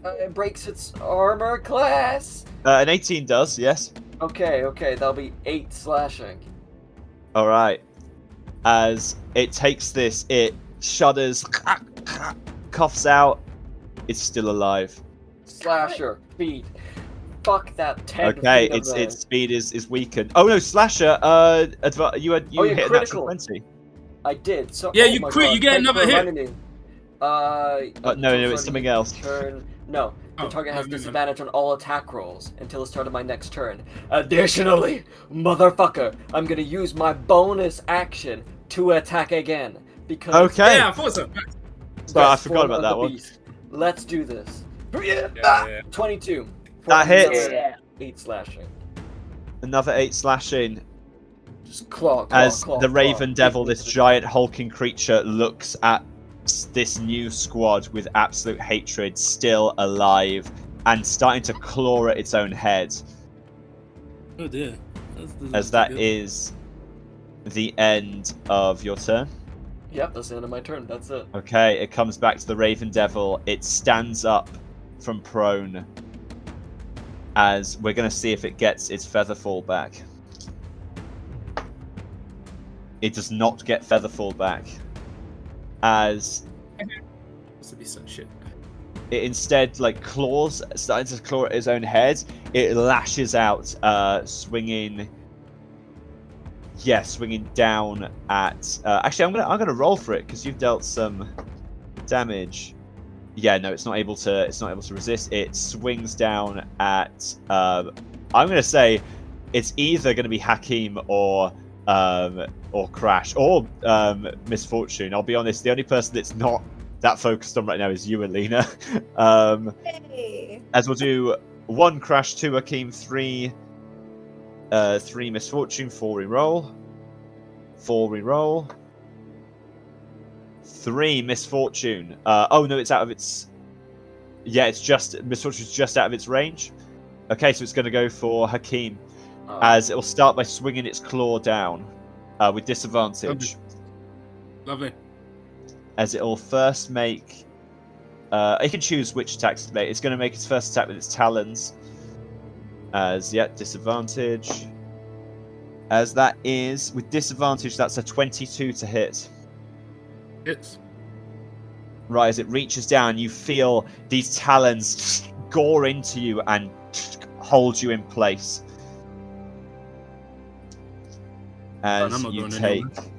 It breaks its armor class. An 18 does, yes. Okay, that'll be 8 slashing. All right. As it takes this, it shudders, coughs out. It's still alive. Slasher, feed. Fuck that 10 Okay, feet of its speed is weakened. Oh no, Slasher! You hit a natural critical. 20. I did. So Yeah, oh you my crit, God, you get thanks another for hit. reminding me. No, it's something else. Turn. No, the Oh, target has no. disadvantage on all attack rolls until the start of my next turn. Additionally, motherfucker, I'm gonna use my bonus action to attack again because. Okay. Yeah, I thought so. Sorry, I Yes, forgot form about of that the one. beast. Let's do this. Yeah. 22. That hits. Another 8 slashing. Another 8 slashing. Just claw, As claw, the Raven claw. Devil, this giant hulking creature, looks at this new squad with absolute hatred, still alive, and starting to claw at its own head. Oh dear. As that is the end of your turn. Yep, that's the end of my turn. That's it. Okay, it comes back to the Raven Devil. It stands up from prone. As we're going to see if it gets its Featherfall back. It does not get Featherfall back. As This would be such shit. it instead, claws, starting to claw at its own head. It lashes out, swinging down at. Actually, I'm gonna roll for it because you've dealt some damage. Yeah, no, it's not able to. It's not able to resist. It swings down at. I'm gonna say, it's either gonna be Hakeem or Crash or Misfortune. I'll be honest. The only person that's not that focused on right now is you, Alina. Hey. As we'll do 1 Crash, 2 Hakeem, 3 Misfortune, 4 reroll, 4 reroll, 3 Misfortune. Oh no, it's out of its. Yeah, it's just Misfortune's just out of its range. Okay, so it's going to go for Hakeem, as it will start by swinging its claw down with disadvantage. Lovely. As it will first make. It can choose which attacks to make. It's going to make its first attack with its talons. As yet, disadvantage. As that is with disadvantage, that's a 22 to hit. Hits. Right, as it reaches down, you feel these talons gore into you and hold you in place. As I'm not you going take, anywhere.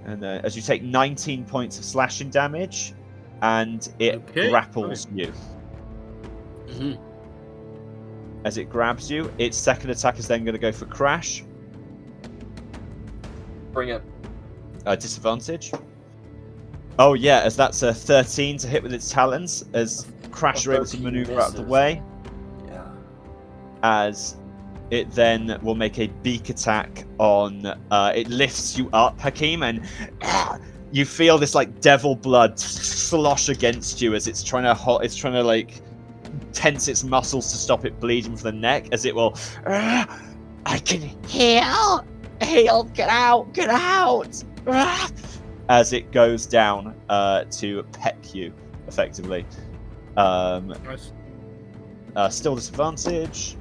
and as you take 19 points of slashing damage, and it Okay. grapples you. Mm-hmm. As it grabs you, its second attack is then going to go for Crash. Bring it. Disadvantage. Oh yeah, as that's a 13 to hit with its talons, as Crash are able to 13 maneuver out of the misses. way. Yeah. As it then will make a beak attack on. It lifts you up, Hakeem, and you feel this devil blood slosh against you as it's trying to tense its muscles to stop it bleeding from the neck. As it will, I can heal, get out. As it goes down to peck you, effectively. Nice. Still disadvantage.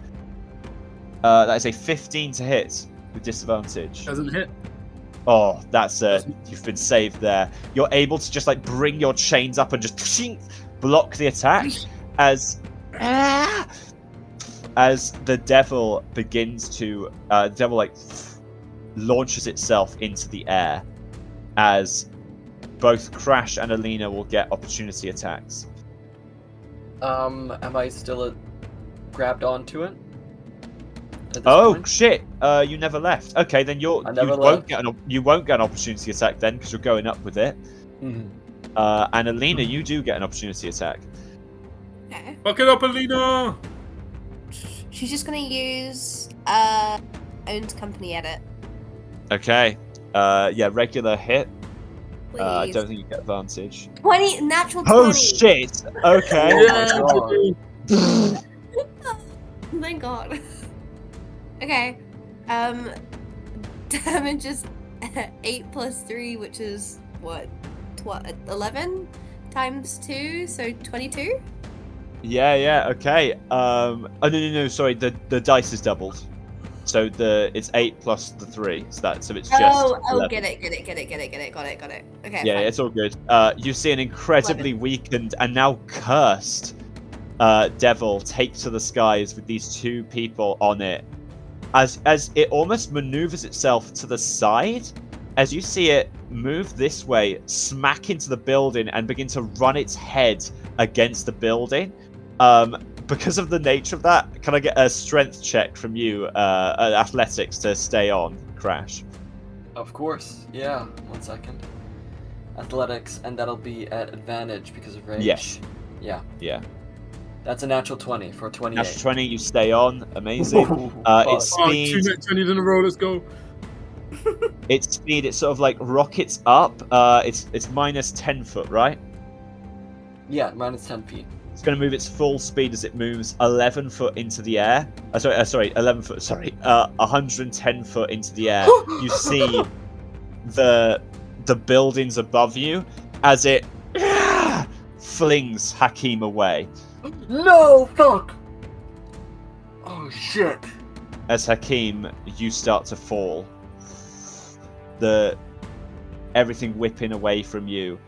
That is a 15 to hit with disadvantage. Doesn't hit. Oh, that's you've been saved there. You're able to just bring your chains up and just block the attack as the devil begins to launches itself into the air, as both Crash and Alina will get opportunity attacks. Am I still grabbed onto it? At this Oh point? shit! You never left. Okay, then you never won't left. get an opportunity attack then, because you're going up with it. Mhm. And Alina, you do get an opportunity attack. Okay. Fuck it up, Alina! She's just gonna use owned company edit. Okay. Yeah, regular hit. Please. I don't think you get advantage. 20 natural 20. Oh shit! Okay. Oh my God. Thank God. Okay. Damage is 8 plus 3, which is what? 11 times 2, so 22. Yeah. Okay. Oh no. Sorry. The dice is doubled. So it's 8 plus the 3. So it's just. Oh, 11. get it. Got it. Okay, Yeah, fine. it's all good. You see an incredibly weakened and now cursed devil take to the skies with these 2 people on it. As it almost maneuvers itself to the side, as you see it move this way, smack into the building, and begin to run its head against the building. Because of the nature of that, can I get a strength check from you, athletics, to stay on, Crash? Of course, yeah. 1 second. Athletics, and that'll be at advantage because of range. Yes. Yeah. Yeah. That's a natural 20 for a 28. Natural 20, you stay on. Amazing. Its Oh, speed. 2 net 20s in a row. Let's go. Its speed. It sort of like rockets up. It's minus 10 foot, right? Yeah, minus 10 feet. It's going to move its full speed as it moves 11 foot into the air. 11 foot. Sorry, 110 foot into the air. You see the buildings above you as it flings Hakeem away. No, fuck! Oh, shit. As Hakeem, you start to fall. Everything whipping away from you.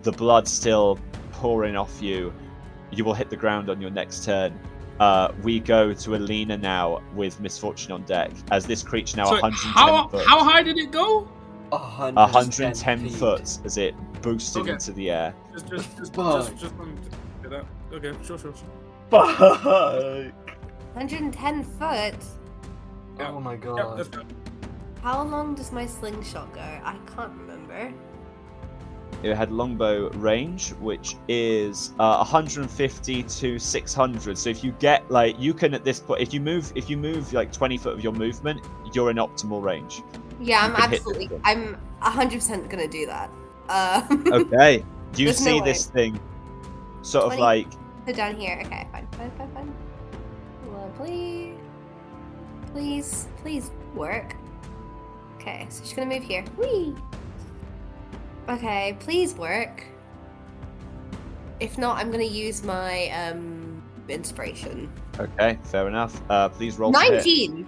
The blood still pouring off you. You will hit the ground on your next turn. We go to Alina now with Misfortune on deck. As this creature now 110 foot. How high did it go? 110 feet. foot as it boosted Okay. into the air. Just that. Okay, sure. Fuck! 110 foot. Yeah. Oh my god. Yeah, let's go. How long does my slingshot go? I can't remember. It had longbow range, which is 150 to 600. So if you get you can at this point, if you move like 20 foot of your movement, you're in optimal range. Yeah, You can hit this thing. I'm 100% gonna do that. Okay. You There's see no this thing, sort of 20 like. So down here. Okay, fine. Lovely. Please work. Okay, so she's gonna move here. Whee! Okay, please work. If not, I'm gonna use my inspiration. Okay, fair enough. Please roll. to hit. 19!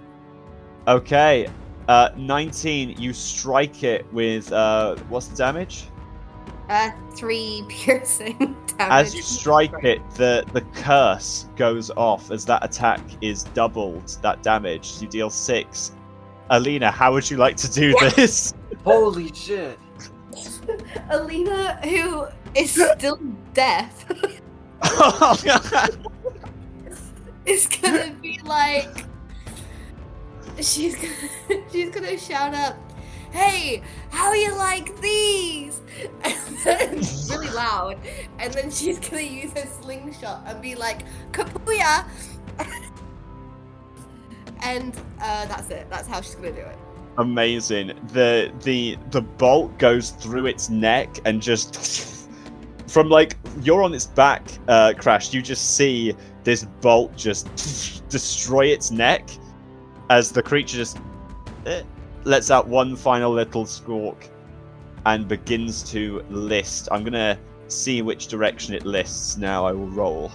Okay. 19. You strike it with what's the damage? 3 piercing damage. As you strike it, the curse goes off as that attack is doubled. That damage. You deal 6. Alina, how would you like to do this? Holy shit. Alina, who is still deaf, is gonna be like, she's gonna shout up, "Hey, how you like these?" And then, really loud, and then she's gonna use her slingshot and be like, "Kapuya!" And that's it. That's how she's gonna do it. Amazing. The bolt goes through its neck and just from you're on its back, Crash. You just see this bolt just destroy its neck as the creature just lets out one final little squawk and begins to list. I'm gonna see which direction it lists now. I will roll.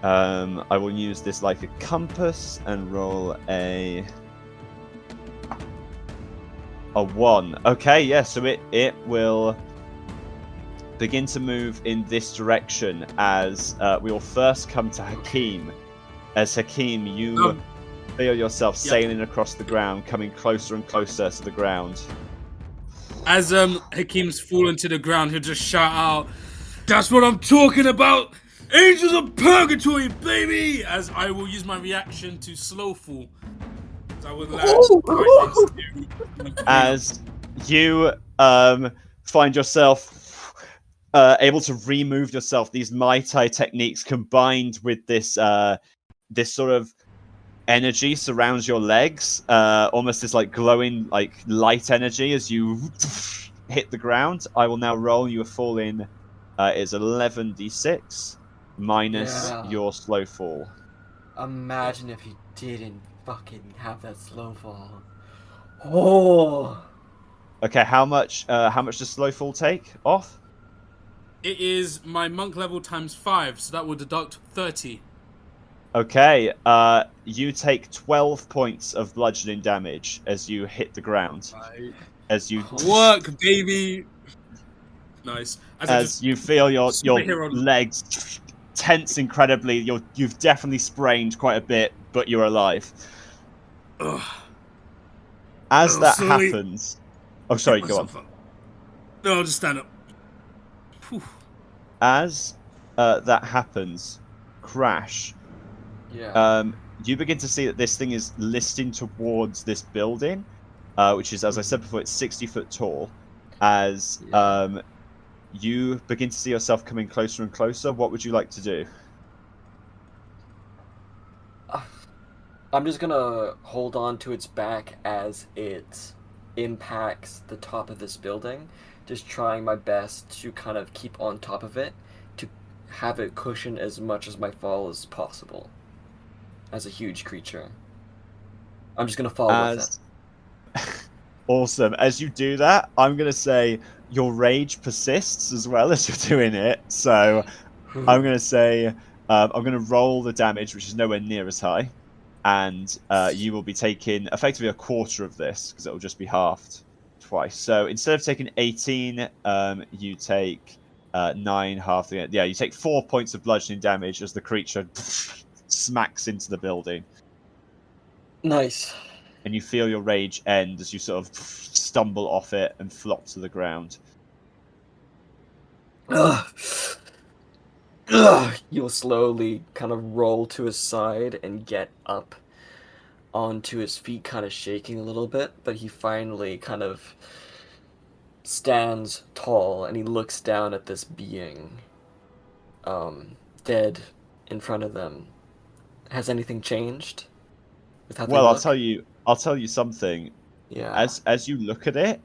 I will use this like a compass and roll a 1. Okay, yeah, so it will begin to move in this direction as we will first come to Hakeem. As Hakeem, you feel yourself sailing across the ground, coming closer and closer to the ground. As Hakeem's fallen to the ground, he'll just shout out, "That's what I'm talking about! Angels of Purgatory, baby!" As I will use my reaction to slow fall. I would land right next to As you find yourself able to remove yourself, these Mai Tai techniques combined with this this sort of energy surrounds your legs, almost this glowing light energy as you hit the ground. I will now roll. You are falling is 11d6 minus your slow fall. Imagine if you didn't fucking have that slow fall. Oh. Okay, how much does slow fall take off? It is my monk level times 5, so that will deduct 30. Okay, you take 12 points of bludgeoning damage as you hit the ground. Right. As you Work, baby. Nice. as you feel your superhero- legs tense incredibly. You've definitely sprained quite a bit, but you're alive. Ugh. As Oh, that sorry. happens, oh sorry, Get go on. myself up. No, I'll just stand up. Whew. As that happens, Crash. Yeah. You begin to see that this thing is listing towards this building, which is, as I said before, it's 60 foot tall. As you begin to see yourself coming closer and closer, what would you like to do? I'm just gonna hold on to its back as it impacts the top of this building, just trying my best to kind of keep on top of it, to have it cushion as much as my fall as possible. As a huge creature, I'm just gonna fall with it. Awesome. As you do that, I'm gonna say your rage persists as well as you're doing it. So I'm gonna say I'm gonna roll the damage, which is nowhere near as high, and you will be taking effectively a quarter of this because it will just be halved twice. So instead of taking 18, you take 9 half the you take 4 points of bludgeoning damage as the creature smacks into the building. Nice. And you feel your rage end as you sort of stumble off it and flop to the ground. Ugh. You'll slowly kind of roll to his side and get up onto his feet, kind of shaking a little bit, but he finally kind of stands tall and he looks down at this being dead in front of them. Has anything changed with how they Well, look? I'll tell you something. Yeah. As you look at it,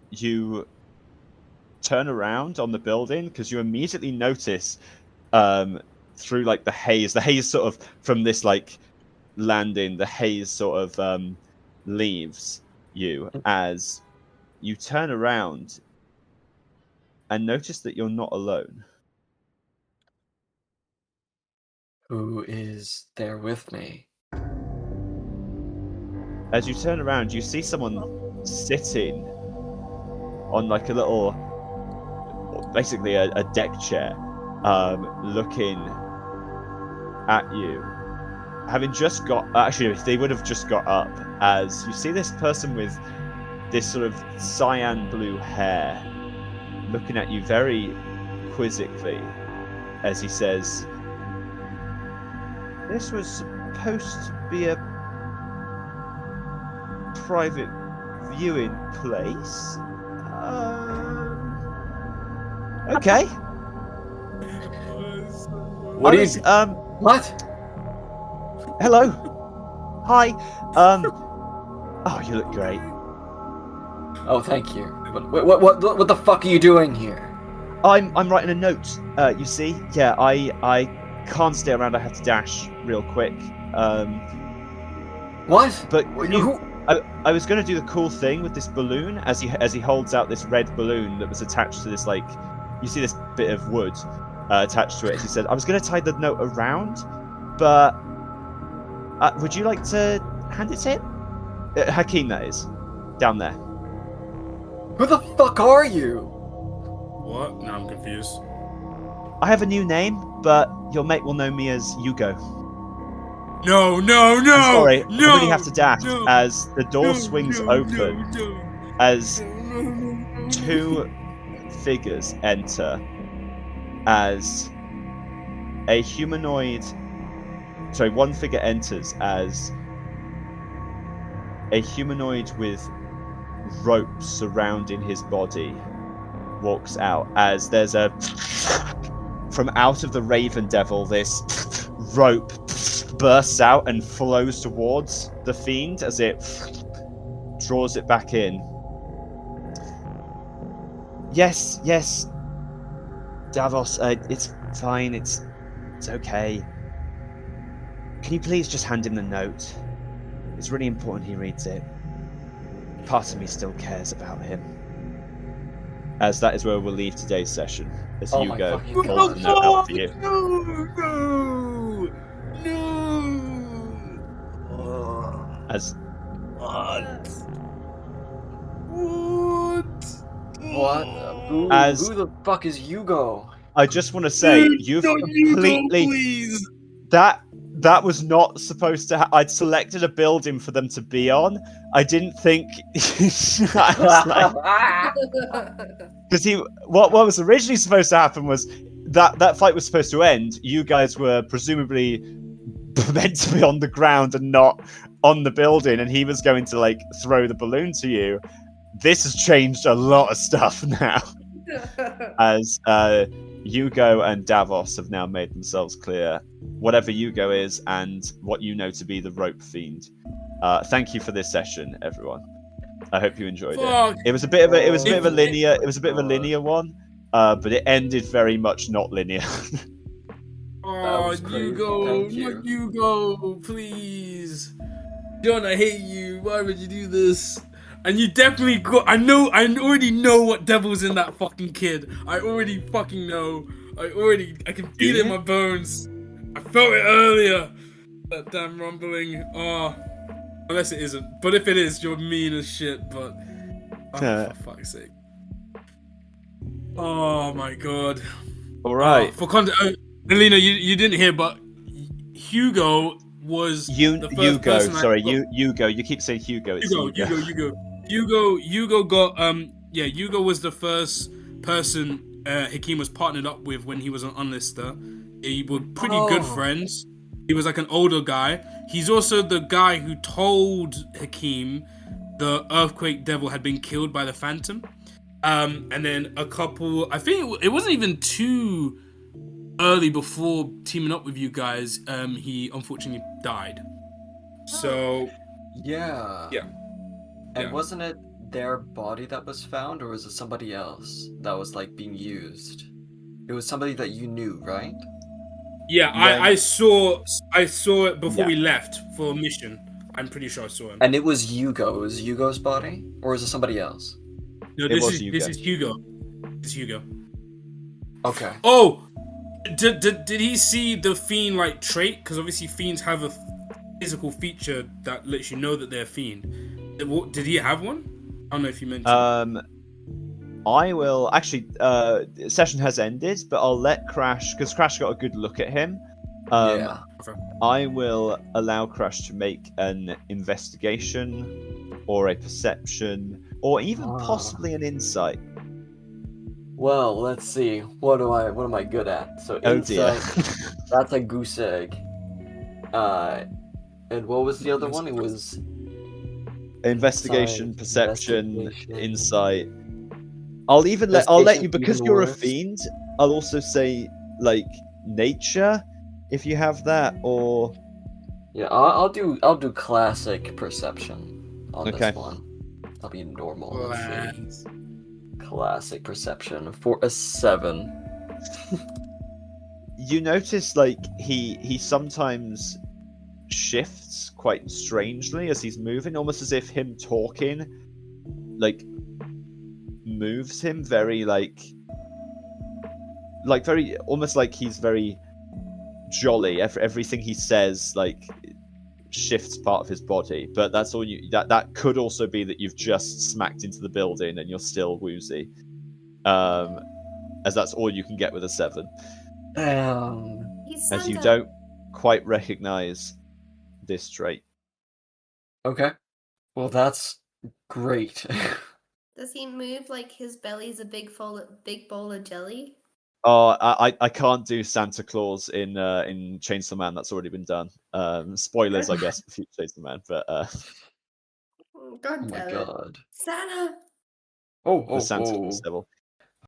you turn around on the building because you immediately notice through like the haze sort of from this like landing, the haze sort of leaves you as you turn around and notice that you're not alone. Who is there with me? As you turn around, you see someone sitting on like a little, basically a deck chair, looking at you. Having just got, actually, they would have just got up, as you see this person with this sort of cyan blue hair looking at you very quizzically as he says, "This was supposed to be a private viewing place. Okay. What I is was, what? Hello. Hi. Oh, you look great. Oh, thank you. What the fuck are you doing here? I'm writing a note. You see, yeah, I can't stay around. I have to dash real quick. What? But Who? I was going to do the cool thing with this balloon as he holds out this red balloon that was attached to this, like, you see this bit of wood attached to it. As he said, I was going to tie the note around, but would you like to hand it to him? Hakeem, that is, down there. Who the fuck are you? What? Now I'm confused. I have a new name, but your mate will know me as Hugo. No! I'm sorry, No! I really have to dash No! as the door swings open as two figures enter as a humanoid. Sorry, one figure enters as a humanoid with ropes surrounding his body walks out as there's a from out of the Raven Devil this rope bursts out and flows towards the fiend as it draws it back in. Yes, Davos, it's fine, it's okay. Can you please just hand him the note? It's really important he reads it. Part of me still cares about him. As that is where we'll leave today's session. As Oh my Hugo fucking holds the note out for you. No. As What? What? Who As- the fuck is Hugo? I just want to say, you've Not Hugo, completely please. that was not supposed to. I'd selected a building for them to be on. I didn't think. I was like, because what was originally supposed to happen was that fight was supposed to end. You guys were presumably meant to be on the ground and not on the building, and he was going to like throw the balloon to you. This has changed a lot of stuff now, as Hugo and Davos have now made themselves clear. Whatever Hugo is, and what you know to be the rope fiend. Thank you for this session, everyone. I hope you enjoyed Fuck. it. It was a bit of a linear one, but it ended very much not linear. Oh, was crazy. Hugo, Thank you. not Hugo, please. John, I hate you. Why would you do this? And you definitely got. I already know what devil's in that fucking kid. I already fucking know. I can feel it in my bones. I felt it earlier. That damn rumbling. Oh, unless it isn't. But if it is, you're mean as shit. But for fuck's sake. Oh my god. All right. For context, Alina, you didn't hear, but Hugo was the first Hugo. person Sorry, Hugo. You keep saying Hugo. It's Hugo got Hugo was the first person Hakeem was partnered up with when he was an unlister. They were pretty good friends. He was like an older guy. He's also the guy who told Hakeem the Earthquake Devil had been killed by the Phantom. And then I think it wasn't even too early before teaming up with you guys, he unfortunately died. So Yeah. Yeah. And Yeah. wasn't it their body that was found, or was it somebody else that was like being used? It was somebody that you knew, right? yeah, I saw it before we left for a mission. I'm pretty sure I saw him. And it was Hugo. It was Hugo's body, or was it somebody else? No, It was this is Hugo. This is Hugo. Okay. Oh, did he see the fiend like trait? Because obviously fiends have a physical feature that lets you know that they're a fiend. Did he have one? I don't know if you mentioned. I will actually. Session has ended, but I'll let Crash, because Crash got a good look at him. Yeah. I will allow Crash to make an investigation, or a perception, or even possibly an insight. Well, let's see. What am I good at? So Oh dear. insight. That's a goose egg. And what was the other one? It was Investigation, Insight, perception, investigation. insight. I'll let you, because Even you're a worse. fiend. I'll also say like nature, if you have that, or Yeah, I'll do classic perception on Okay. this one. I'll be normal. Let's see. Lands. Classic perception for a 7. you notice like he sometimes shifts quite strangely as he's moving, almost as if him talking like moves him very like very almost like he's very jolly. Everything he says like shifts part of his body, but that's all you that could also be that you've just smacked into the building and you're still woozy, as that's all you can get with a 7, as you don't quite recognize this trait. Okay. Well, that's great. Does he move like his belly's a big bowl of jelly? Oh, I can't do Santa Claus in Chainsaw Man. That's already been done. Spoilers, I guess, for future Chainsaw Man, but Oh, God Oh my damn it. god. Santa! the Santa Claus devil.